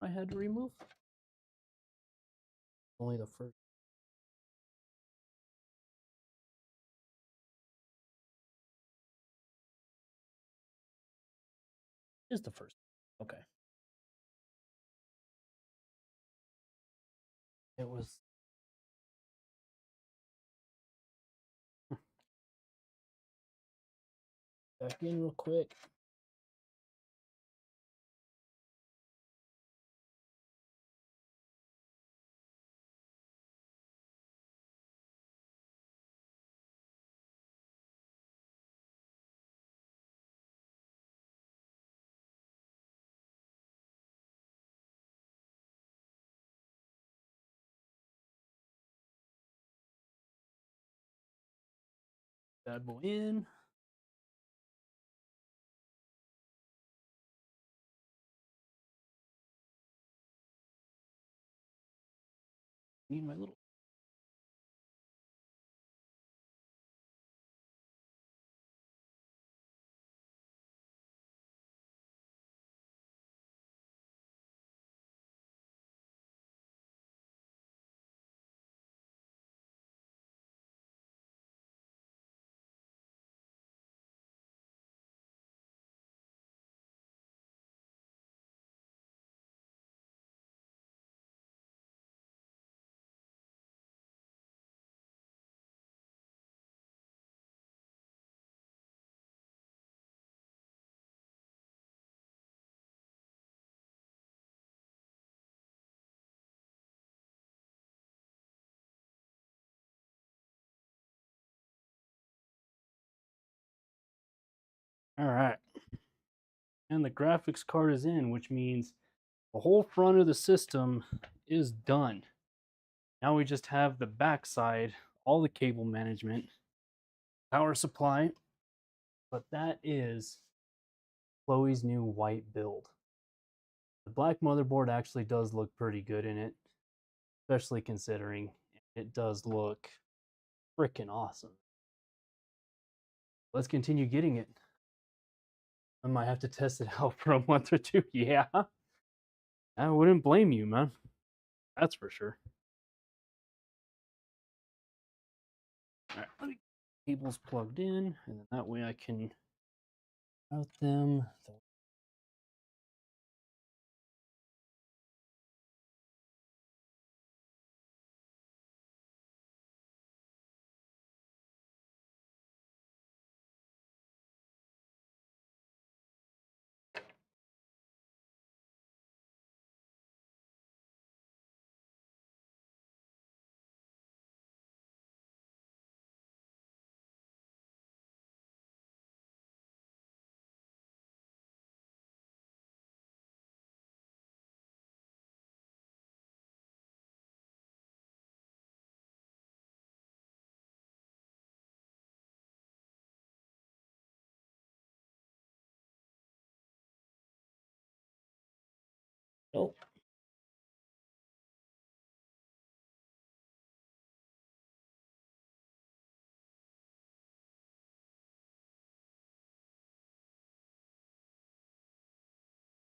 I had to remove only the first. Just the first. Okay. It was. Back in real quick. Bad boy in. Need my little. All right. And the graphics card is in, which means the whole front of the system is done. Now we just have the back side, all the cable management, power supply, but that is Khloe's new white build. The black motherboard actually does look pretty good in it, especially considering it does look freaking awesome. Let's continue getting it. I might have to test it out for a month or two. Yeah, I wouldn't blame you, man. That's for sure. All right, let me get cables plugged in, and then that way I can route them. Oh.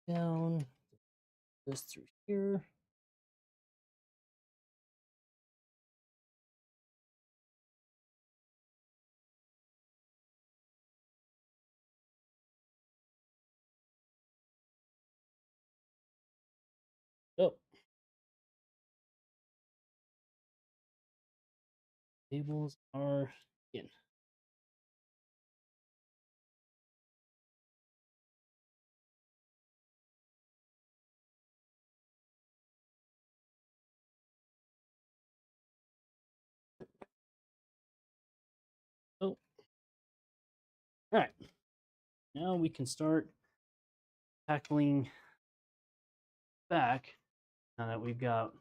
Down this through here. Oh, cables are in. now we can start tackling back. Now that we've got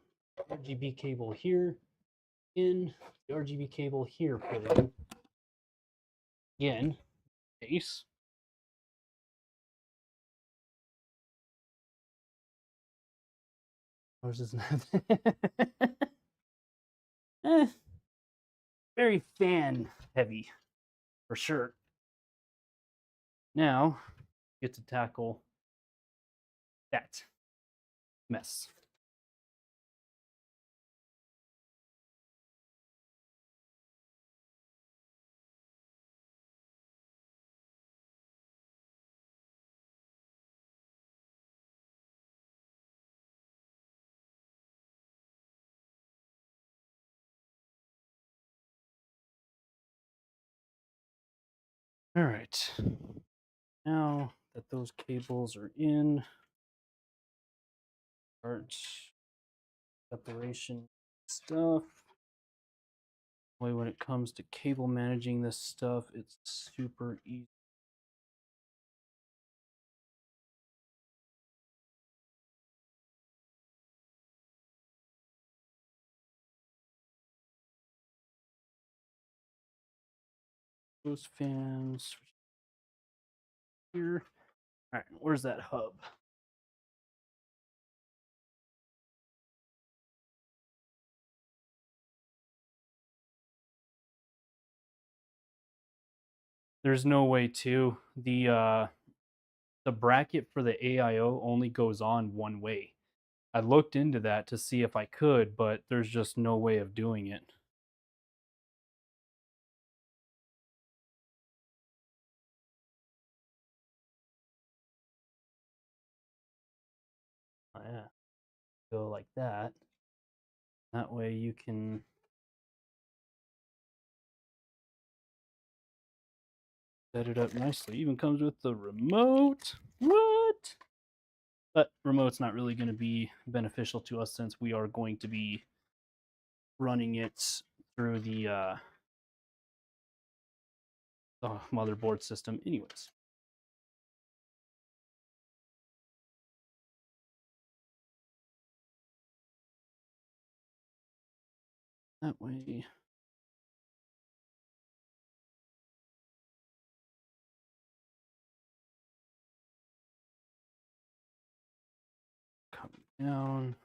RGB cable here in, the RGB cable here put in. Again, base. Or is this very fan heavy for sure. Now get to tackle that mess. All right. Now that those cables are in, start separation stuff. When it comes to cable managing this stuff, it's super easy. Those fans here. All right, where's that hub? There's no way to. The bracket for the AIO only goes on one way. I looked into that to see if I could, but there's just no way of doing it. Oh, yeah. Go like that. That way you can set it up nicely. Even comes with the remote. What? But remote's not really going to be beneficial to us since we are going to be running it through the motherboard system anyways. That way. Coming down.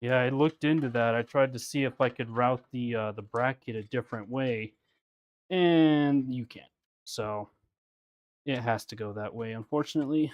Yeah, I looked into that. I tried to see if I could route the bracket a different way, and you can't. So it has to go that way, unfortunately.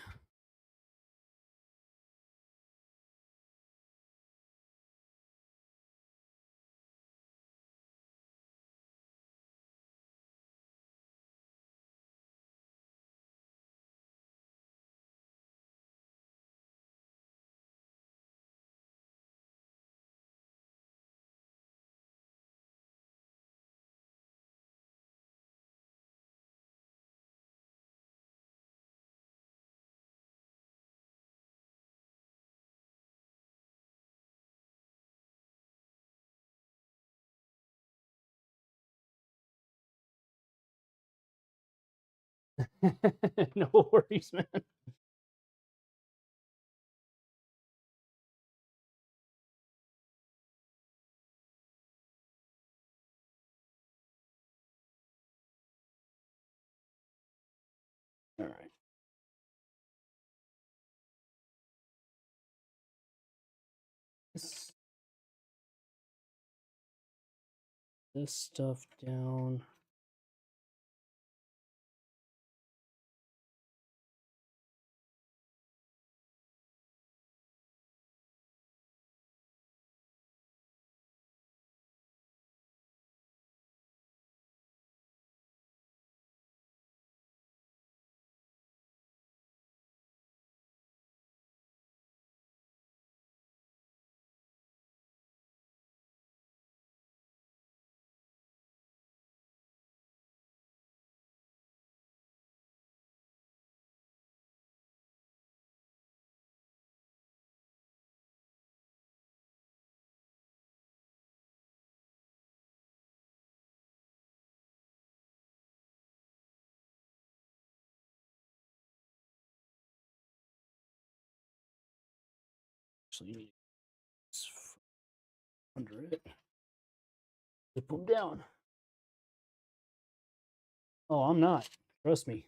No worries, man. All right. This stuff down. Actually, you need this under it. Zip them down. Oh, I'm not. Trust me.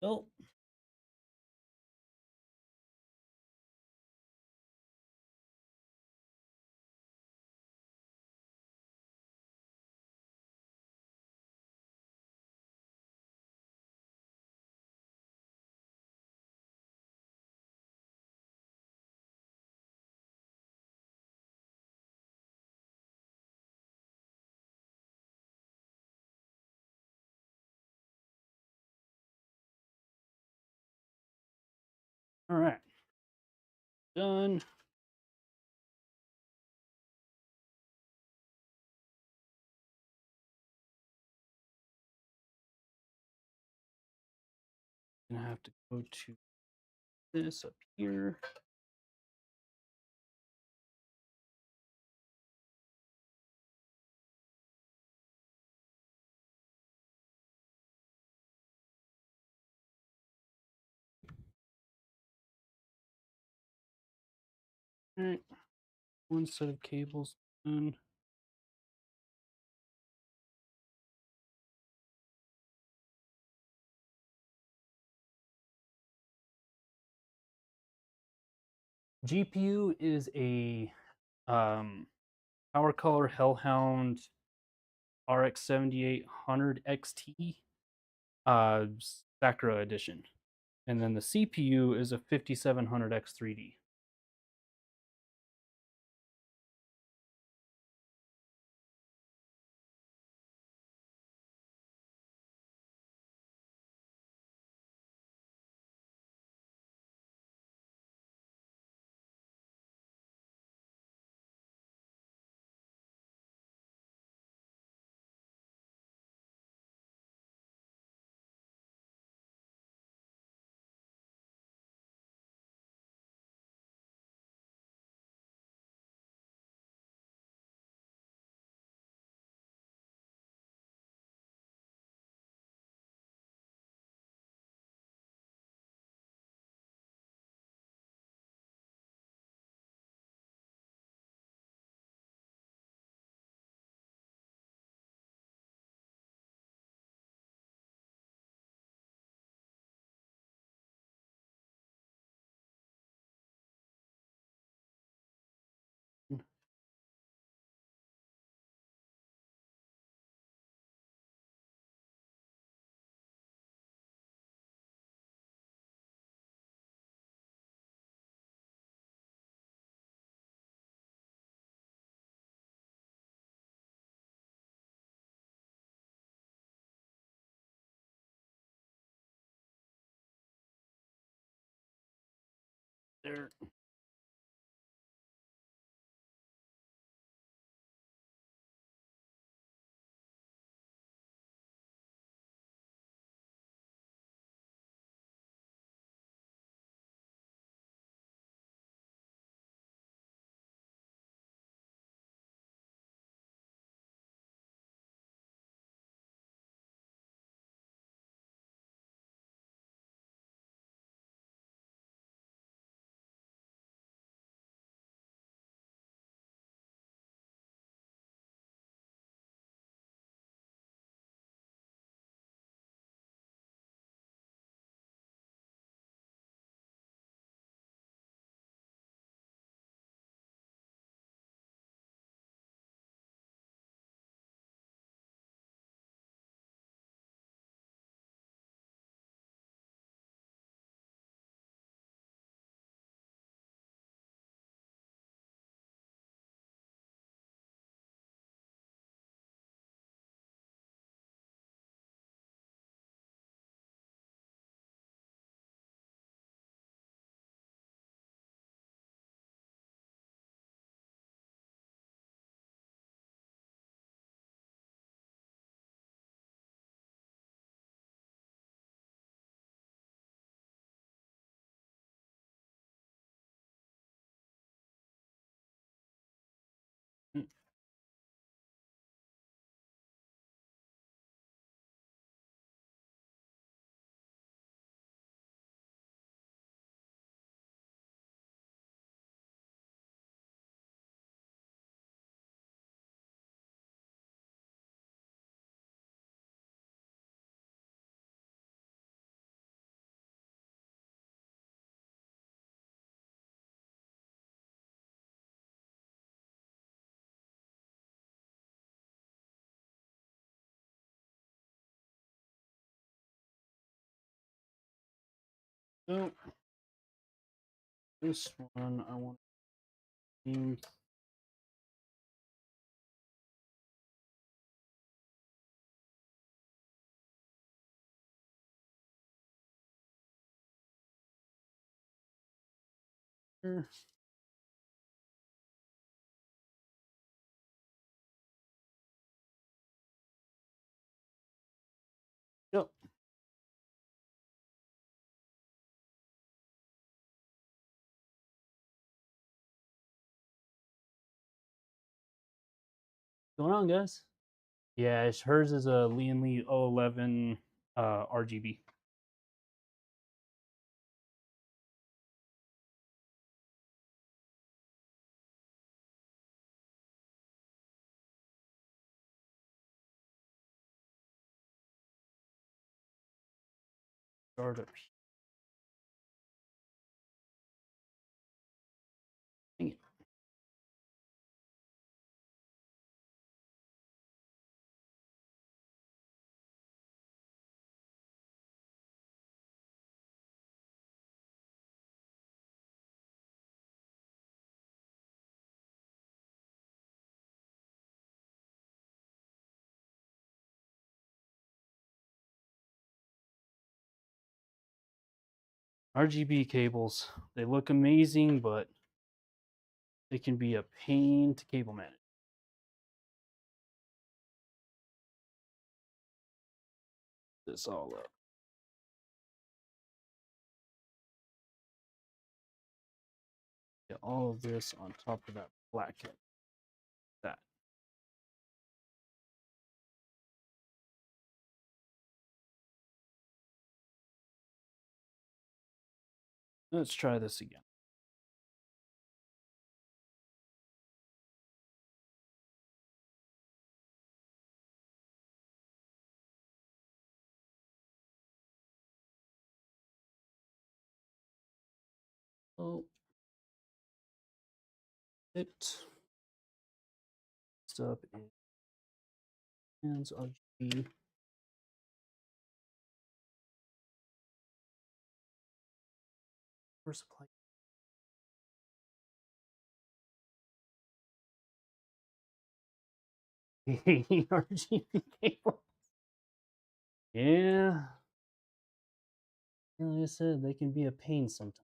Oh. All right. Done. Gonna have to go to this up here. All right. One set of cables done. GPU is a PowerColor Hellhound RX 7800 XT Sakura edition. And then the CPU is a 5700 X3D. There. So this one I want to here. Yep. What's going on, guys? Yeah, hers is a Lee 011 RGB. Start up. Dang it. RGB cables, they look amazing, but they can be a pain to cable manage. This all up. Get all of this on top of that black head. That. Let's try this again. Oh, it stuff in hands RGB. Power supply. RGB cable. Yeah. Like I said, they can be a pain sometimes.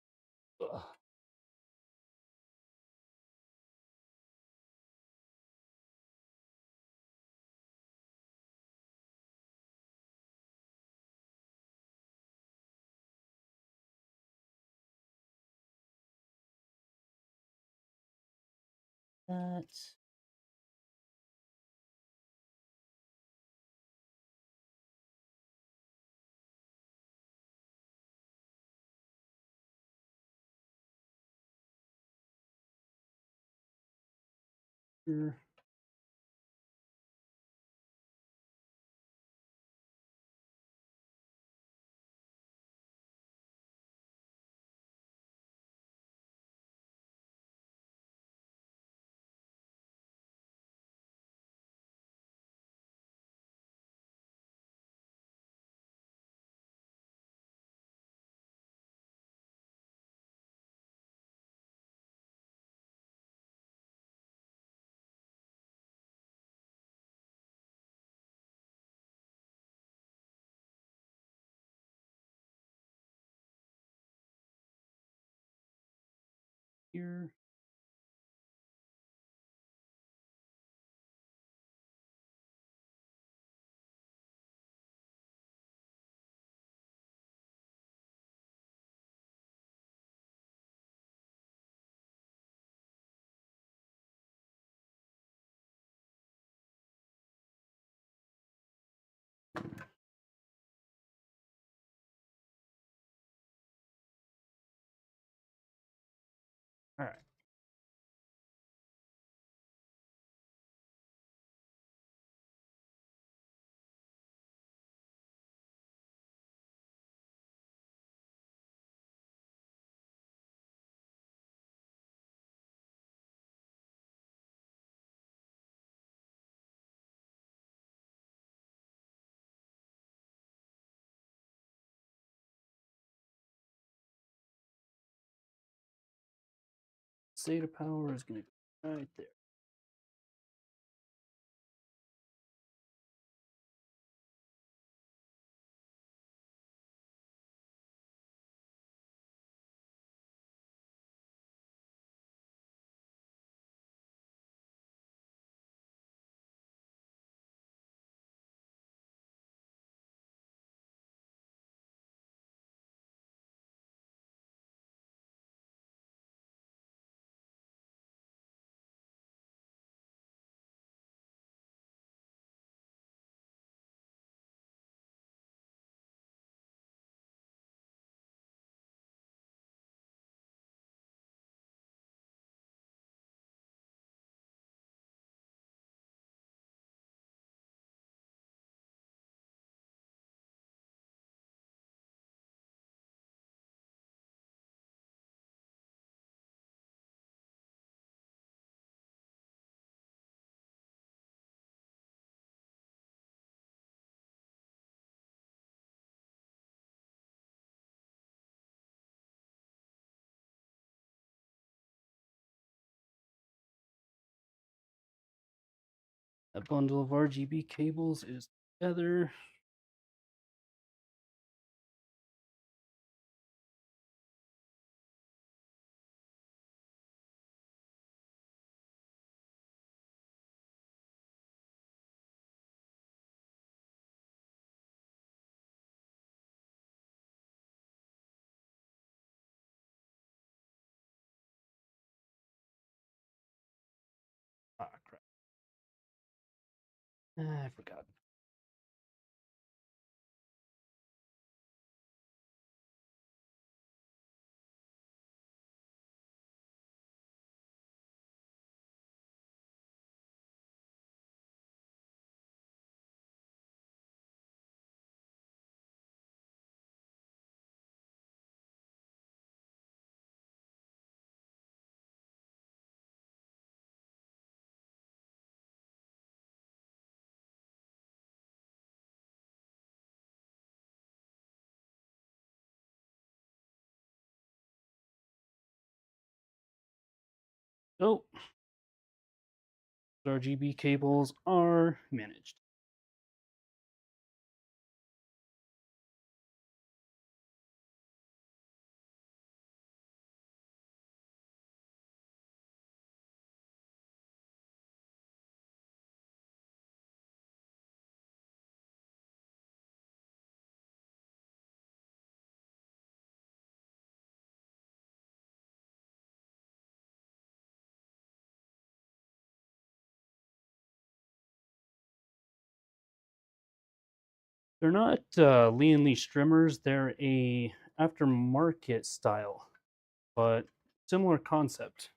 Ugh. That. Here. Here. All right. SATA power is going to go right there. A bundle of RGB cables is together. Ah, crap. I forgot. So, RGB cables are managed. They're not Lee and Lee strimmers. They're a aftermarket style, but similar concept.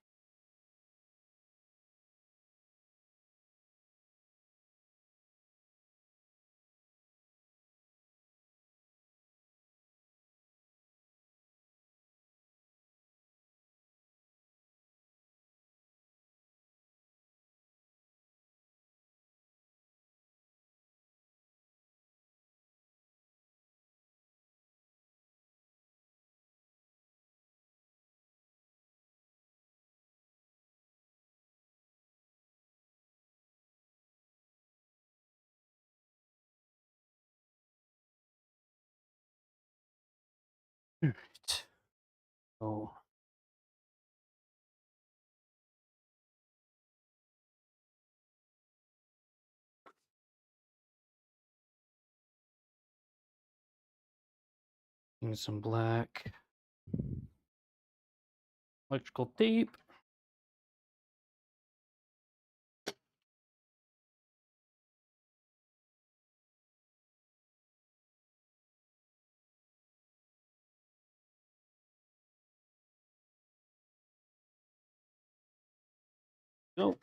Right. So, use some black electrical tape. Go.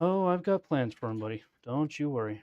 Oh, I've got plans for him, buddy. Don't you worry.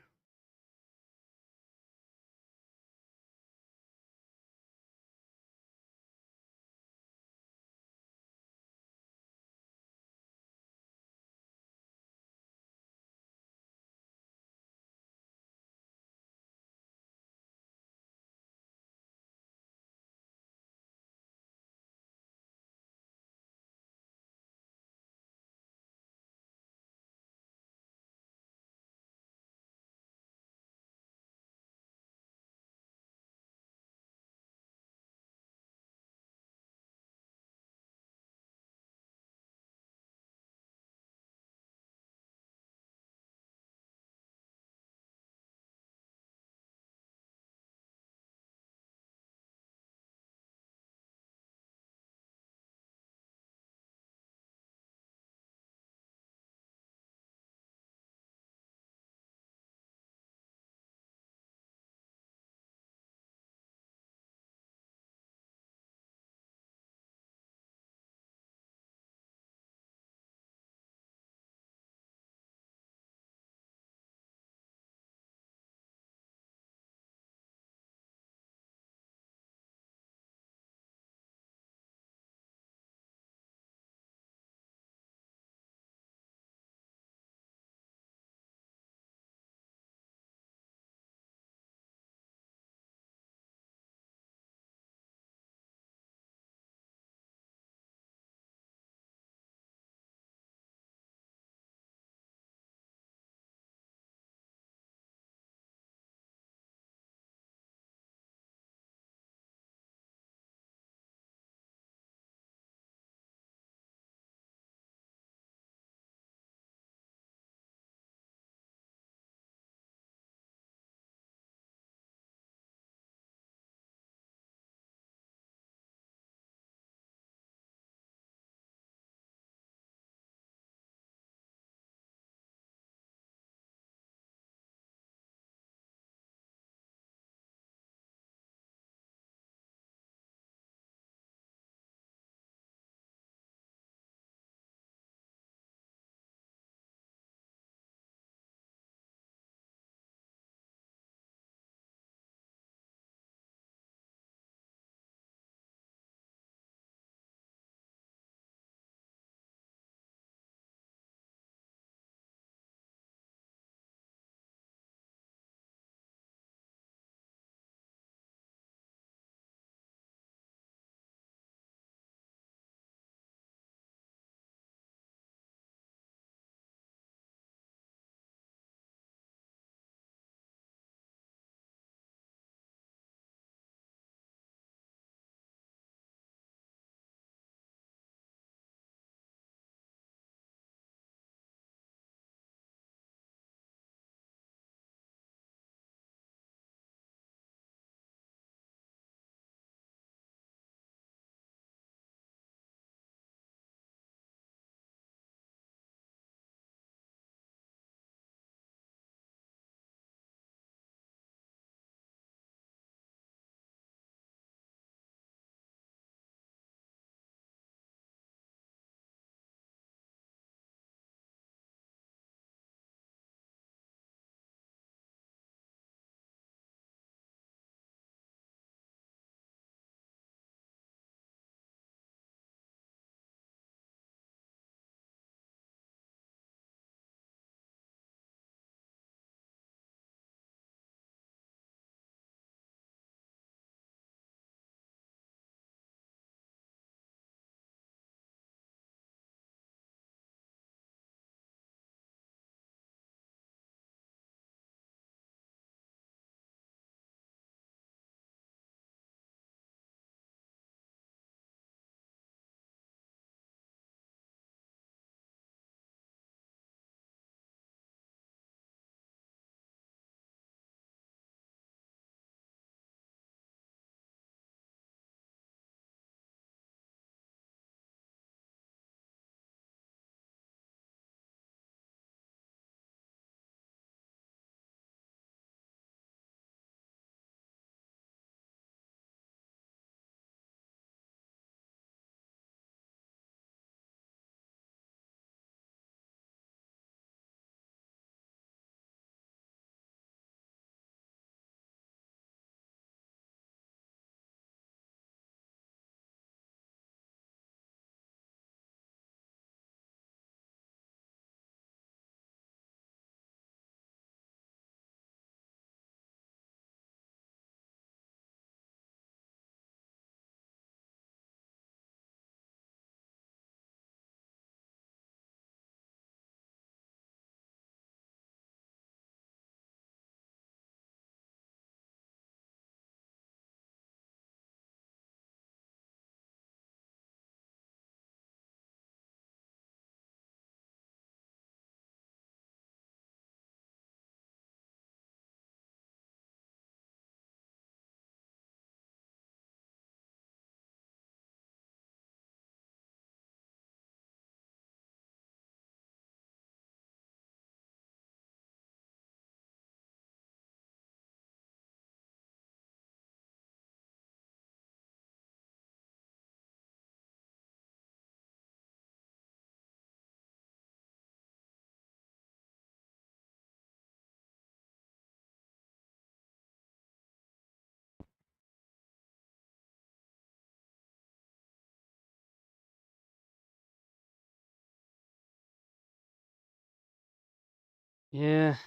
Yeah,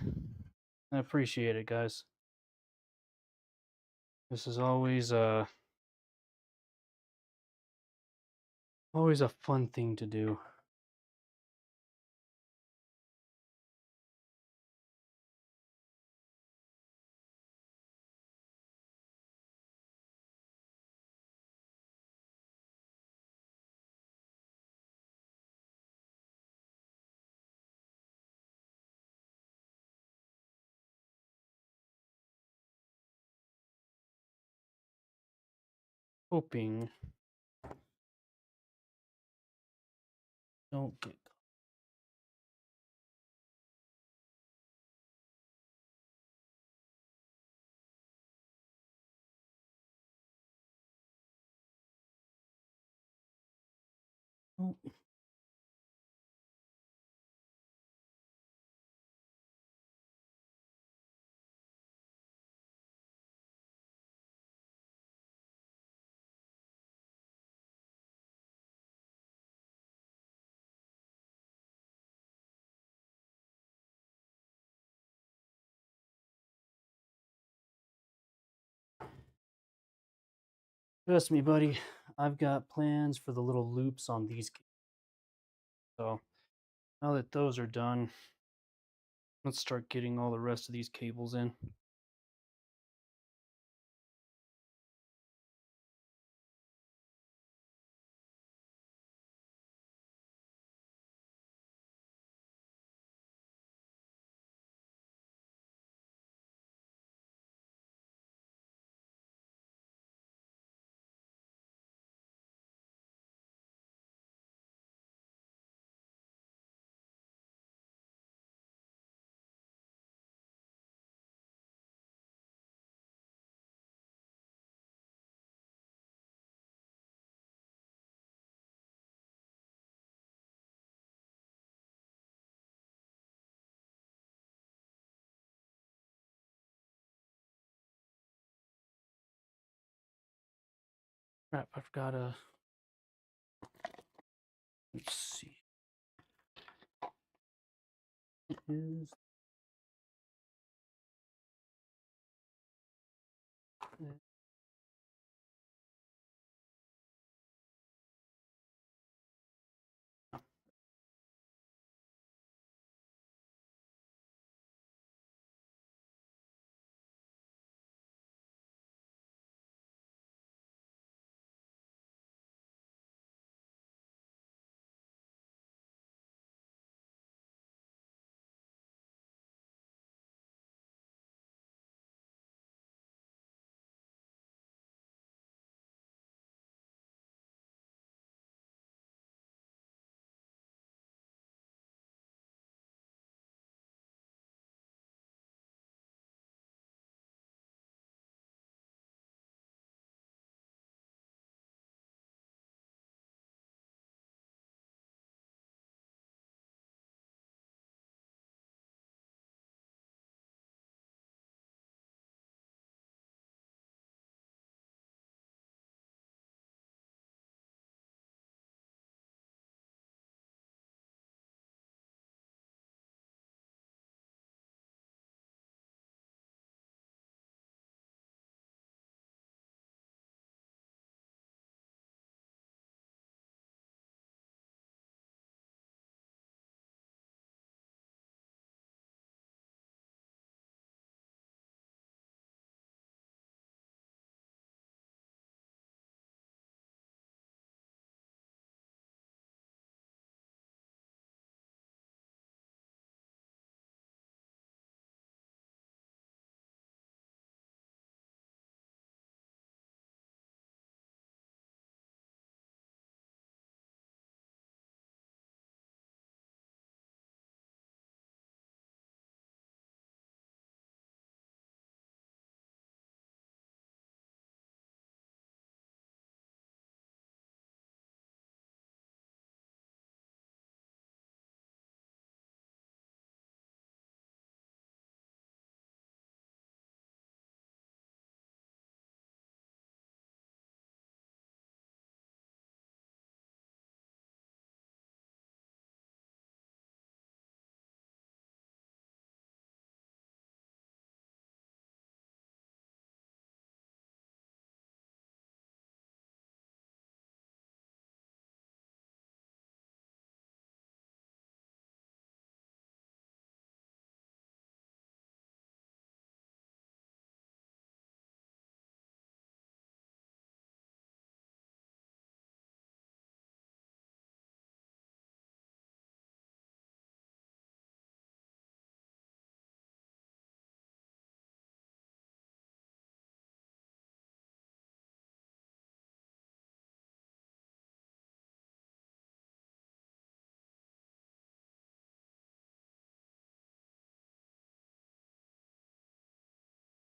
I appreciate it, guys. This is always a fun thing to do. Hoping don't get. Oh. Trust me, buddy. I've got plans for the little loops on these. So now that those are done, let's start getting all the rest of these cables in. Crap, I've got to. Let's see. It is.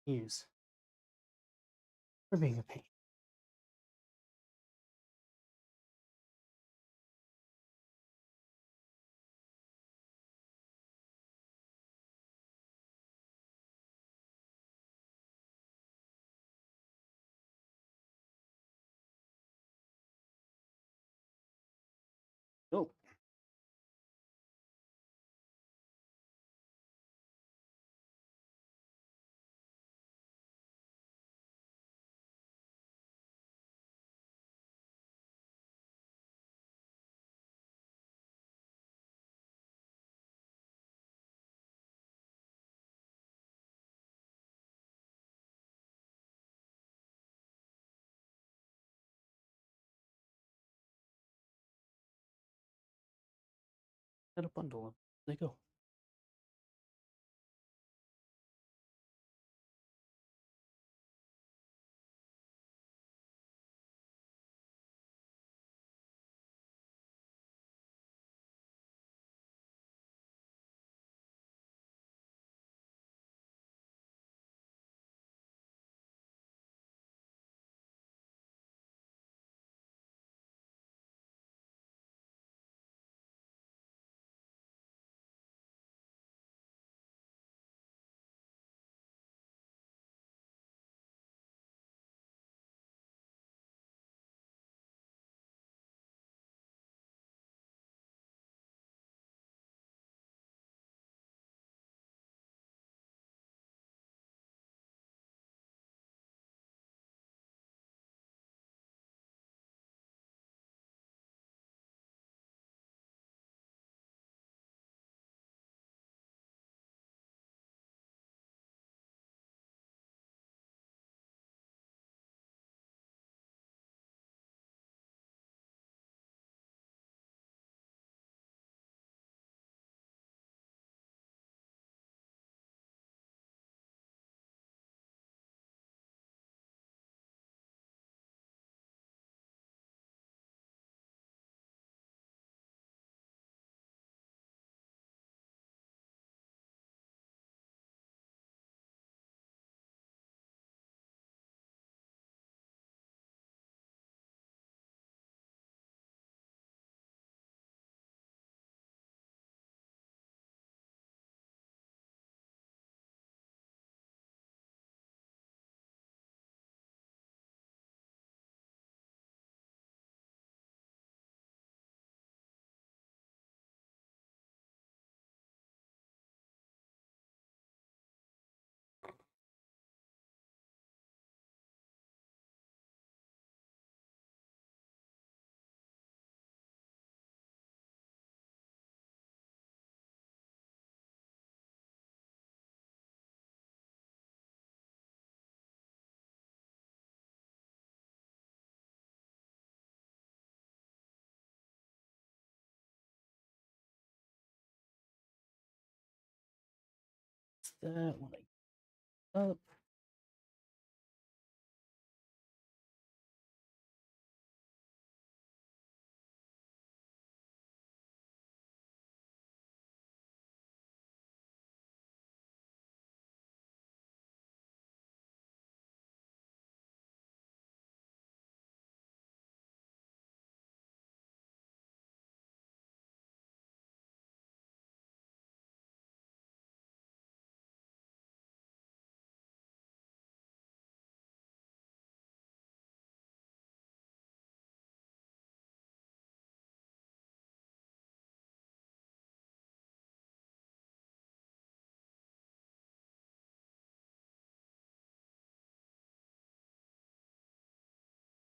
Use for being a pain. Oh. Got a bundle of them. There they go. That one up.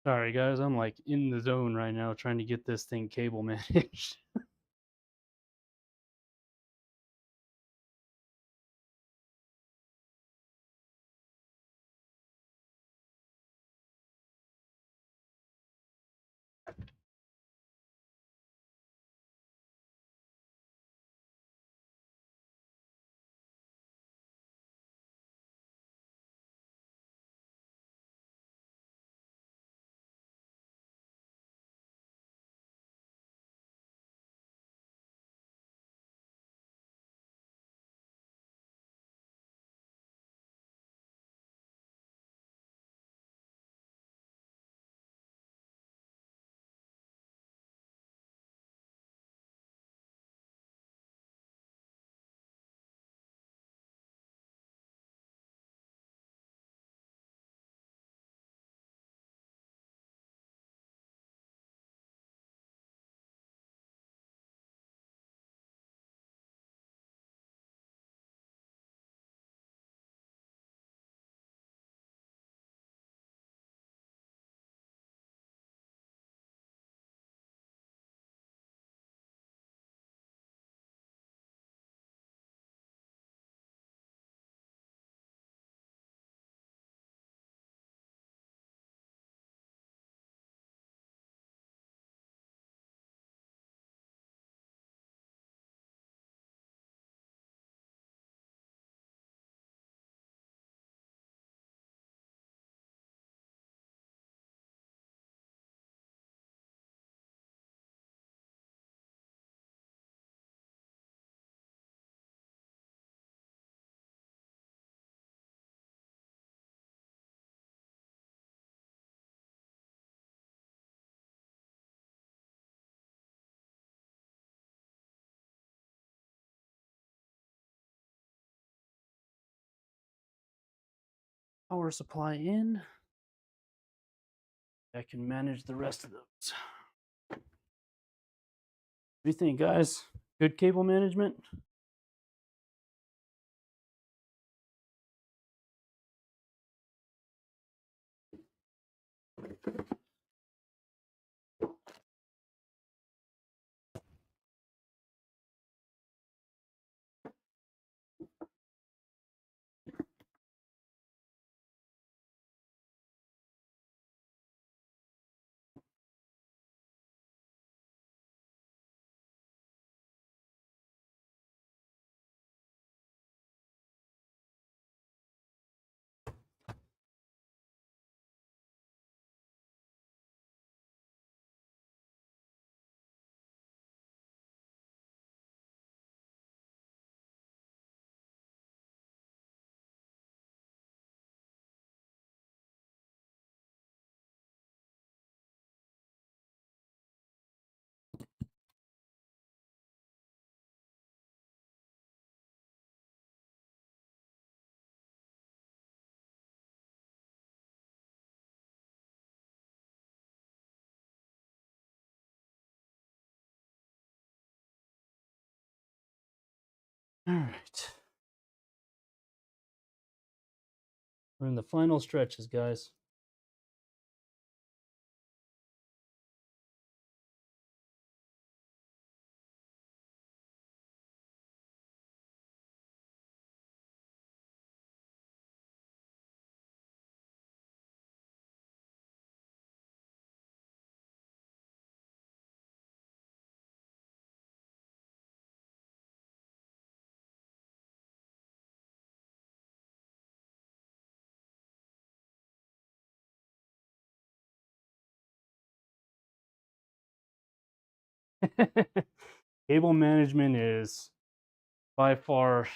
Sorry guys, I'm like in the zone right now trying to get this thing cable managed. power supply in. I can manage the rest of those. What do you think, guys? Good cable management? All right. We're in the final stretches, guys. Cable management is by far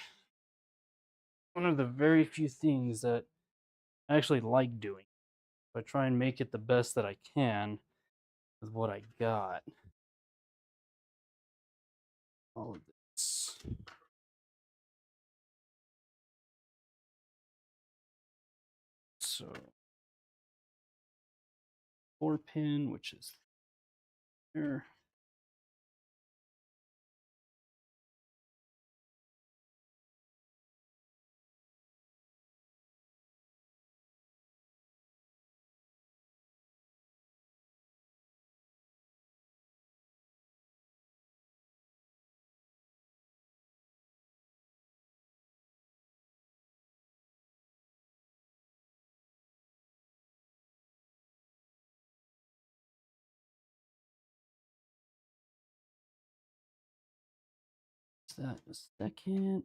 one of the very few things that I actually like doing. I try and make it the best that I can with what I got. All of this. So 4-pin, which is there. That in a second.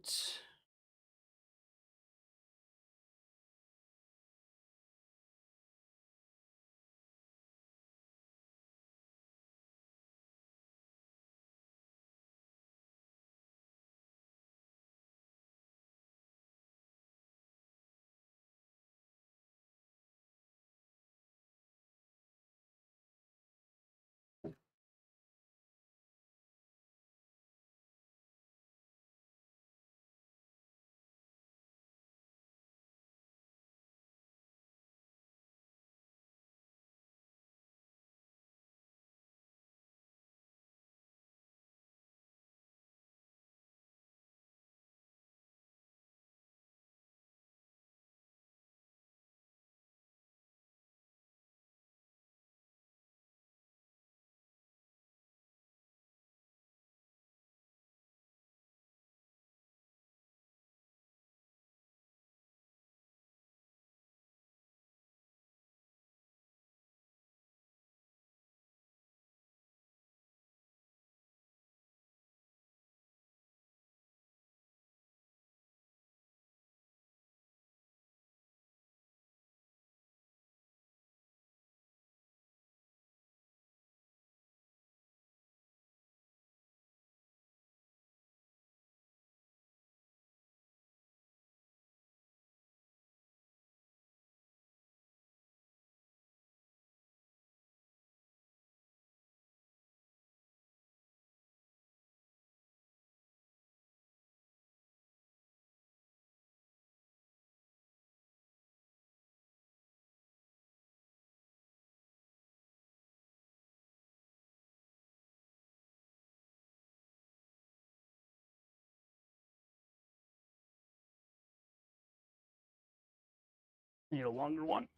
Need a longer one.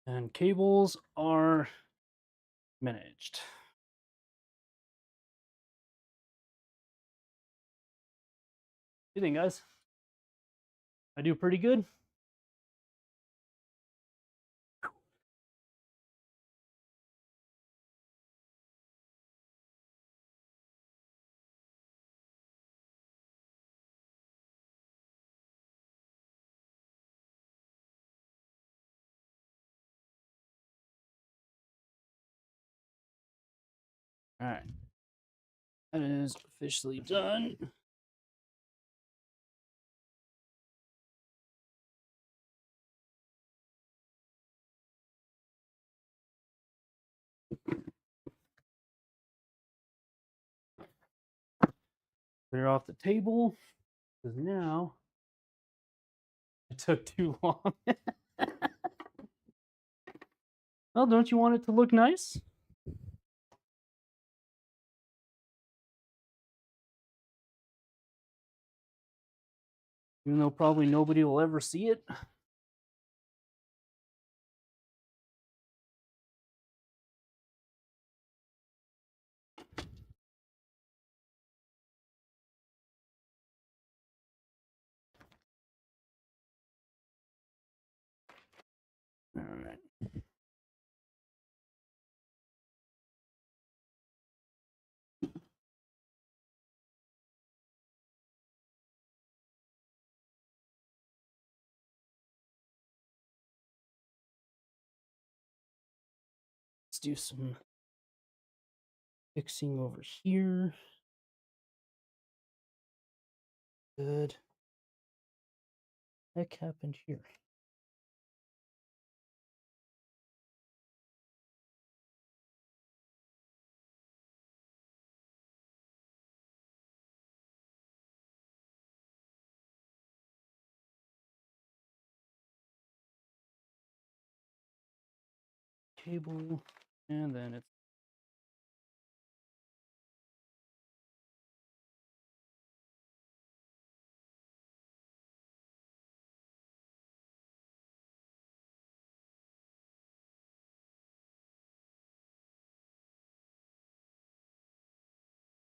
And cables are managed. What do you think, guys? I do pretty good. All right. That is officially done. Clear off the table, because now it took too long. Well, don't you want it to look nice? Even though probably nobody will ever see it. All right. Let's do some fixing over here. Good. What happened here? Cable, and then it's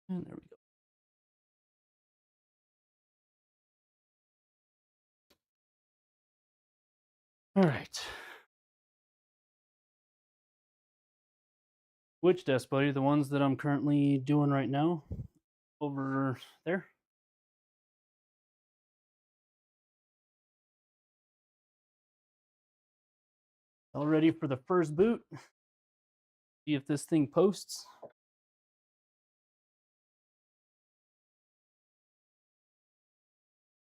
and there we go. All right. Which desk, buddy? The ones that I'm currently doing right now? Over there? All ready for the first boot? See if this thing posts.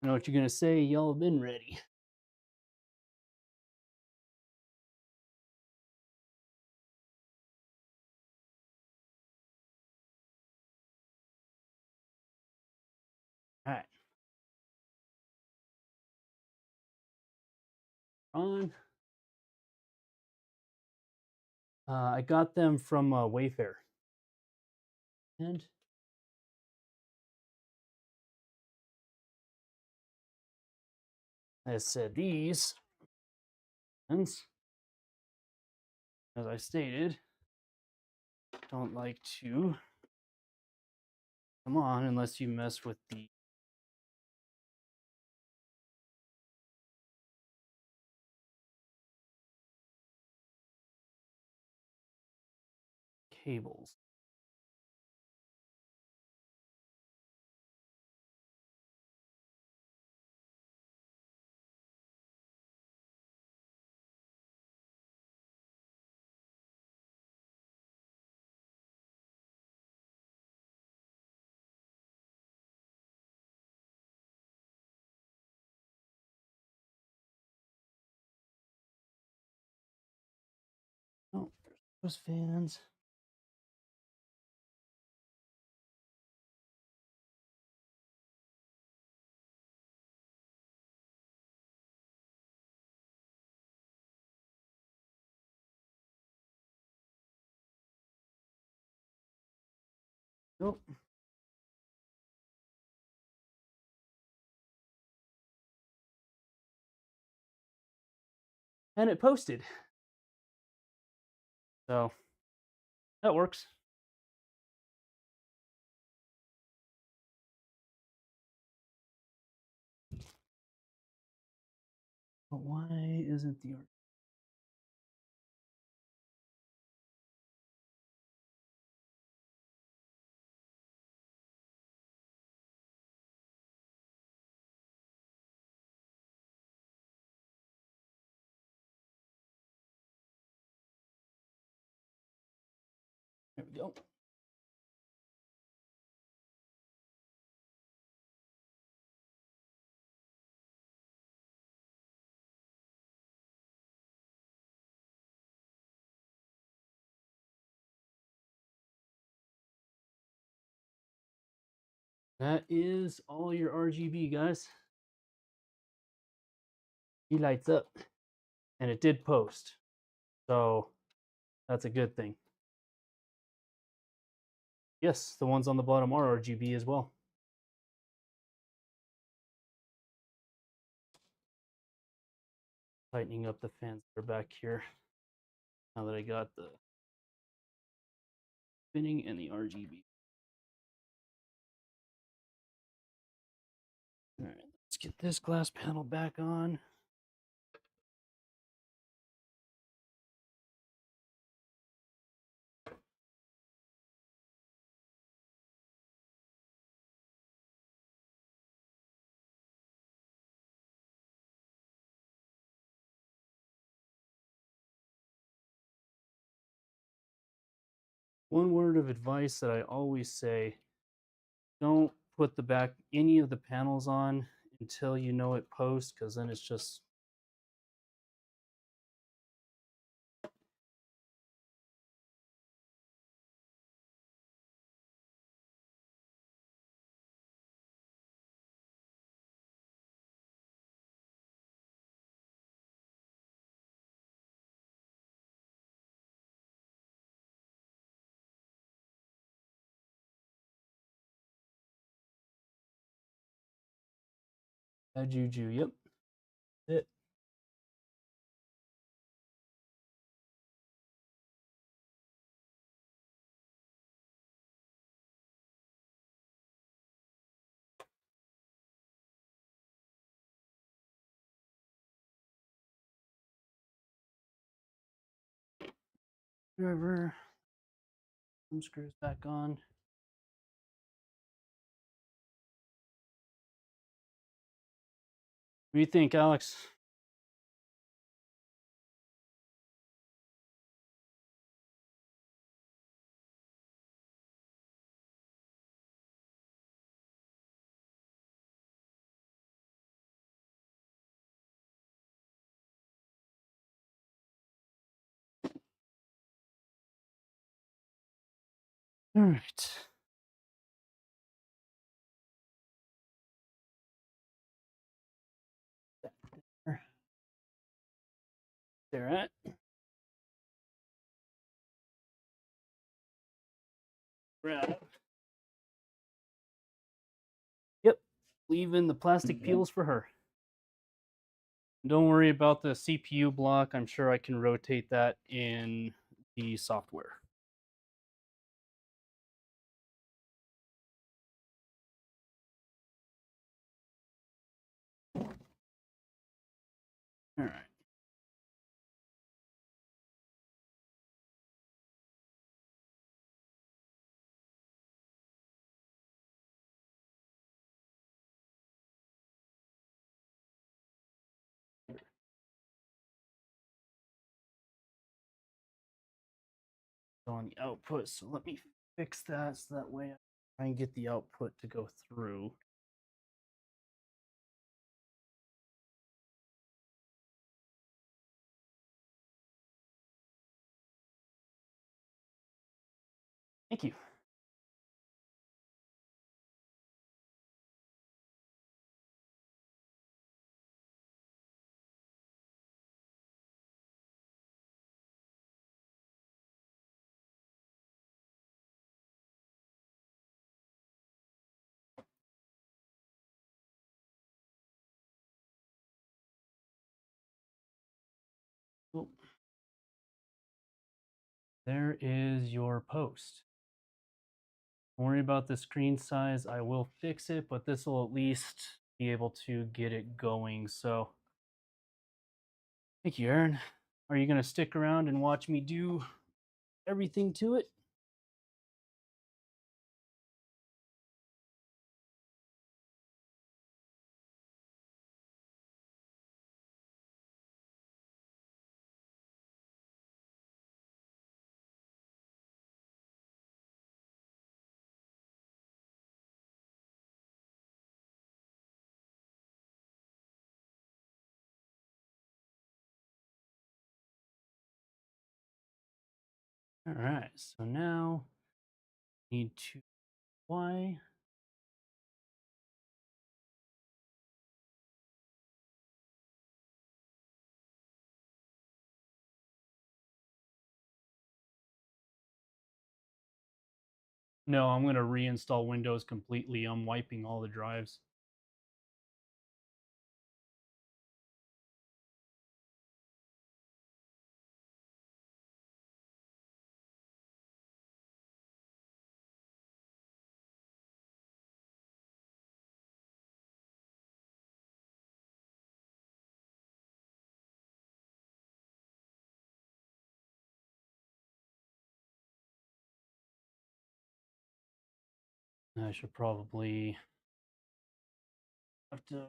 I know what you're gonna say. Y'all have been ready. All right. On. I got them from Wayfair. And as said, these, as I stated, don't like to come on unless you mess with the cables. Oh, there's those fans. Nope. And it posted. So that works. But why isn't the art? There we go. That is all your RGB, guys. He lights up. And it did post. So that's a good thing. Yes, the ones on the bottom are RGB as well. Tightening up the fans that are back here. Now that I got the spinning and the RGB. All right, let's get this glass panel back on. One word of advice that I always say, don't put any of the panels on until you know it posts, because then it's just bad juju. Yep. It. Driver. Some screws back on. What do you think, Alex? All right. There at. Grab. Yep. Leaving the plastic peels for her. Don't worry about the CPU block. I'm sure I can rotate that in the software. All right. on the output. So let me fix that so that way I can get the output to go through. Thank you. Oh, there is your post. Don't worry about the screen size. I will fix it, but this will at least be able to get it going. So thank you, Aaron. Are you going to stick around and watch me do everything to it? All right, so now need to Y. No, I'm going to reinstall Windows completely. I'm wiping all the drives. I should probably have to.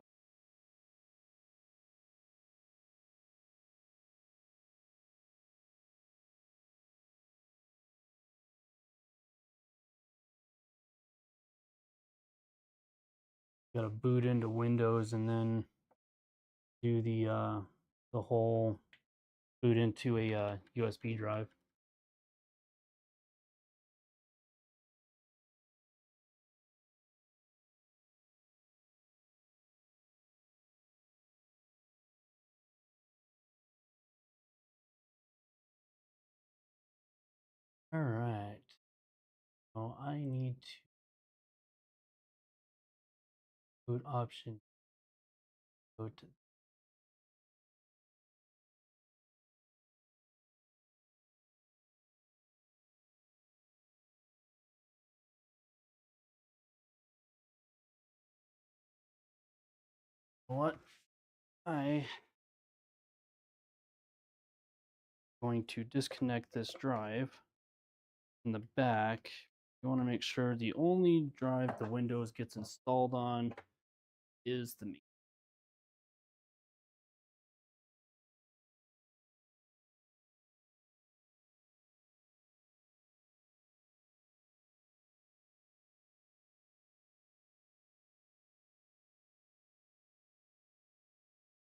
Got to boot into Windows and then do the whole boot into a USB drive. All right. So I need to boot option. Go to. What? I going to disconnect this drive in the back. You want to make sure the only drive the Windows gets installed on is the main.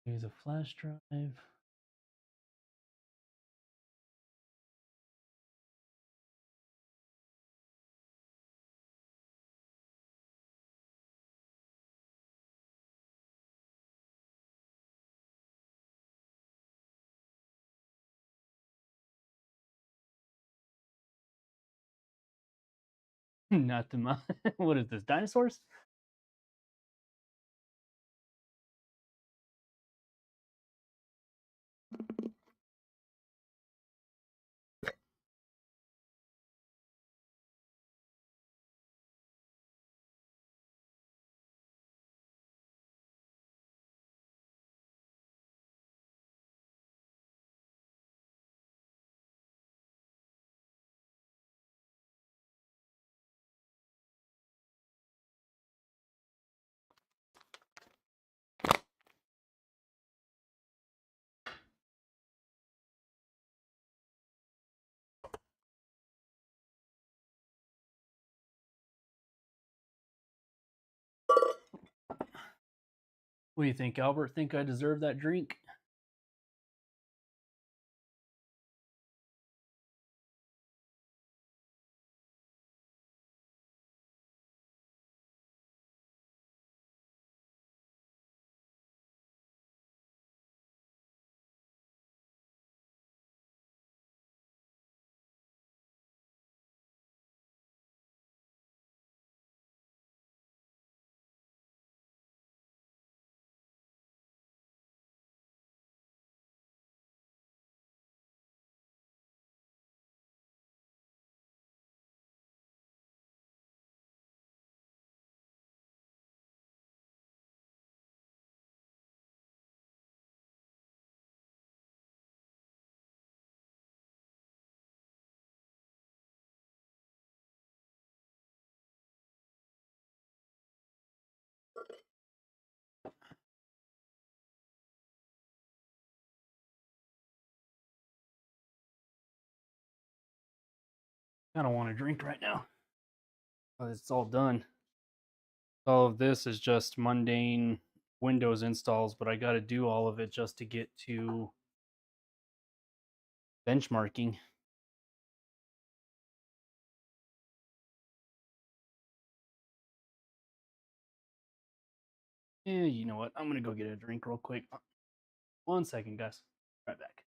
Use a flash drive. Not the what is this? Dinosaurs? What do you think, Albert? Think I deserve that drink? I don't want a drink right now. It's all done. All of this is just mundane Windows installs, but I got to do all of it just to get to benchmarking. Yeah, you know what? I'm going to go get a drink real quick. 1 second, guys. Right back.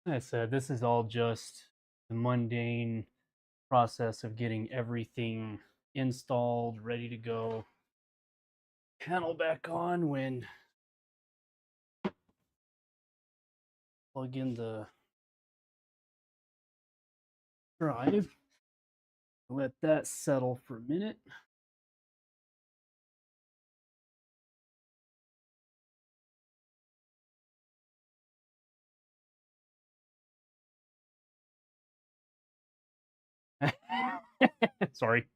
Like I said, this is all just the mundane process of getting everything installed, ready to go. Panel back on when plug in the drive. Let that settle for a minute. Sorry.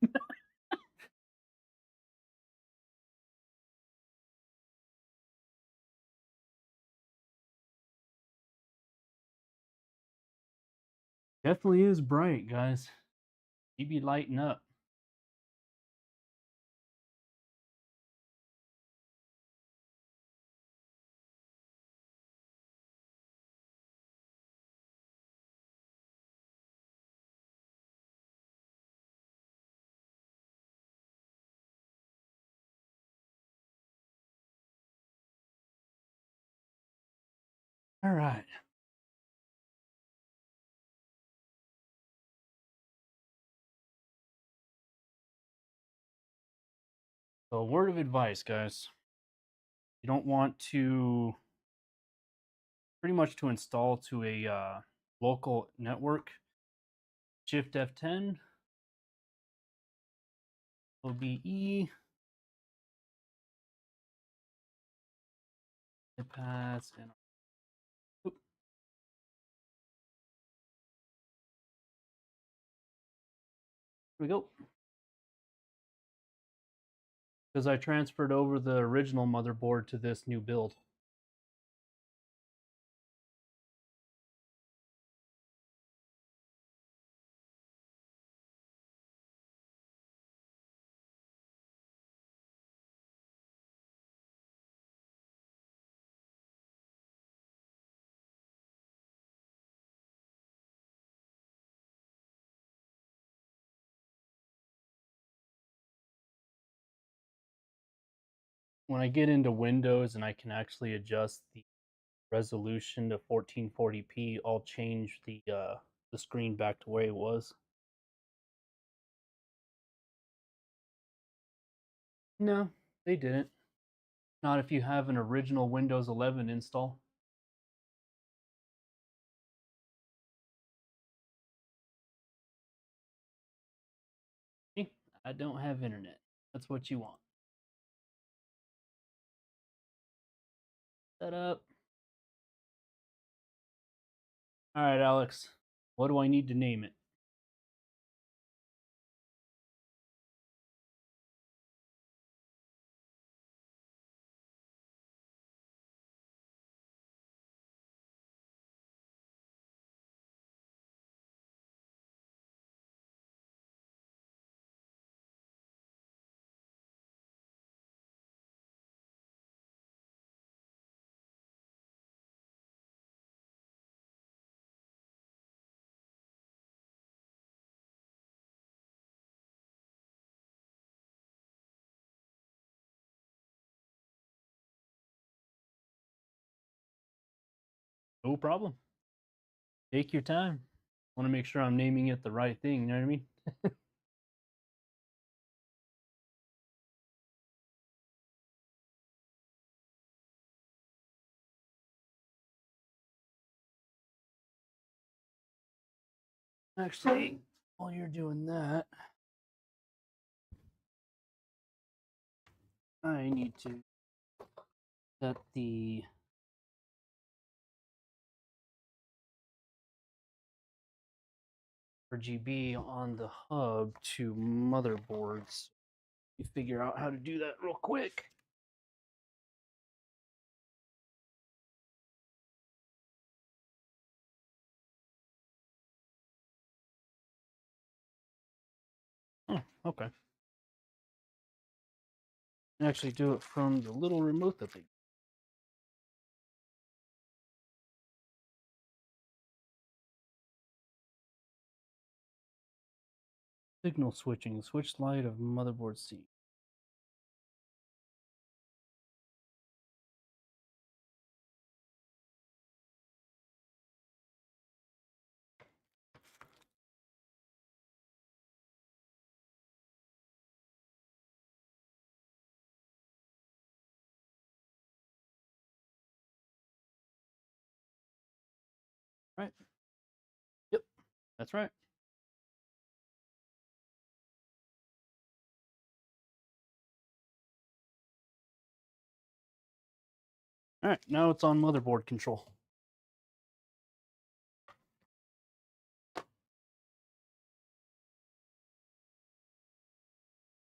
Definitely is bright, guys. You be lighting up. All right. So, a word of advice, guys. You don't want to pretty much to install to a local network. Shift F10, OBE, it pass, and oop, here we go. Because I transferred over the original motherboard to this new build. When I get into Windows and I can actually adjust the resolution to 1440p, I'll change the screen back to where it was. No, they didn't. Not if you have an original Windows 11 install. I don't have internet. That's what you want. Set up. All right, Alex. What do I need to name it? No problem. Take your time. I want to make sure I'm naming it the right thing. You know what I mean? Actually, while you're doing that, I need to set the RGB on the hub to motherboards. You figure out how to do that real quick. Oh, okay. Actually, do it from the little remote that they. Signal switching. Switch light of motherboard C. Right. Yep. That's right. All right. Now it's on motherboard control.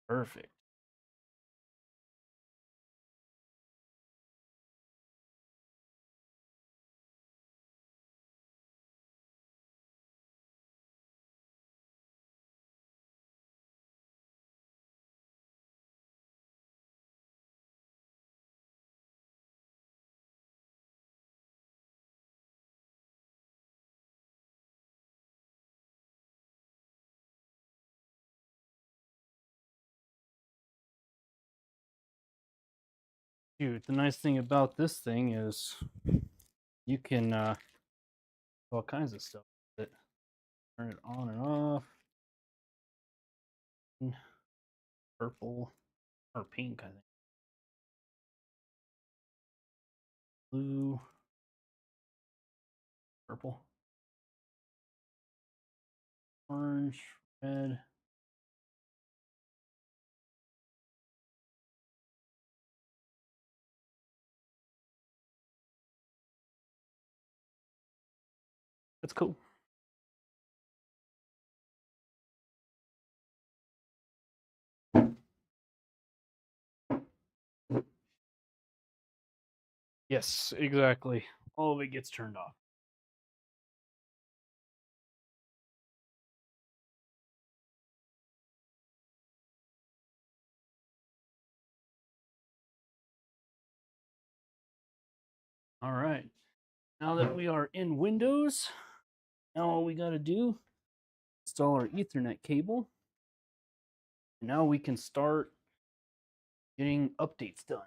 Perfect. Dude, the nice thing about this thing is You can do all kinds of stuff with it. Turn it on and off. Purple or pink, I think. Blue, purple, orange, red. That's cool. Yes, exactly. All of it gets turned off. All right. Now that we are in Windows, now all we got to do install our Ethernet cable. And now we can start getting updates done.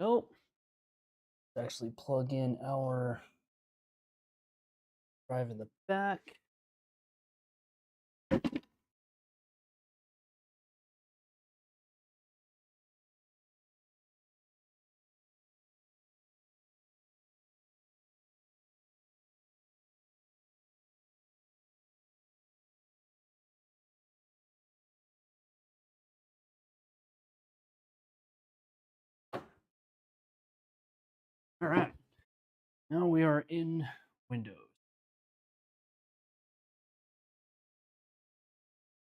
Nope. Let's actually plug in our drive in the back. All right. Now we are in Windows.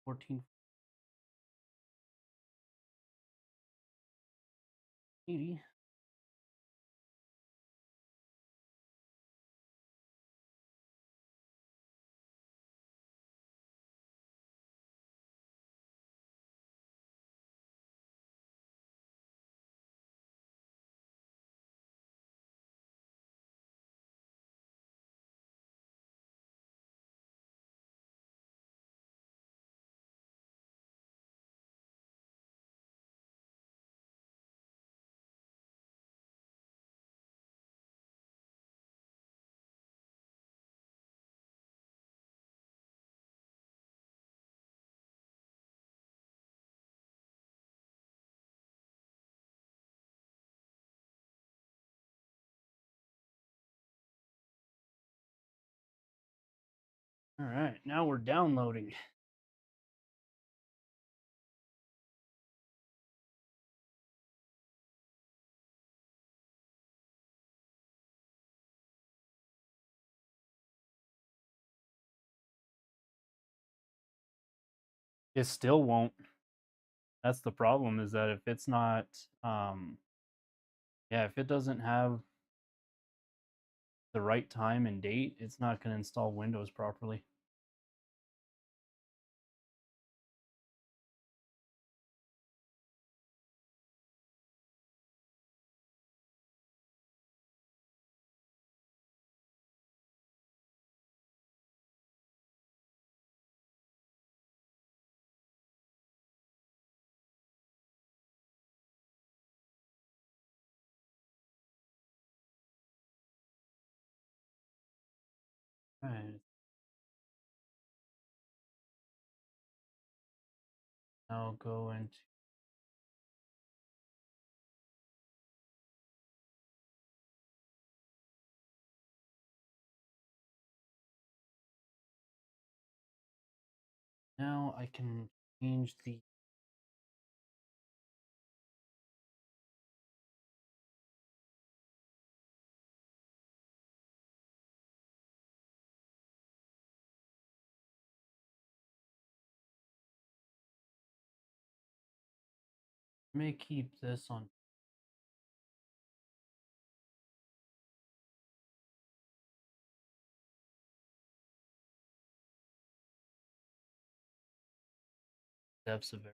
1480. All right. Now we're downloading. It still won't. That's the problem, is that if it's not, yeah, if it doesn't have the right time and date, it's not going to install Windows properly. All right. Now go into, now I can change the, may keep this on. Depths of it.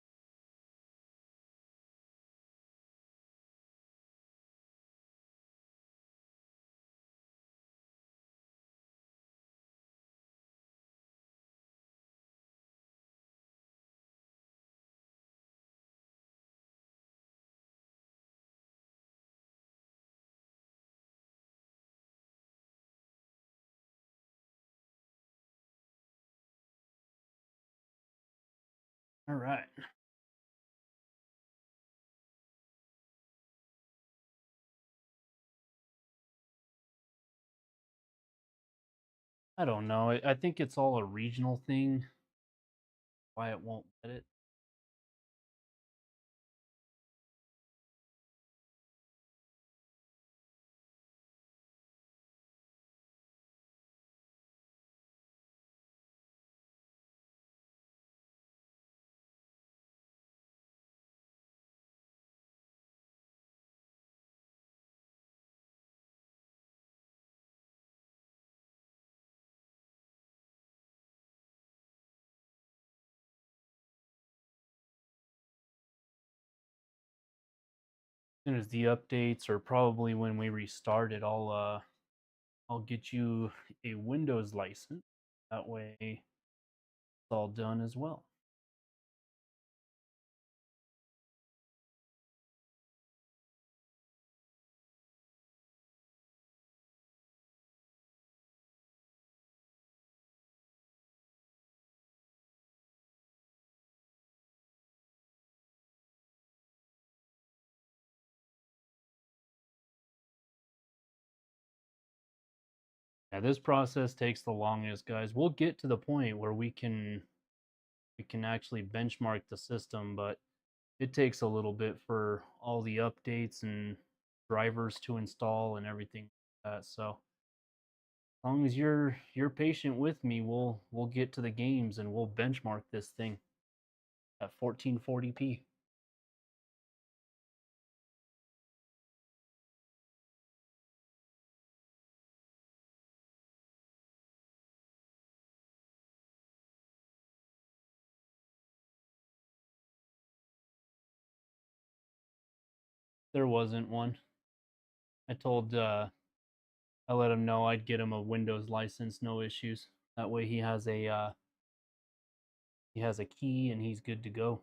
All right. I don't know. I think it's all a regional thing. Why it won't let it. As soon as the updates, or probably when we restart it, I'll get you a Windows license. That way, it's all done as well. Yeah, this process takes the longest, guys. We'll get to the point where we can actually benchmark the system, but it takes a little bit for all the updates and drivers to install and everything like that. So as long as you're patient with me, we'll get to the games and we'll benchmark this thing at 1440p. There wasn't one. I told I let him know I'd get him a Windows license, no issues. That way he has a key and he's good to go.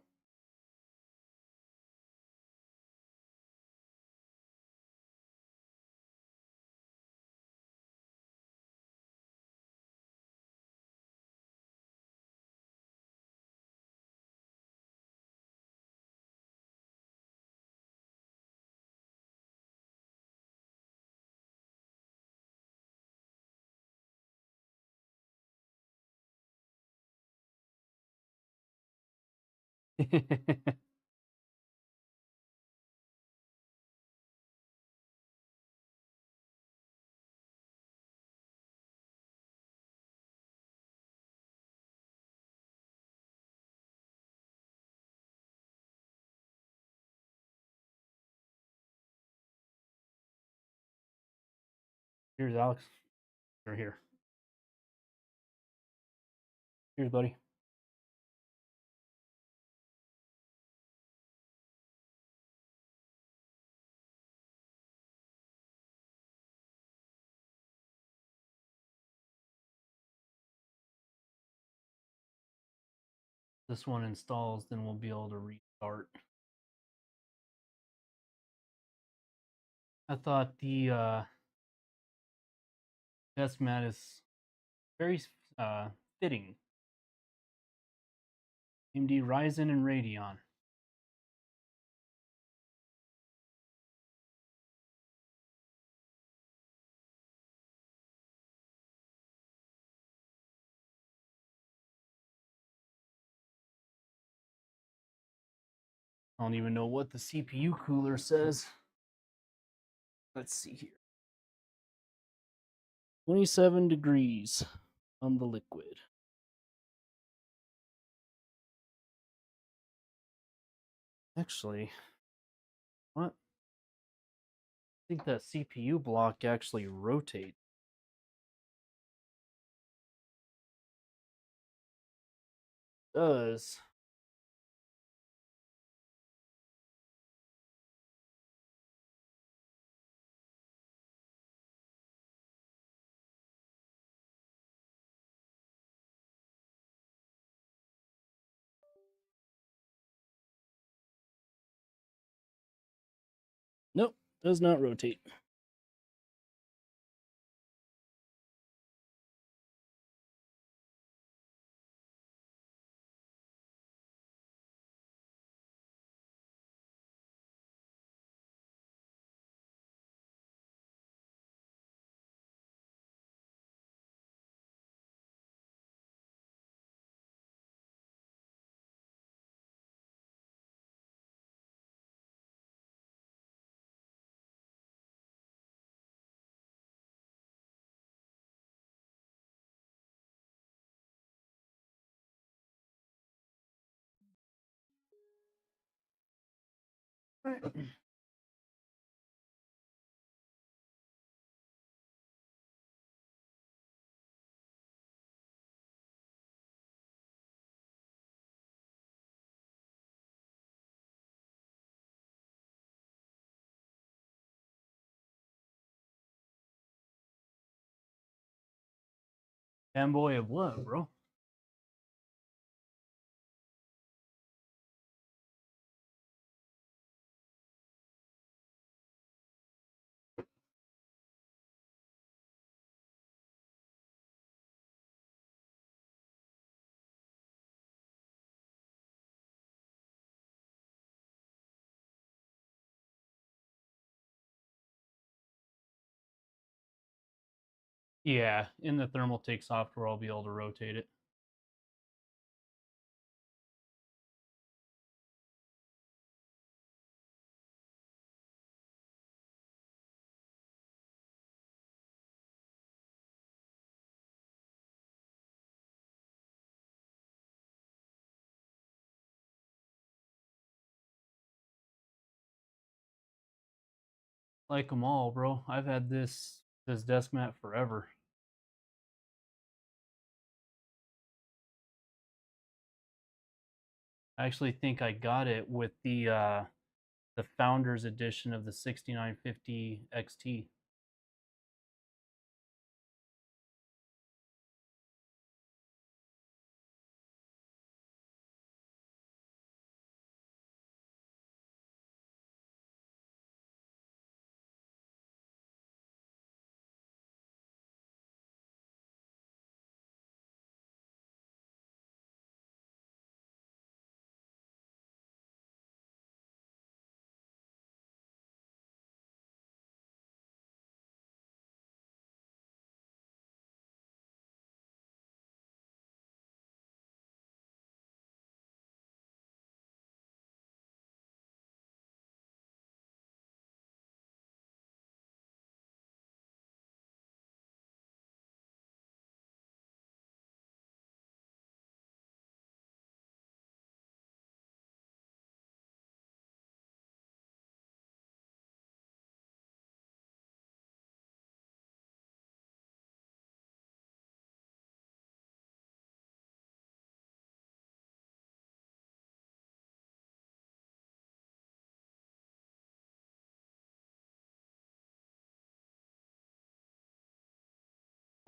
Here's Alex. You're here. Here's buddy. This one installs, then we'll be able to restart. I thought the desk mat is very fitting. AMD Ryzen and Radeon. I don't even know what the CPU cooler says. Let's see here. 27 degrees on the liquid. Actually, what? I think that CPU block actually rotates. It does. Nope, does not rotate. Right. Fanboy of what, bro? Yeah, in the Thermaltake software, I'll be able to rotate it. Like them all, bro. I've had this desk mat forever. I actually think I got it with the founders edition of the 6950 XT.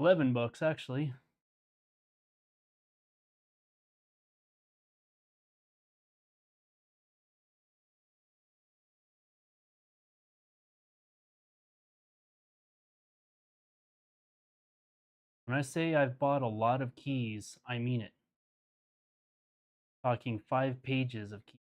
$11 actually. When I say I've bought a lot of keys, I mean it. Talking 5 pages of keys.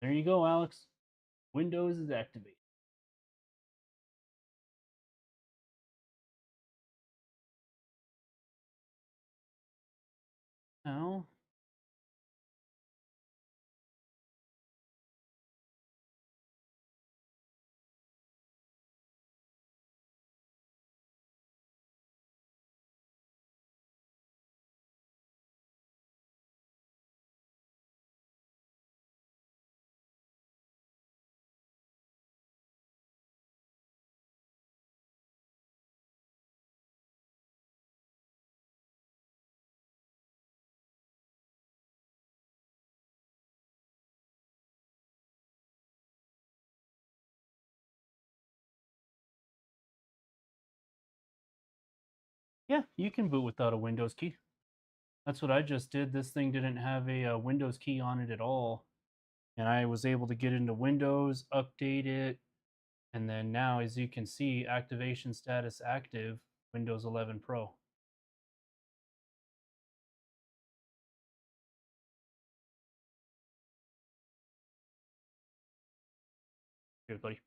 There you go, Alex. Windows is activated. Now, yeah, you can boot without a Windows key. That's what I just did. This thing didn't have a Windows key on it at all. And I was able to get into Windows, update it, and then now, as you can see, activation status active, Windows 11 Pro. Good, buddy.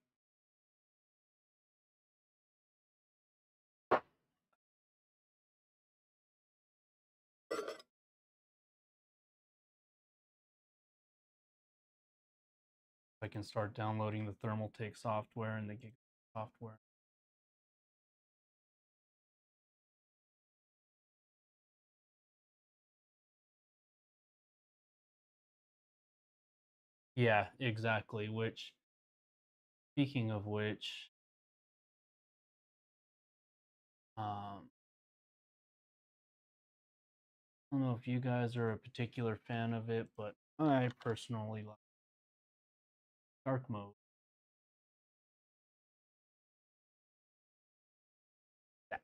I can start downloading the Thermaltake software and the Gig software. Yeah, exactly. Which, speaking of which, I don't know if you guys are a particular fan of it, but I personally like dark mode. Yeah.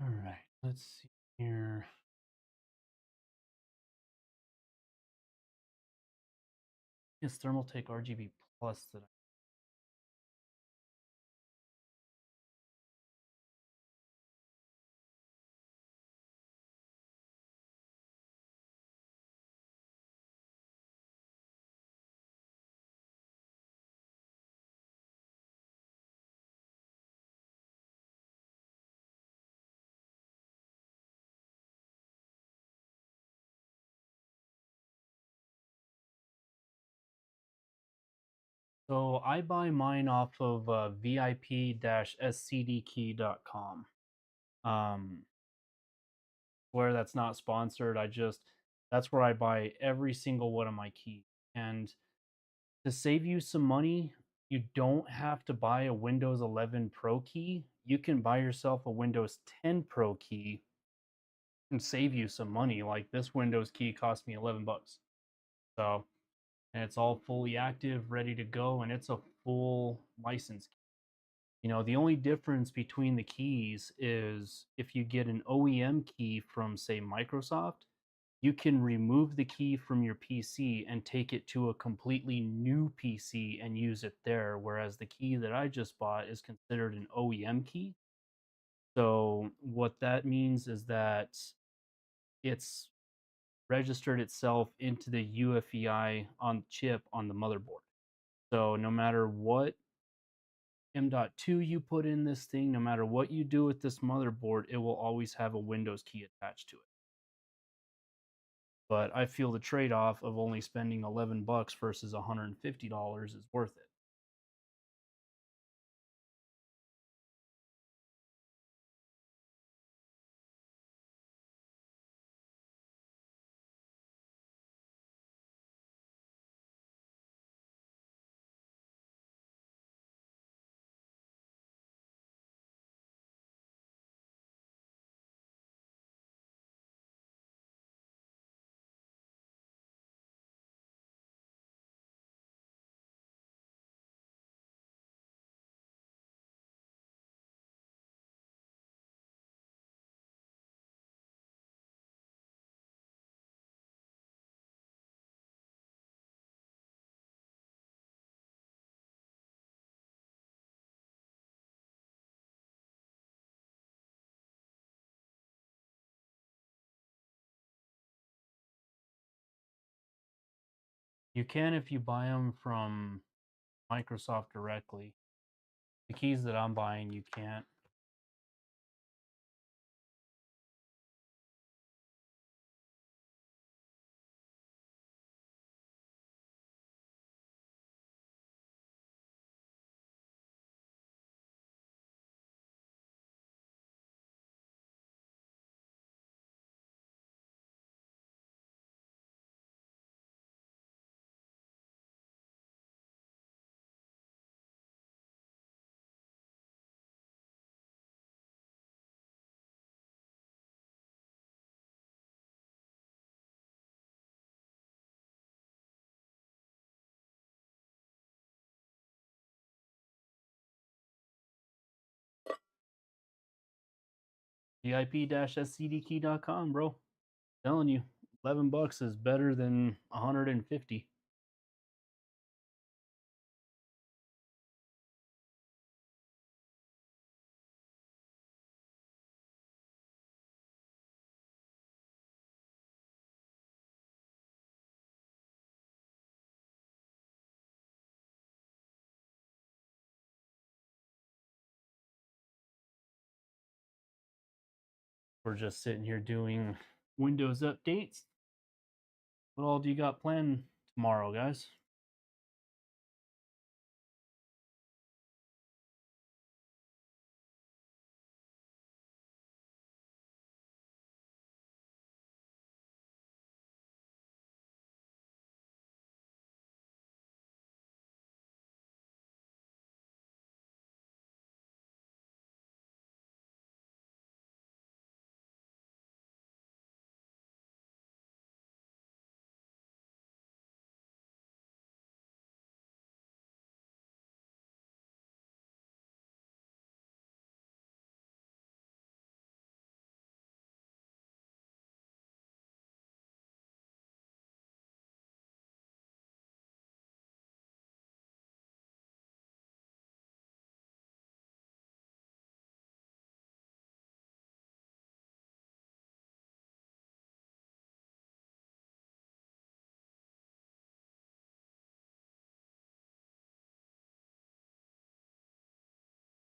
All right, let's see here. It's Thermaltake RGB Plus that So I buy mine off of VIP-scdkey.com. Where that's not sponsored, that's where I buy every single one of my keys. And to save you some money, you don't have to buy a Windows 11 Pro key. You can buy yourself a Windows 10 Pro key and save you some money. Like this Windows key cost me 11 bucks. So, and it's all fully active, ready to go, and it's a full license. You know, the only difference between the keys is if you get an OEM key from, say, Microsoft, you can remove the key from your PC and take it to a completely new PC and use it there. Whereas the key that I just bought is considered an OEM key. So, what that means is that it's registered itself into the UEFI on chip on the motherboard. So, no matter what M.2 you put in this thing, no matter what you do with this motherboard, it will always have a Windows key attached to it. But I feel the trade-off of only spending 11 bucks versus $150 is worth it. You can if you buy them from Microsoft directly. The keys that I'm buying, you can't. VIP-scdkey.com, bro. I'm telling you, 11 bucks is better than 150. We're just sitting here doing Windows updates. What all do you got planned tomorrow, guys?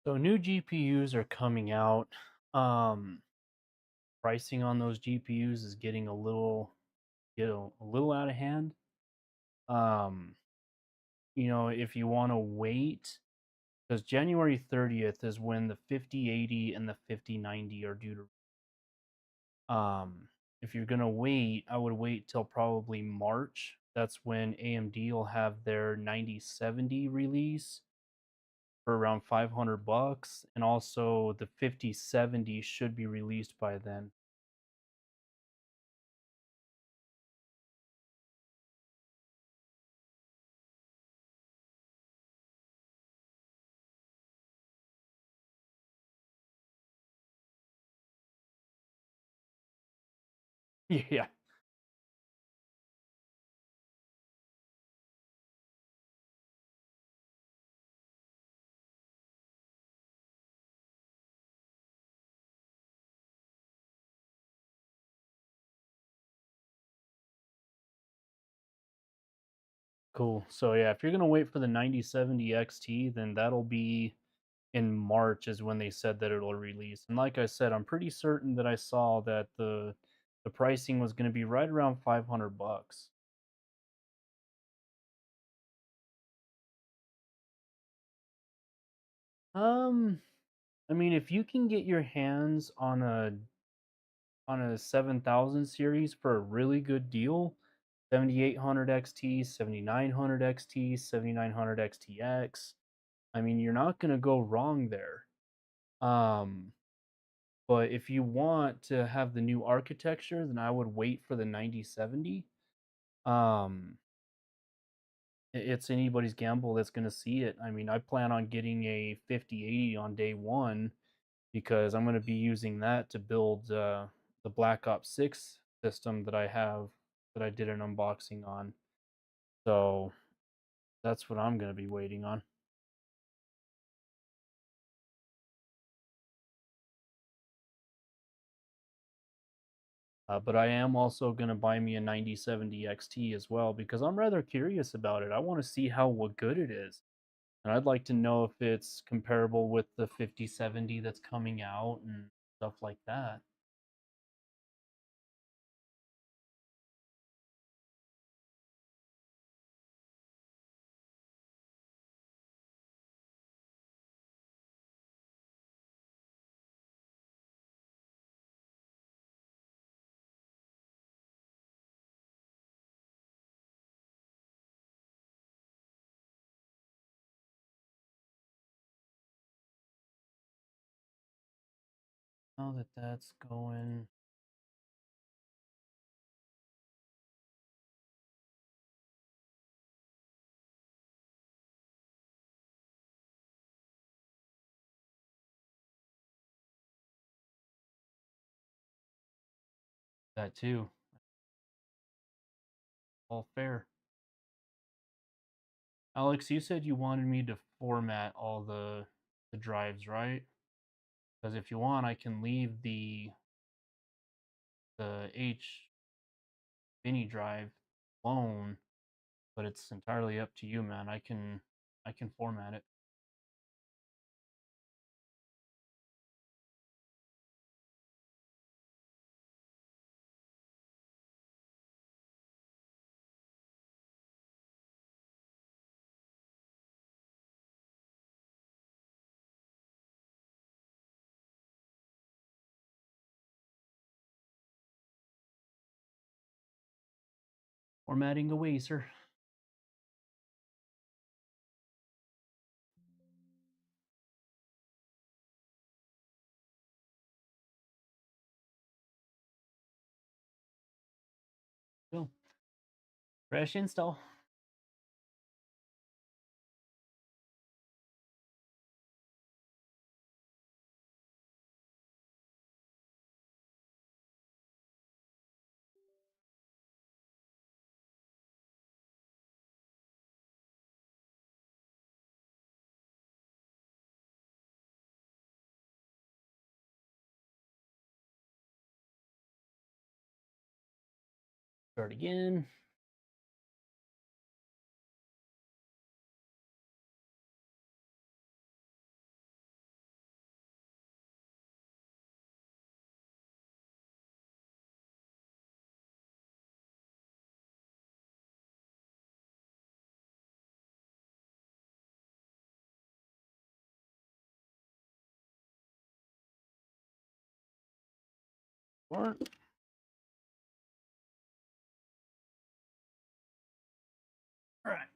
So new GPUs are coming out. Um, Pricing on those GPUs is getting a little out of hand. Um, if you want to wait, because January 30th is when the 5080 and the 5090 are due to. If you're gonna wait, I would wait till probably March. That's when AMD will have their 9070 release for around $500, and also the 5070 should be released by then. Yeah. Cool. So yeah, if you're gonna wait for the 9070 XT, then that'll be in March is when they said that it'll release. And like I said, I'm pretty certain that I saw that the pricing was gonna be right around $500. Um, I mean, if you can get your hands on a 7000 series for a really good deal, 7800 XT, 7900 XT, 7900 XTX. I mean, you're not going to go wrong there. Um, but if you want to have the new architecture, then I would wait for the 9070. Um, it's anybody's gamble that's going to see it. I mean, I plan on getting a 5080 on day one because I'm going to be using that to build the Black Ops 6 system that I have that I did an unboxing on. So that's what I'm going to be waiting on. But I am also going to buy me a 9070 XT as well because I'm rather curious about it. I want to see how good it is. And I'd like to know if it's comparable with the 5070 that's coming out and stuff like that. Now that that's going, that too, all fair. Alex, you said you wanted me to format all the drives, right? Because if you want, I can leave the H mini drive alone, but it's entirely up to you, man. I can format it. Formatting away, sir. Go. Fresh install. Start again. Or all right.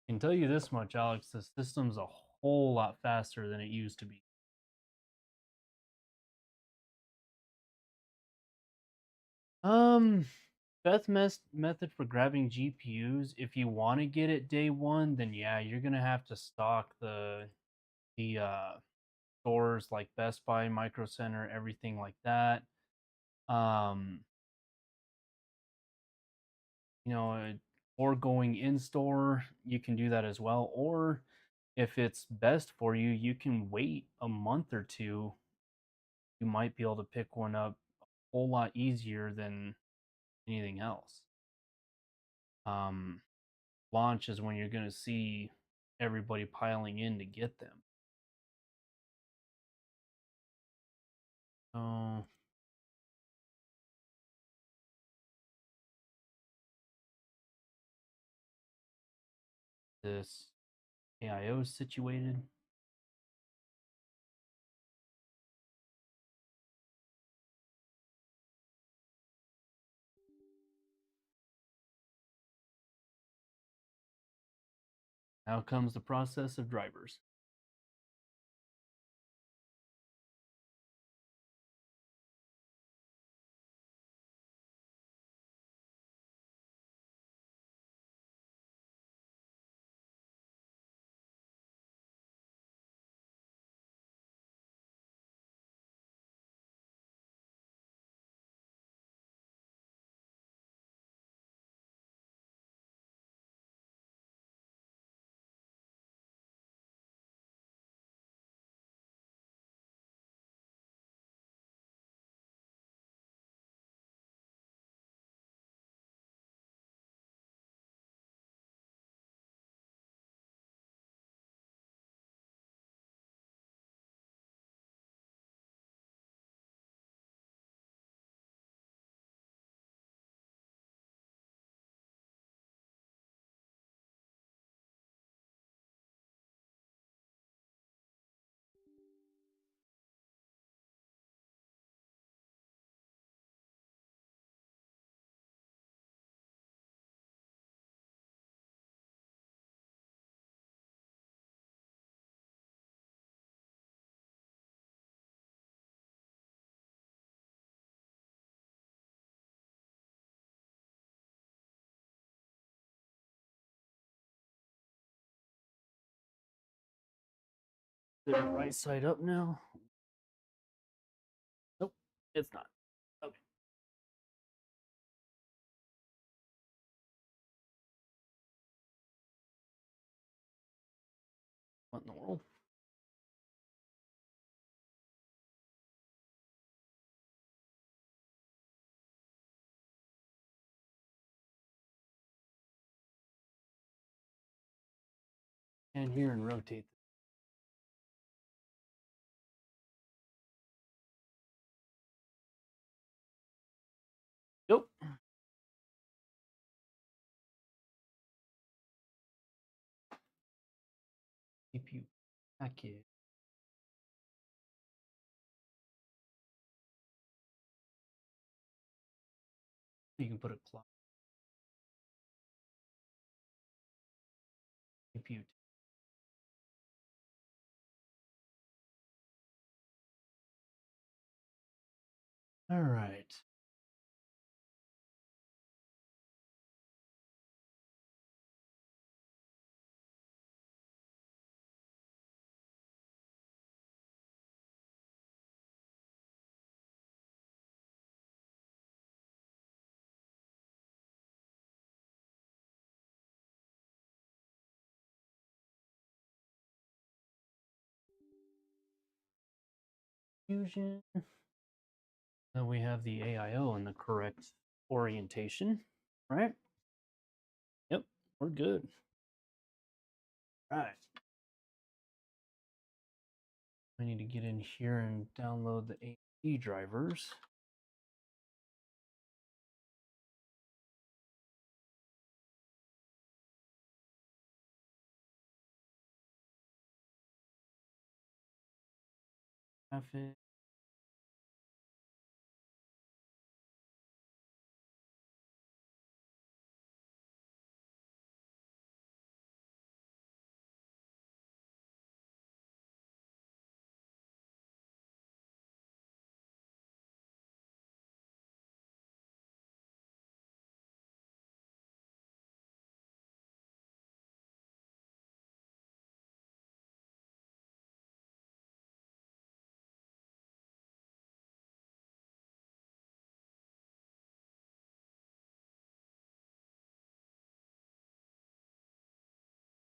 I can tell you this much, Alex, the system's a whole lot faster than it used to be. Best method for grabbing GPUs, if you want to get it day one, then yeah, you're gonna have to stock the stores like Best Buy, Micro Center, everything like that. Um, you know, or going in store, you can do that as well. Or if it's best for you, you can wait a month or two. You might be able to pick one up a whole lot easier than anything else. Um, Launch is when you're going to see everybody piling in to get them. So this AIO is situated. Now comes the process of drivers. Is it right side up now? Nope, it's not. Okay. What in the world? And here and rotate. Nope. CPU package. You can put a clock. CPU. All right. Fusion. Then we have the AIO in the correct orientation, right? Yep, we're good. All right. I need to get in here and download the AMD drivers. Graphic.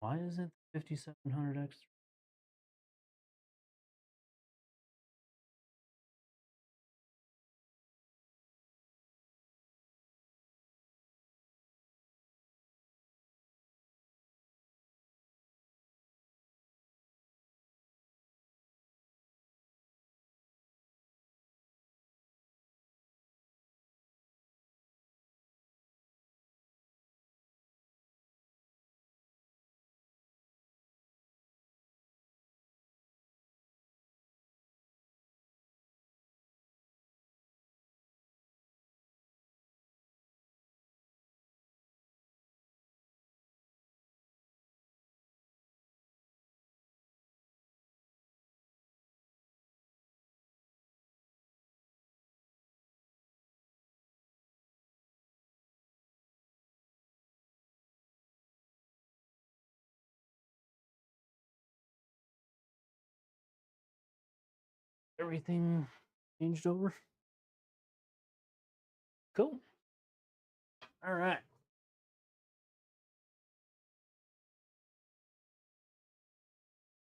Why is it 5700X? Everything changed over? Cool. All right.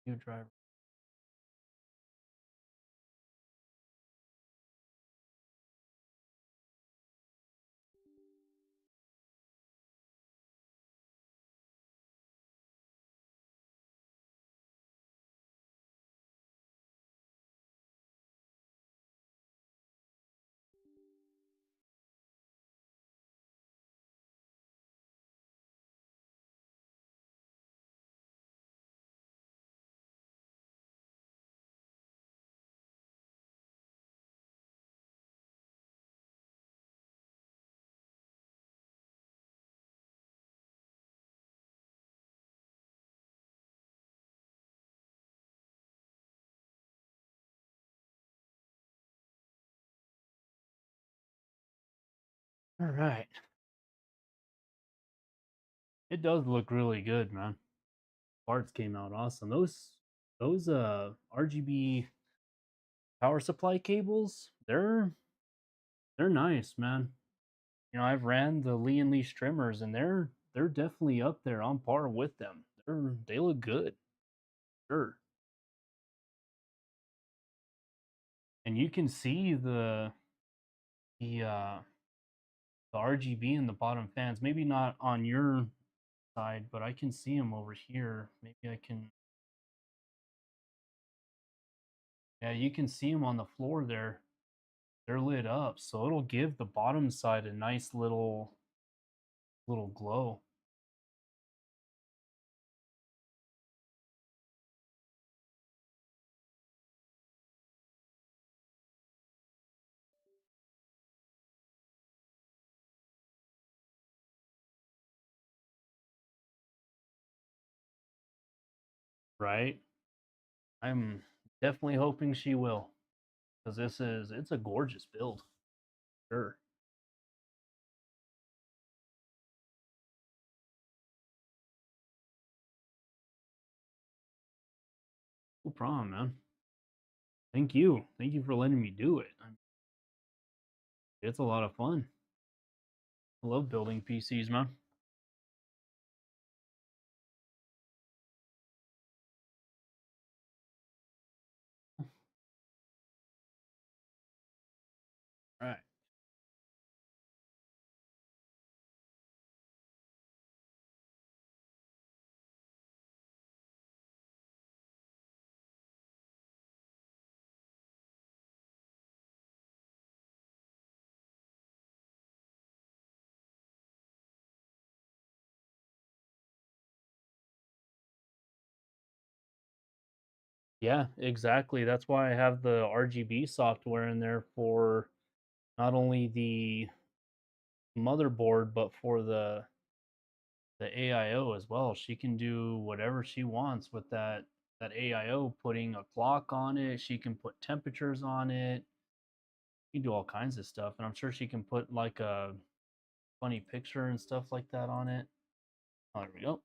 New driver. All right. It does look really good, man. Parts came out awesome. Those RGB power supply cables, they're nice, man. You know, I've ran the Lee and Lee trimmers, and they're definitely up there on par with them. They look good, sure. And you can see the the RGB in the bottom fans. Maybe not on your side, but I can see them over here. Maybe I can. Yeah, you can see them on the floor there. They're lit up, so it'll give the bottom side a nice little glow. Right? I'm definitely hoping she will, because it's a gorgeous build. Sure. No problem, man. Thank you. Thank you for letting me do it. It's a lot of fun. I love building PCs, man. All right. Yeah, exactly. That's why I have the RGB software in there for not only the motherboard but for the AIO as well. She can do whatever she wants with that AIO, putting a clock on it. She can put temperatures on it. She can do all kinds of stuff, and I'm sure she can put like a funny picture and stuff like that on it. Oh, there we go.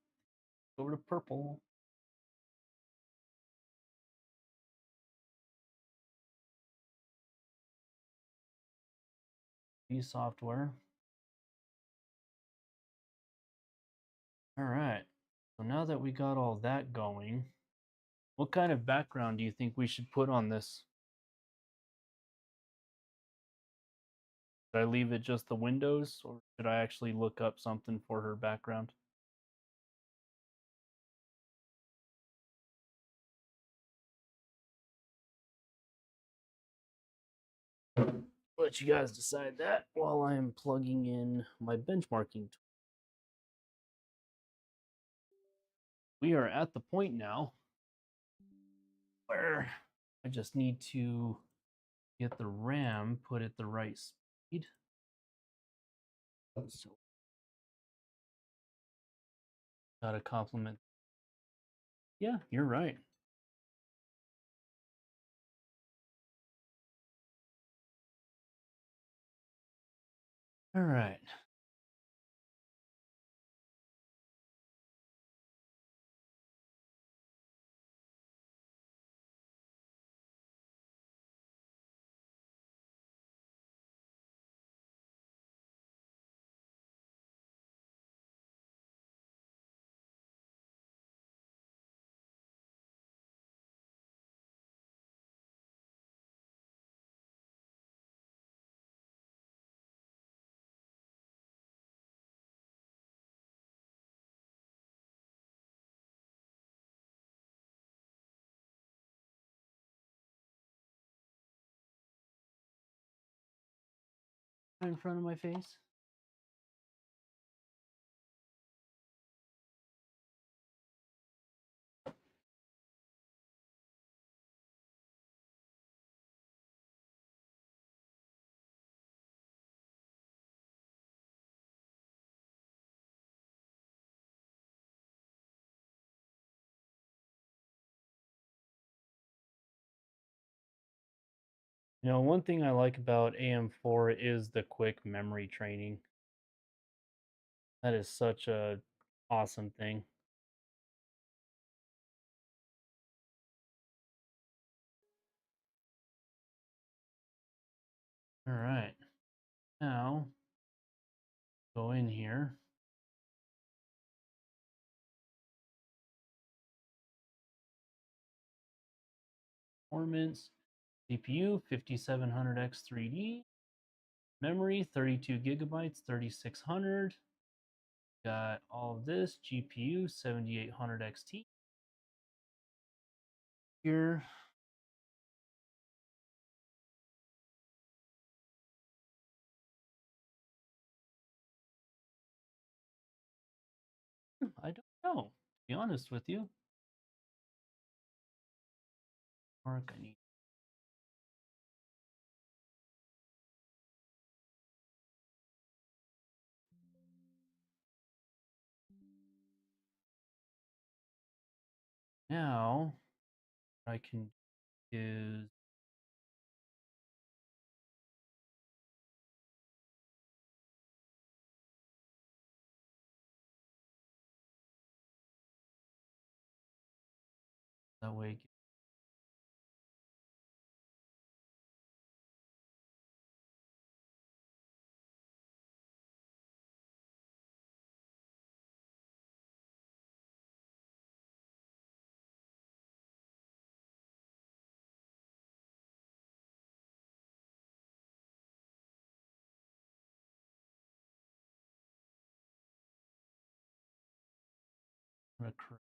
Over to purple. Software. All right. So now that we got all that going, what kind of background do you think we should put on this? Should I leave it just the windows, or should I actually look up something for her background? Let you guys decide that while I'm plugging in my benchmarking tool. We are at the point now where I just need to get the RAM put at the right speed. So, gotta compliment. Yeah, you're right. All right. In front of my face. You know, one thing I like about AM4 is the quick memory training. That is such a awesome thing. All right. Now, go in here. Performance, CPU 5700X3D, memory 32 gigabytes, 3600. Got all of this GPU 7800 XT here. I don't know, to be honest with you. Mark, I need. Now, what I can do is that way. I'm gonna correct.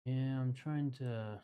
Yeah, I'm trying to.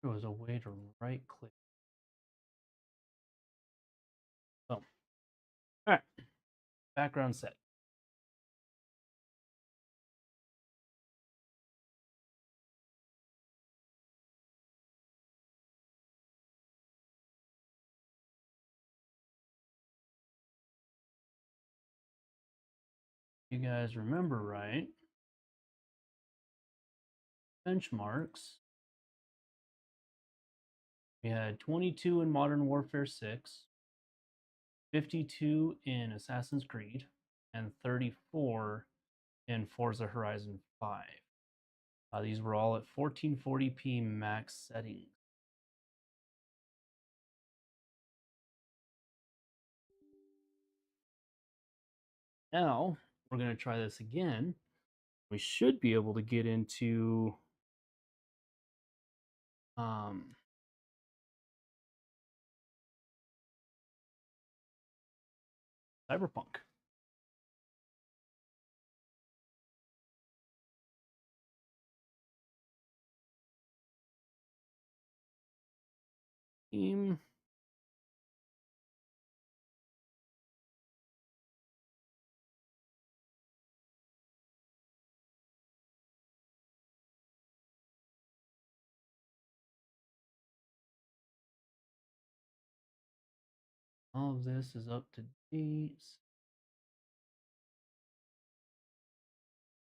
There was a way to right click. Oh, all right. Background set. You guys remember, right? Benchmarks. We had 22 in Modern Warfare 6, 52 in Assassin's Creed, and 34 in Forza Horizon 5. These were all at 1440p max settings. Now, we're going to try this again. We should be able to get into Cyberpunk. Team. All of this is up to date.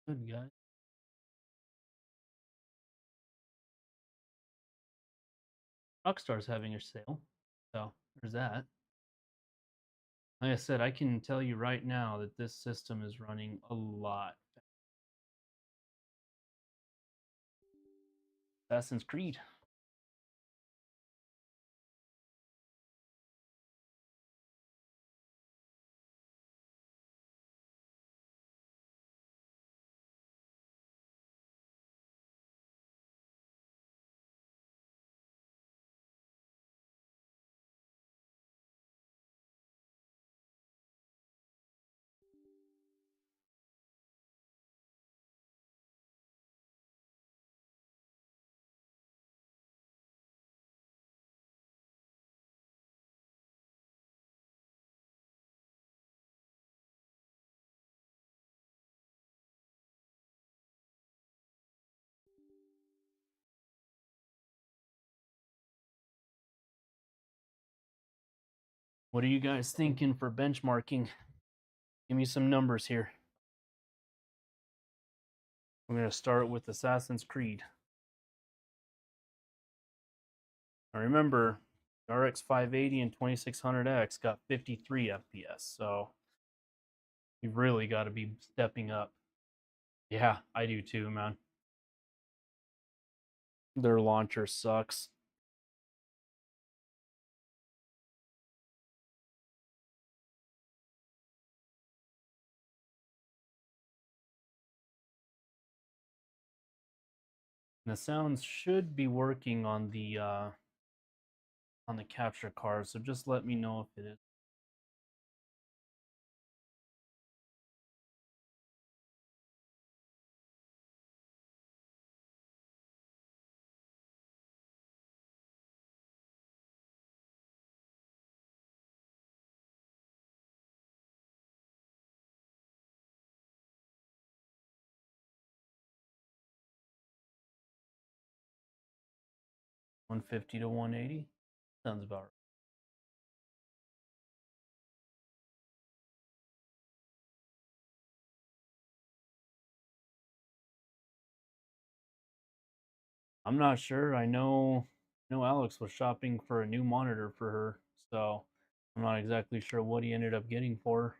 Good, guys. Rockstar's having a sale, so there's that. Like I said, I can tell you right now that this system is running a lot. Assassin's Creed. What are you guys thinking for benchmarking? Give me some numbers here. We're going to start with Assassin's Creed. Now remember, RX 580 and 2600X got 53 FPS, so you've really got to be stepping up. Yeah, I do too, man. Their launcher sucks. And the sounds should be working on the capture card, so just let me know if it is. $150 to $180 sounds about right. I'm not sure. I know Alex was shopping for a new monitor for her, so I'm not exactly sure what he ended up getting for her.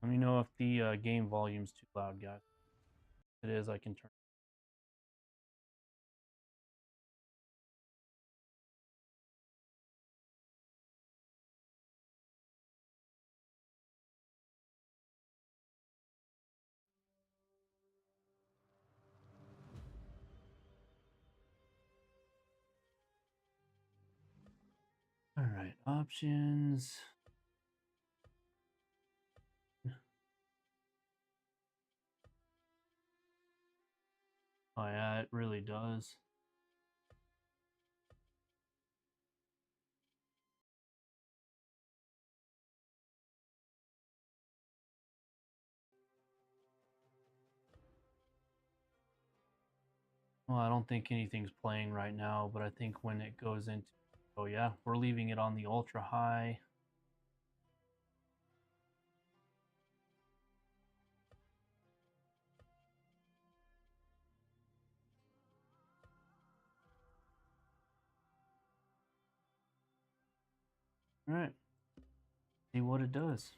Let me know if the game volume's too loud, guys. If it is, I can turn. All right, options. Oh yeah, it really does. Well, I don't think anything's playing right now, but I think when it goes into, oh yeah, we're leaving it on the ultra high. All right, see what it does.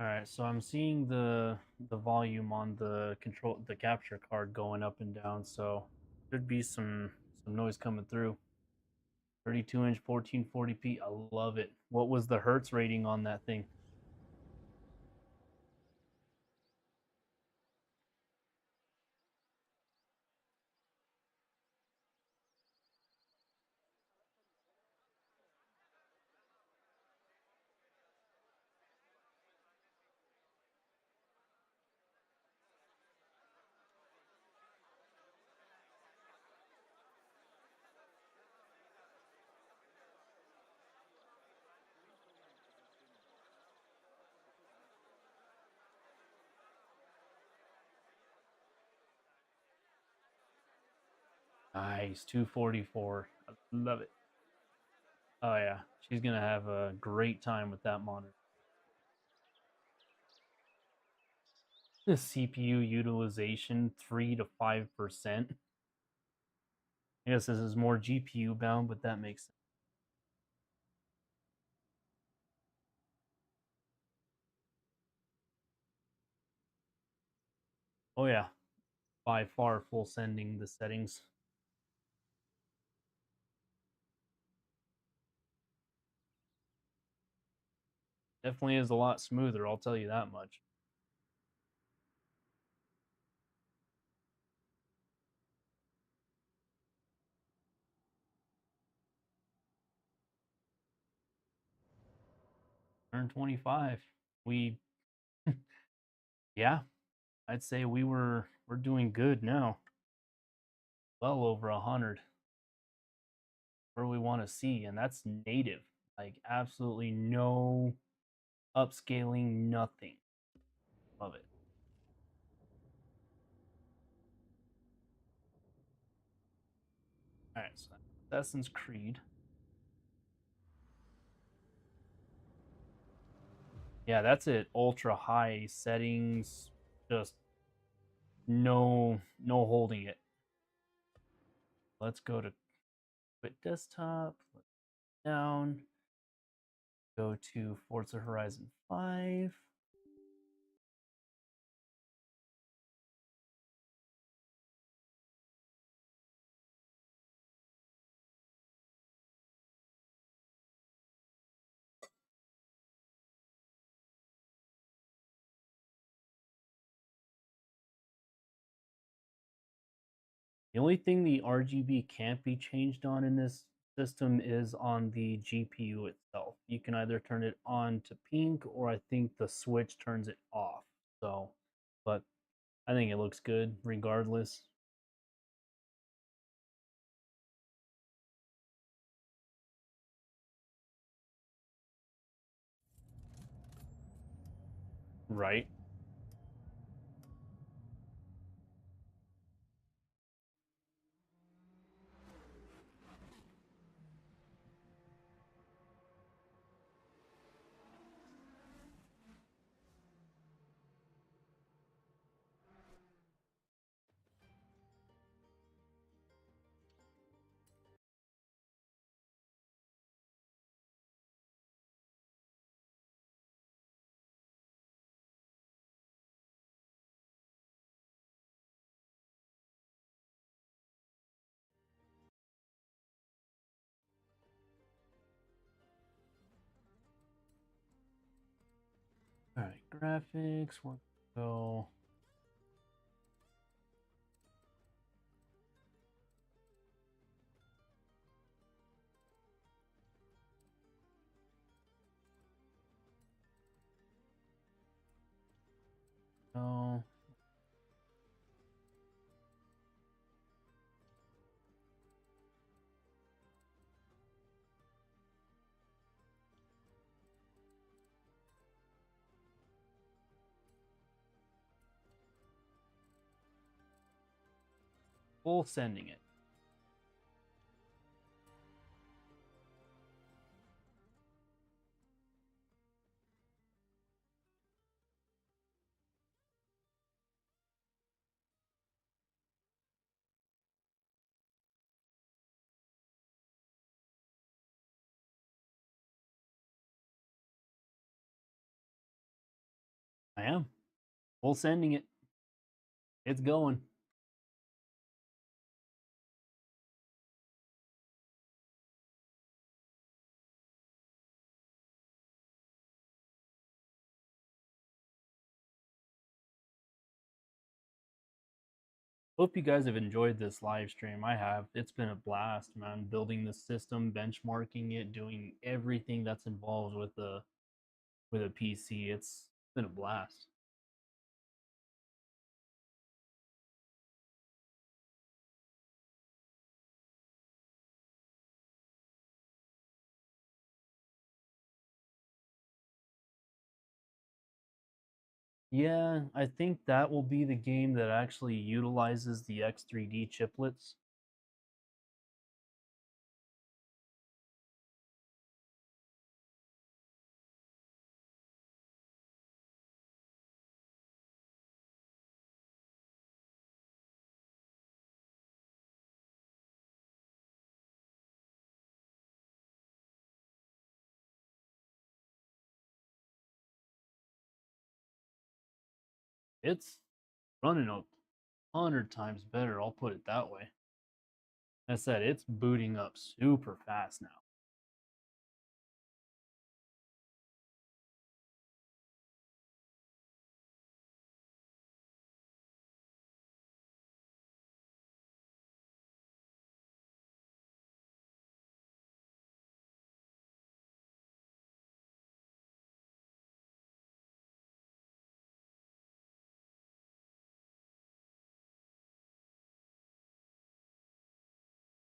All right, so I'm seeing the volume on the capture card going up and down, so should be some noise coming through. 32-inch 1440p, I love it. What was the hertz rating on that thing? Nice, 244. I love it. Oh yeah, she's gonna have a great time with that monitor. The CPU utilization 3 to 5%. I guess this is more GPU bound, but that makes sense. Oh yeah, by far full sending the settings. Definitely is a lot smoother, I'll tell you that much. turned 25. We, yeah, I'd say we're doing good now. Well over 100. Where we want to see, and that's native. Like absolutely no upscaling, nothing. Love it. All right, so Assassin's Creed. Yeah, that's it. Ultra high settings, just no holding it. Let's go to quit desktop. Down. Go to Forza Horizon 5. The only thing the RGB can't be changed on in this system is on the GPU itself. You can either turn it on to pink, or I think the switch turns it off. So, but I think it looks good regardless. Right. All right, graphics. We're gonna go. No. Full sending it. I am. Full sending it. It's going. Hope you guys have enjoyed this live stream. I have. It's been a blast, man. Building the system, benchmarking it, doing everything that's involved with a PC. It's been a blast. Yeah, I think that will be the game that actually utilizes the X3D chiplets. It's running 100 times better, I'll put it that way. I said it's booting up super fast now.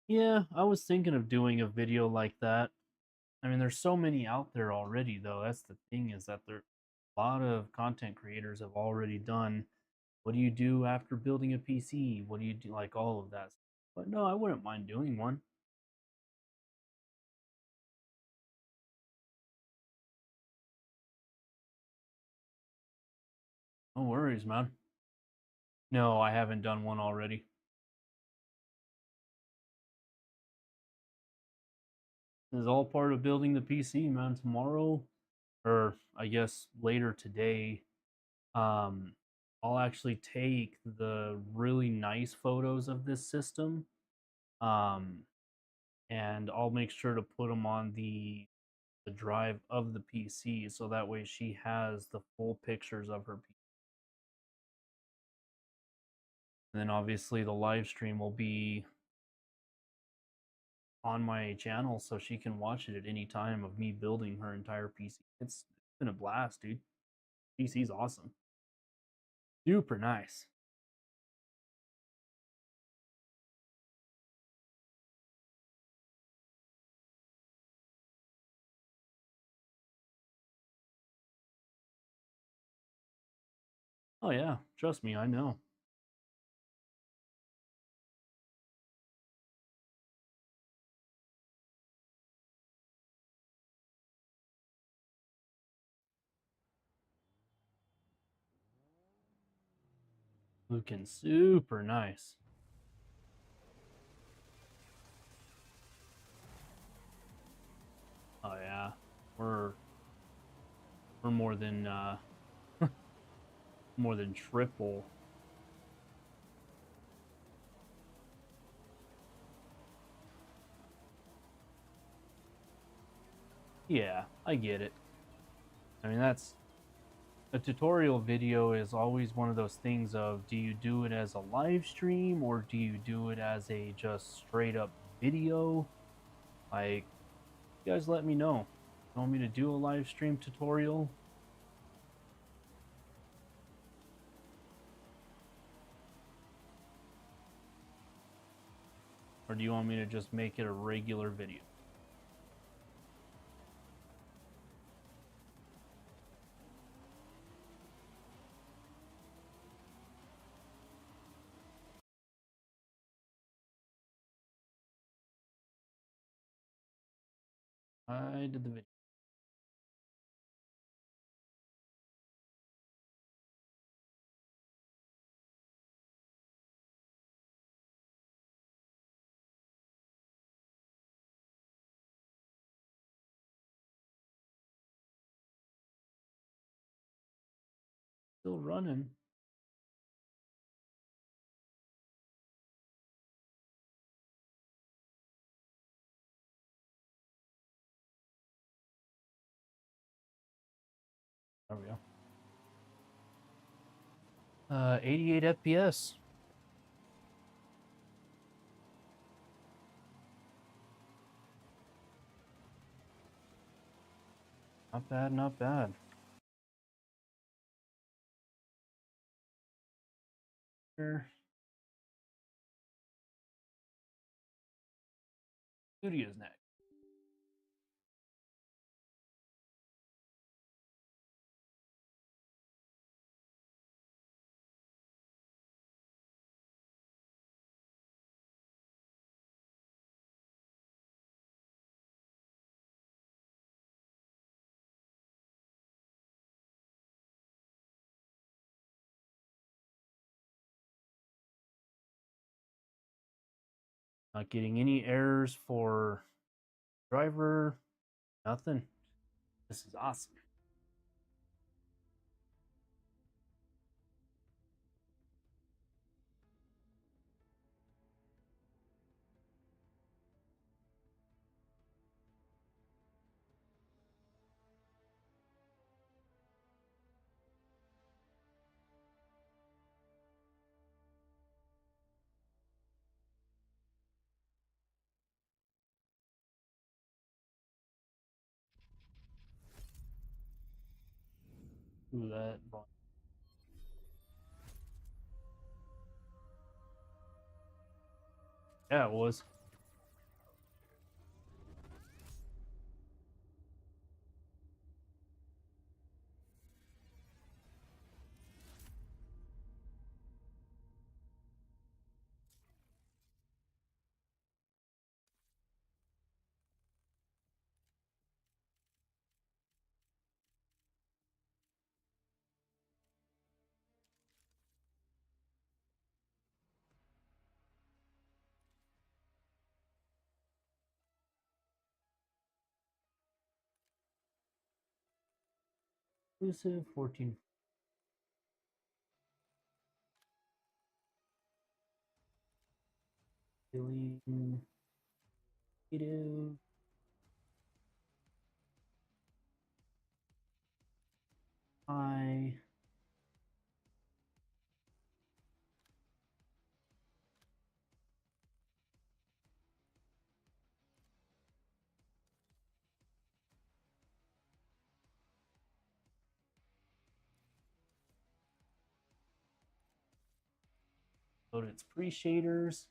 Yeah, I was thinking of doing a video like that. I mean, there's so many out there already, though. That's the thing, is that there a lot of content creators have already done. What do you do after building a PC? What do you do? Like all of that. But no, I wouldn't mind doing one. No worries, man. No, I haven't done one already. This is all part of building the PC, man. Tomorrow, or I guess later today, um, I'll actually take the really nice photos of this system, um, and I'll make sure to put them on the drive of the PC, so that way she has the full pictures of her PC. And then obviously the live stream will be on my channel, so she can watch it at any time of me building her entire PC. It's been a blast, dude. PC's awesome. Super nice. Oh yeah, trust me, I know. Looking super nice. Oh yeah, we're we're more than more than triple. Yeah, I get it. I mean, that's a tutorial video is always one of those things of, do you do it as a live stream or do you do it as a just straight up video? Like, you guys let me know. You want me to do a live stream tutorial? Or do you want me to just make it a regular video? I did the video. Still running. There we go. 88 FPS. Not bad, not bad. Here. Studio's next. Not getting any errors for driver. Nothing. This is awesome. Ooh, that. Yeah, it was. Exclusive 14. Alien. Native. I. Load its pre-shaders.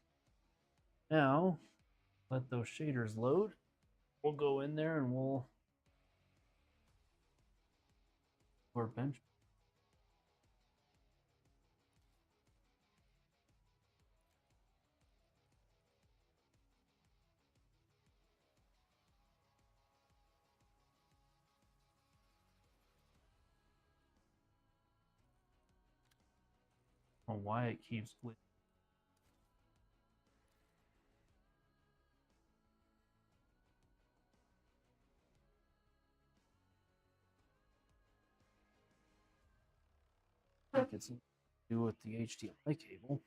Now, let those shaders load. We'll go in there and we'll bench. I don't know why it keeps glitching. I think it's to do with the HDMI cable.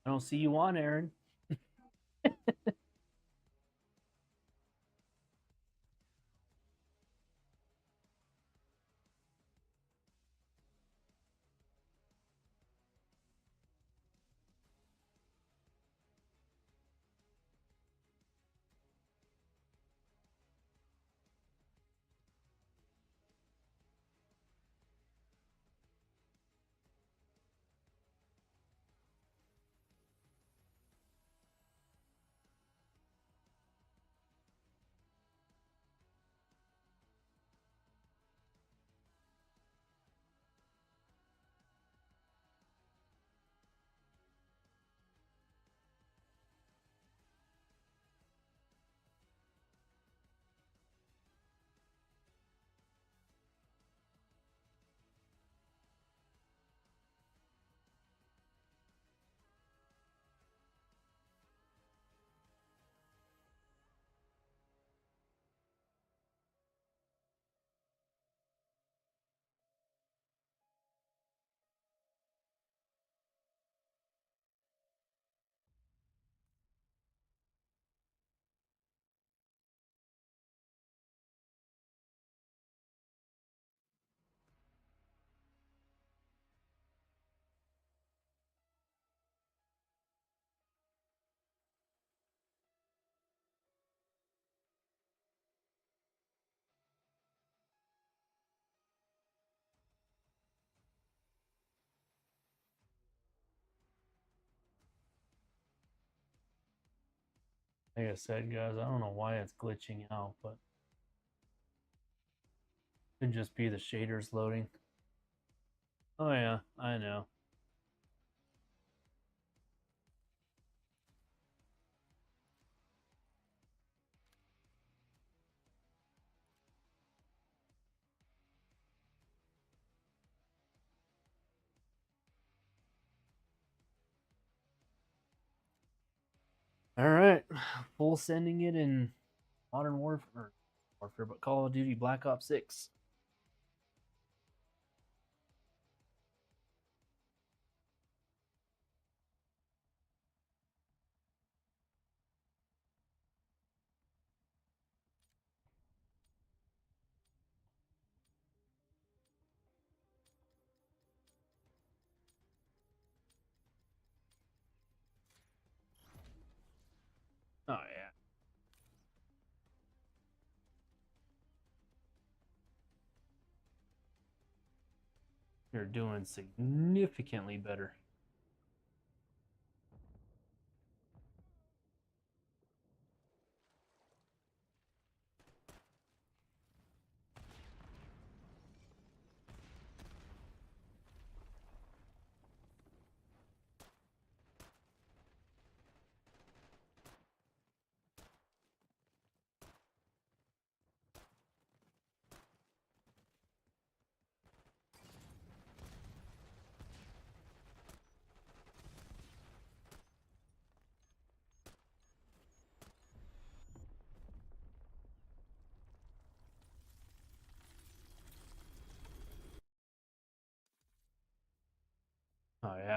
I don't see you on, Aaron. Like I said, guys, I don't know why it's glitching out, but it could just be the shaders loading. Oh yeah, I know. All right, full sending it in Modern Warfare, but Call of Duty Black Ops 6. Oh yeah. You're doing significantly better.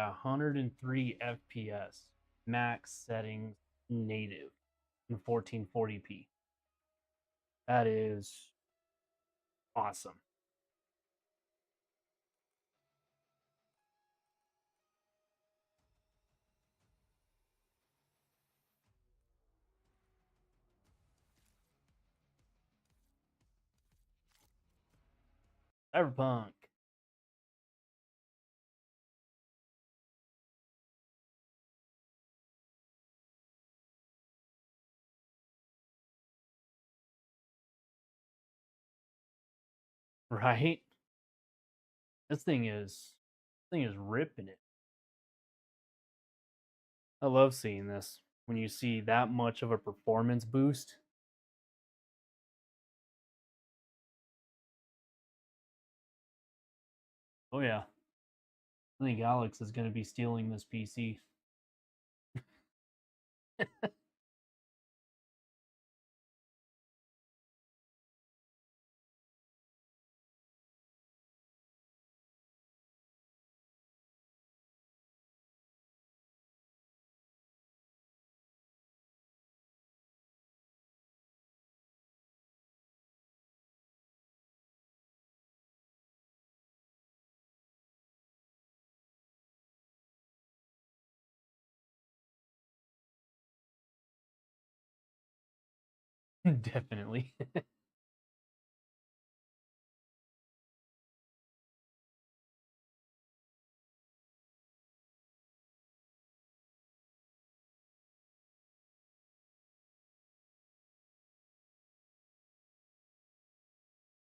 at 103 FPS, max settings, native, in 1440p. That is awesome. Cyberpunk. Right? This thing is ripping it. I love seeing this when you see that much of a performance boost. Oh yeah. I think Alex is going to be stealing this PC. Definitely.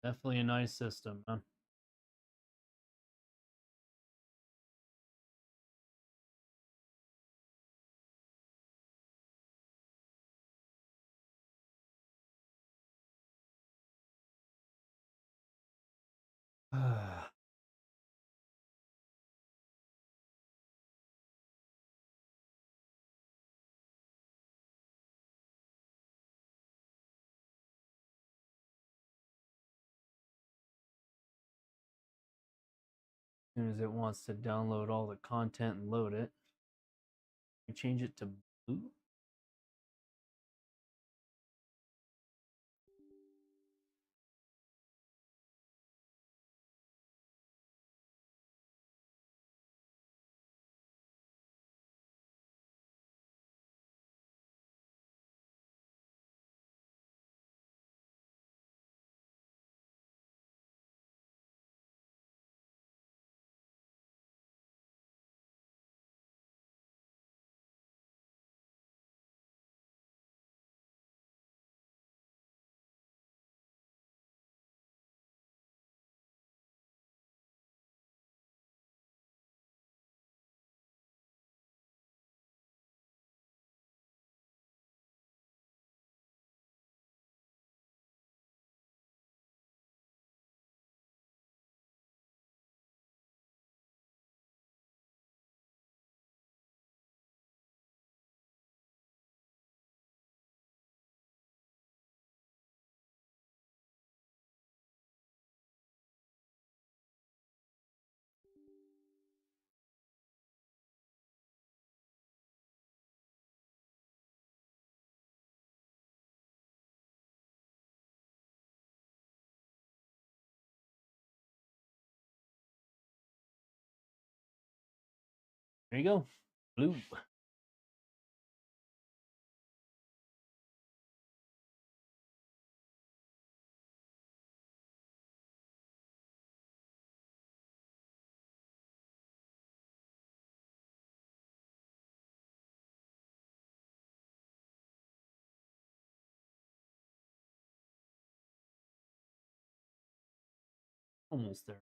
Definitely a nice system, man. As soon as it wants to download all the content and load it, we change it to blue. There you go. Blue. Almost there.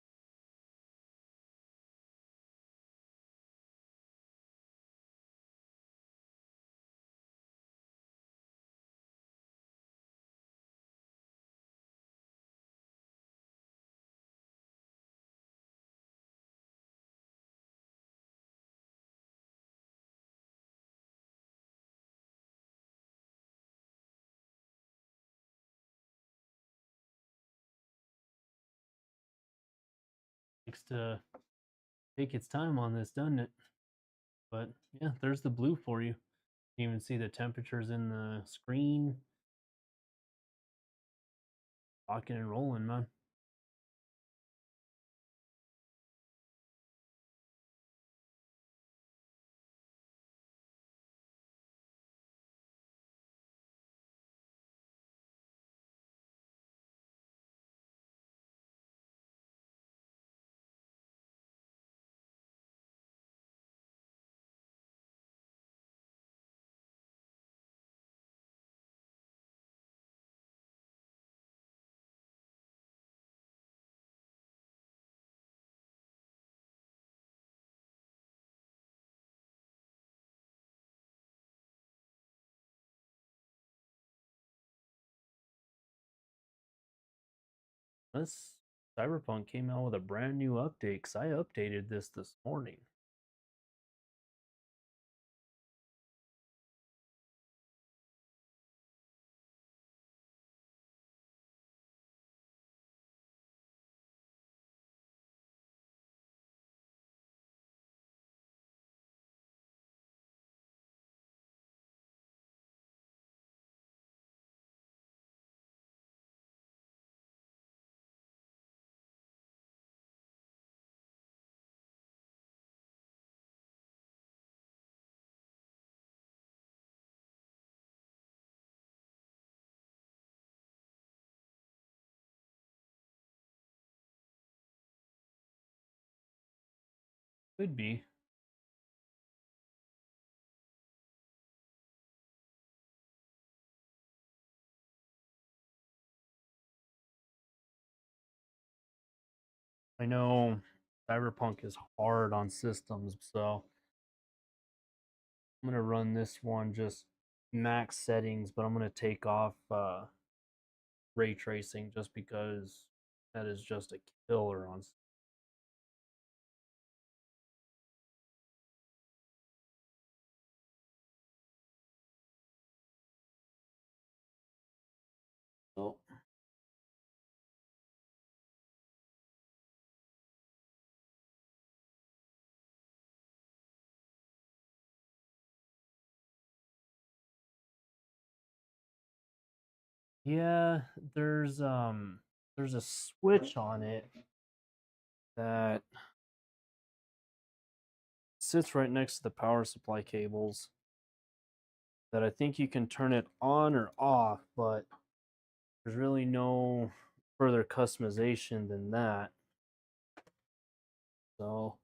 Likes to take its time on this, doesn't it? But yeah, there's the blue for you. You can even see the temperatures in the screen. Rocking and rolling, man. This Cyberpunk came out with a brand new update because I updated this morning. Could be. I know Cyberpunk is hard on systems, so I'm gonna run this one just max settings, but I'm gonna take off ray tracing just because that is just a killer on. So yeah, there's a switch on it that sits right next to the power supply cables that I think you can turn it on or off, but there's really no further customization than that. So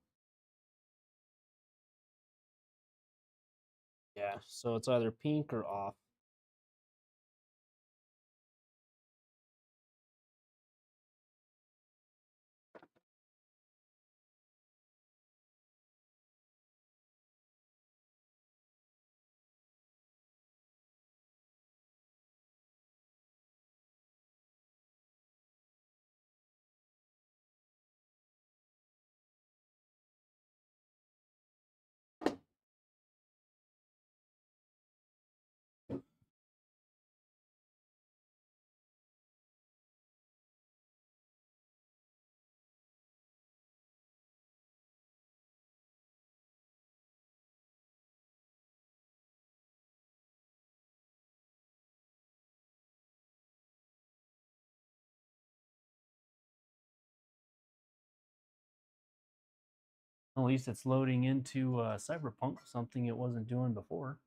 yeah, so it's either pink or off. At least it's loading into Cyberpunk, something it wasn't doing before.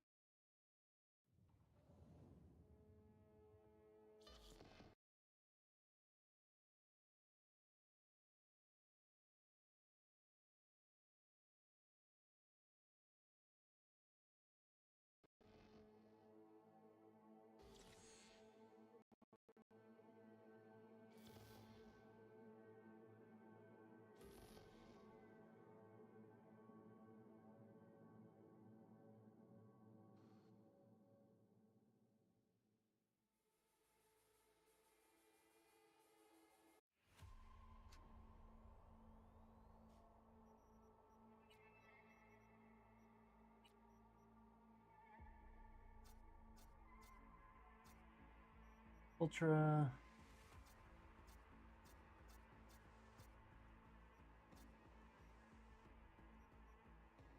Ultra.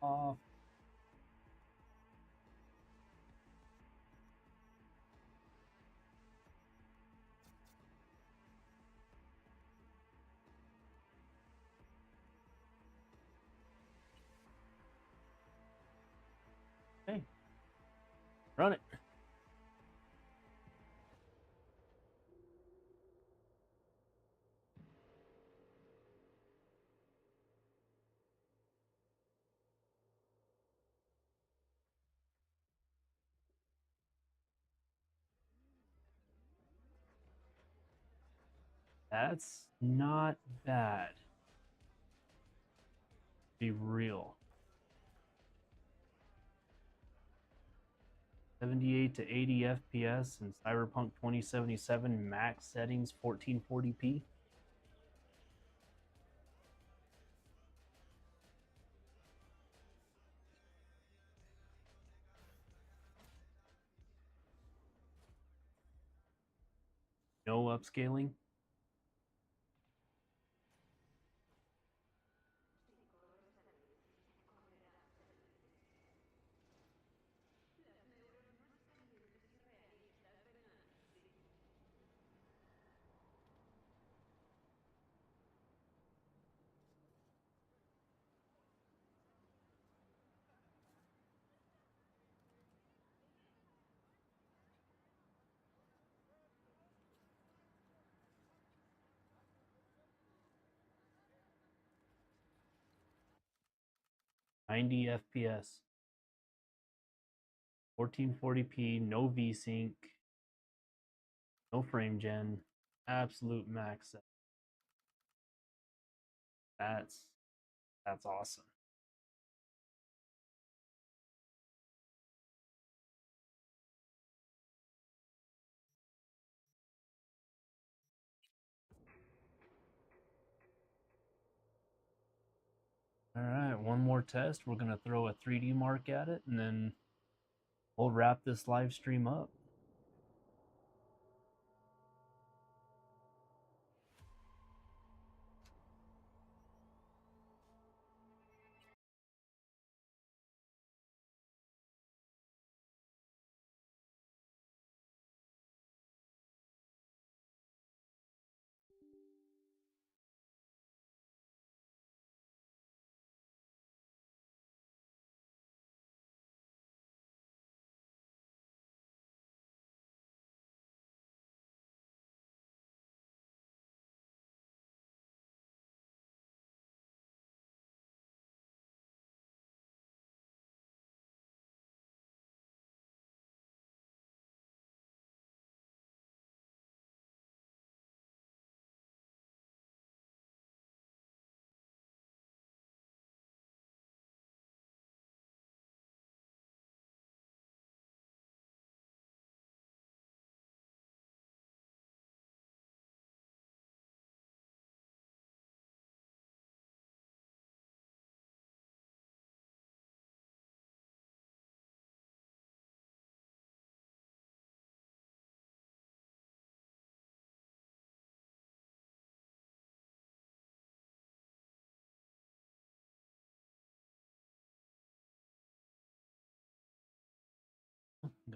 Off. Run it. That's not bad. Be real. 78 to 80 FPS in Cyberpunk 2077 max settings 1440p. No upscaling. '90 FPS, 1440p, no VSync, no frame gen, absolute max. That's that's awesome. All right, one more test. We're gonna throw a 3D mark at it, and then we'll wrap this live stream up.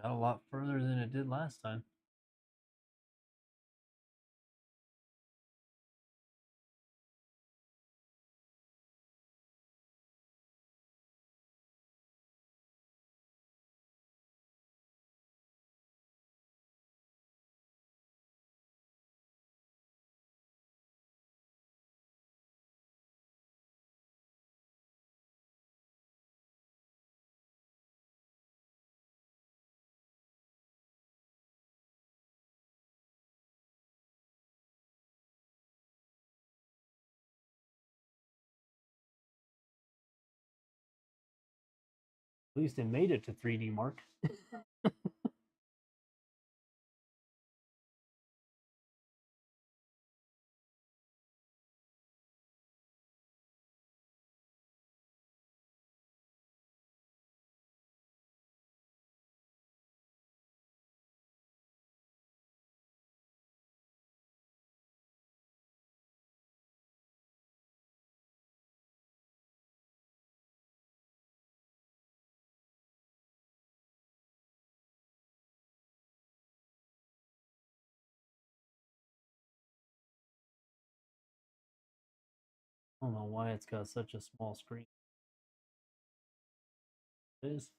Got a lot further than it did last time. At least it made it to 3D mark. I don't know why it's got such a small screen. It is.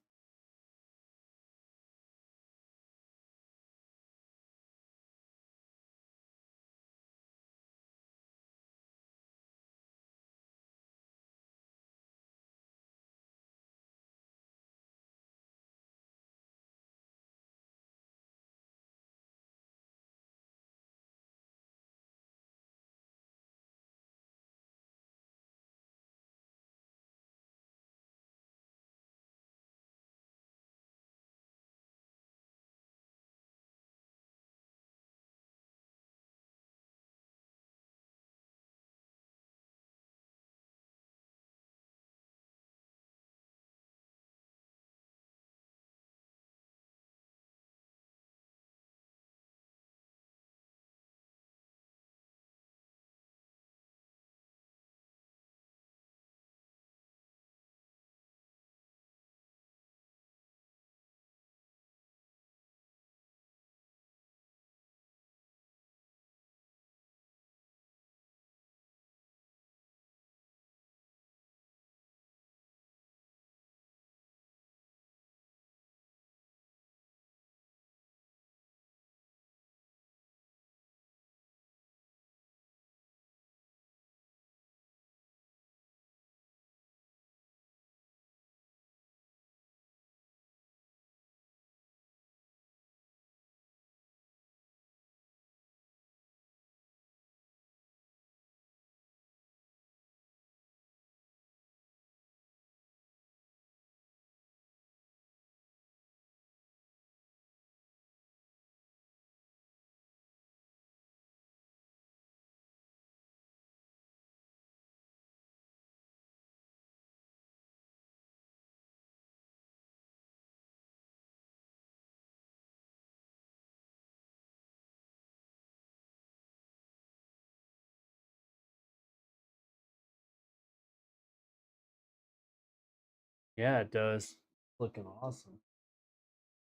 Yeah, it does. Looking awesome.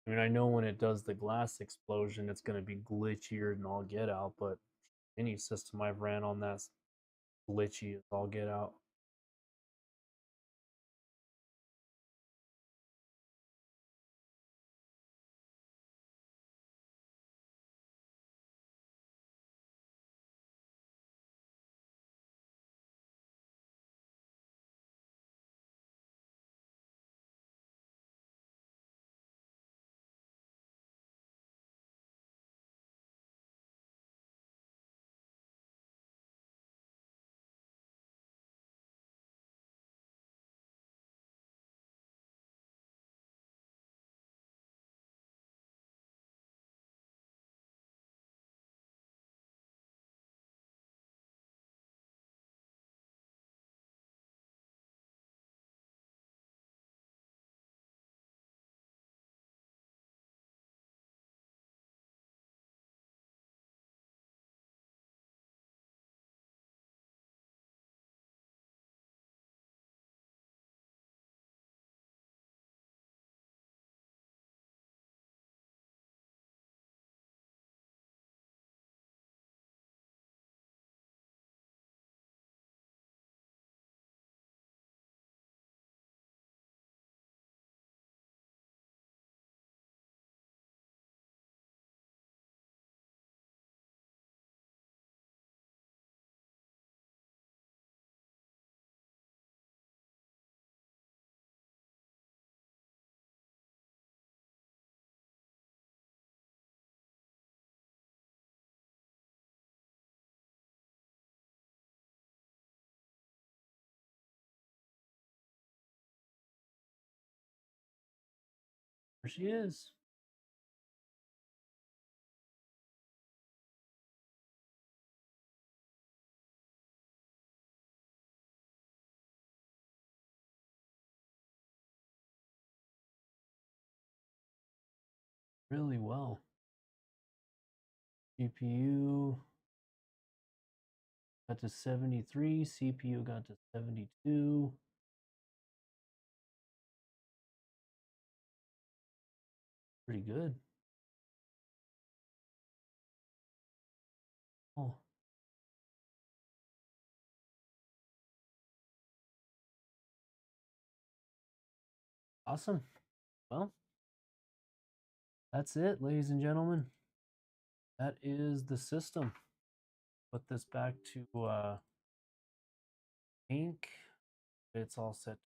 I mean, I know when it does the glass explosion, it's going to be glitchier than all get out, but any system I've ran on that's glitchy as all get out. There she is. Really well. GPU got to 73, CPU got to 72. Pretty good. Oh, awesome. Well, that's it, ladies and gentlemen. That is the system. Put this back to ink. It's all set.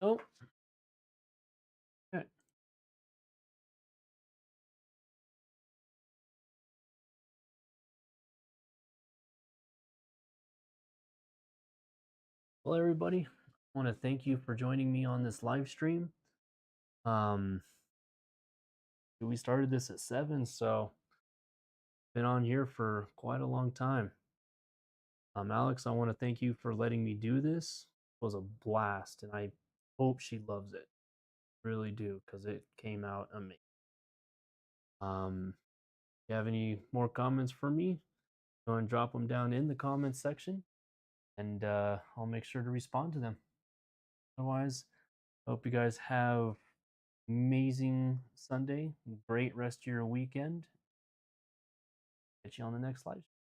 Oh, okay. Well, everybody, I want to thank you for joining me on this live stream. Um, we started this at 7, so been on here for quite a long time. Alex, I want to thank you for letting me do this. It was a blast, and I hope she loves it. Really do, because it came out amazing. If you have any more comments for me, go and drop them down in the comments section, and I'll make sure to respond to them. Otherwise, I hope you guys have amazing Sunday, great rest of your weekend. Catch you on the next live.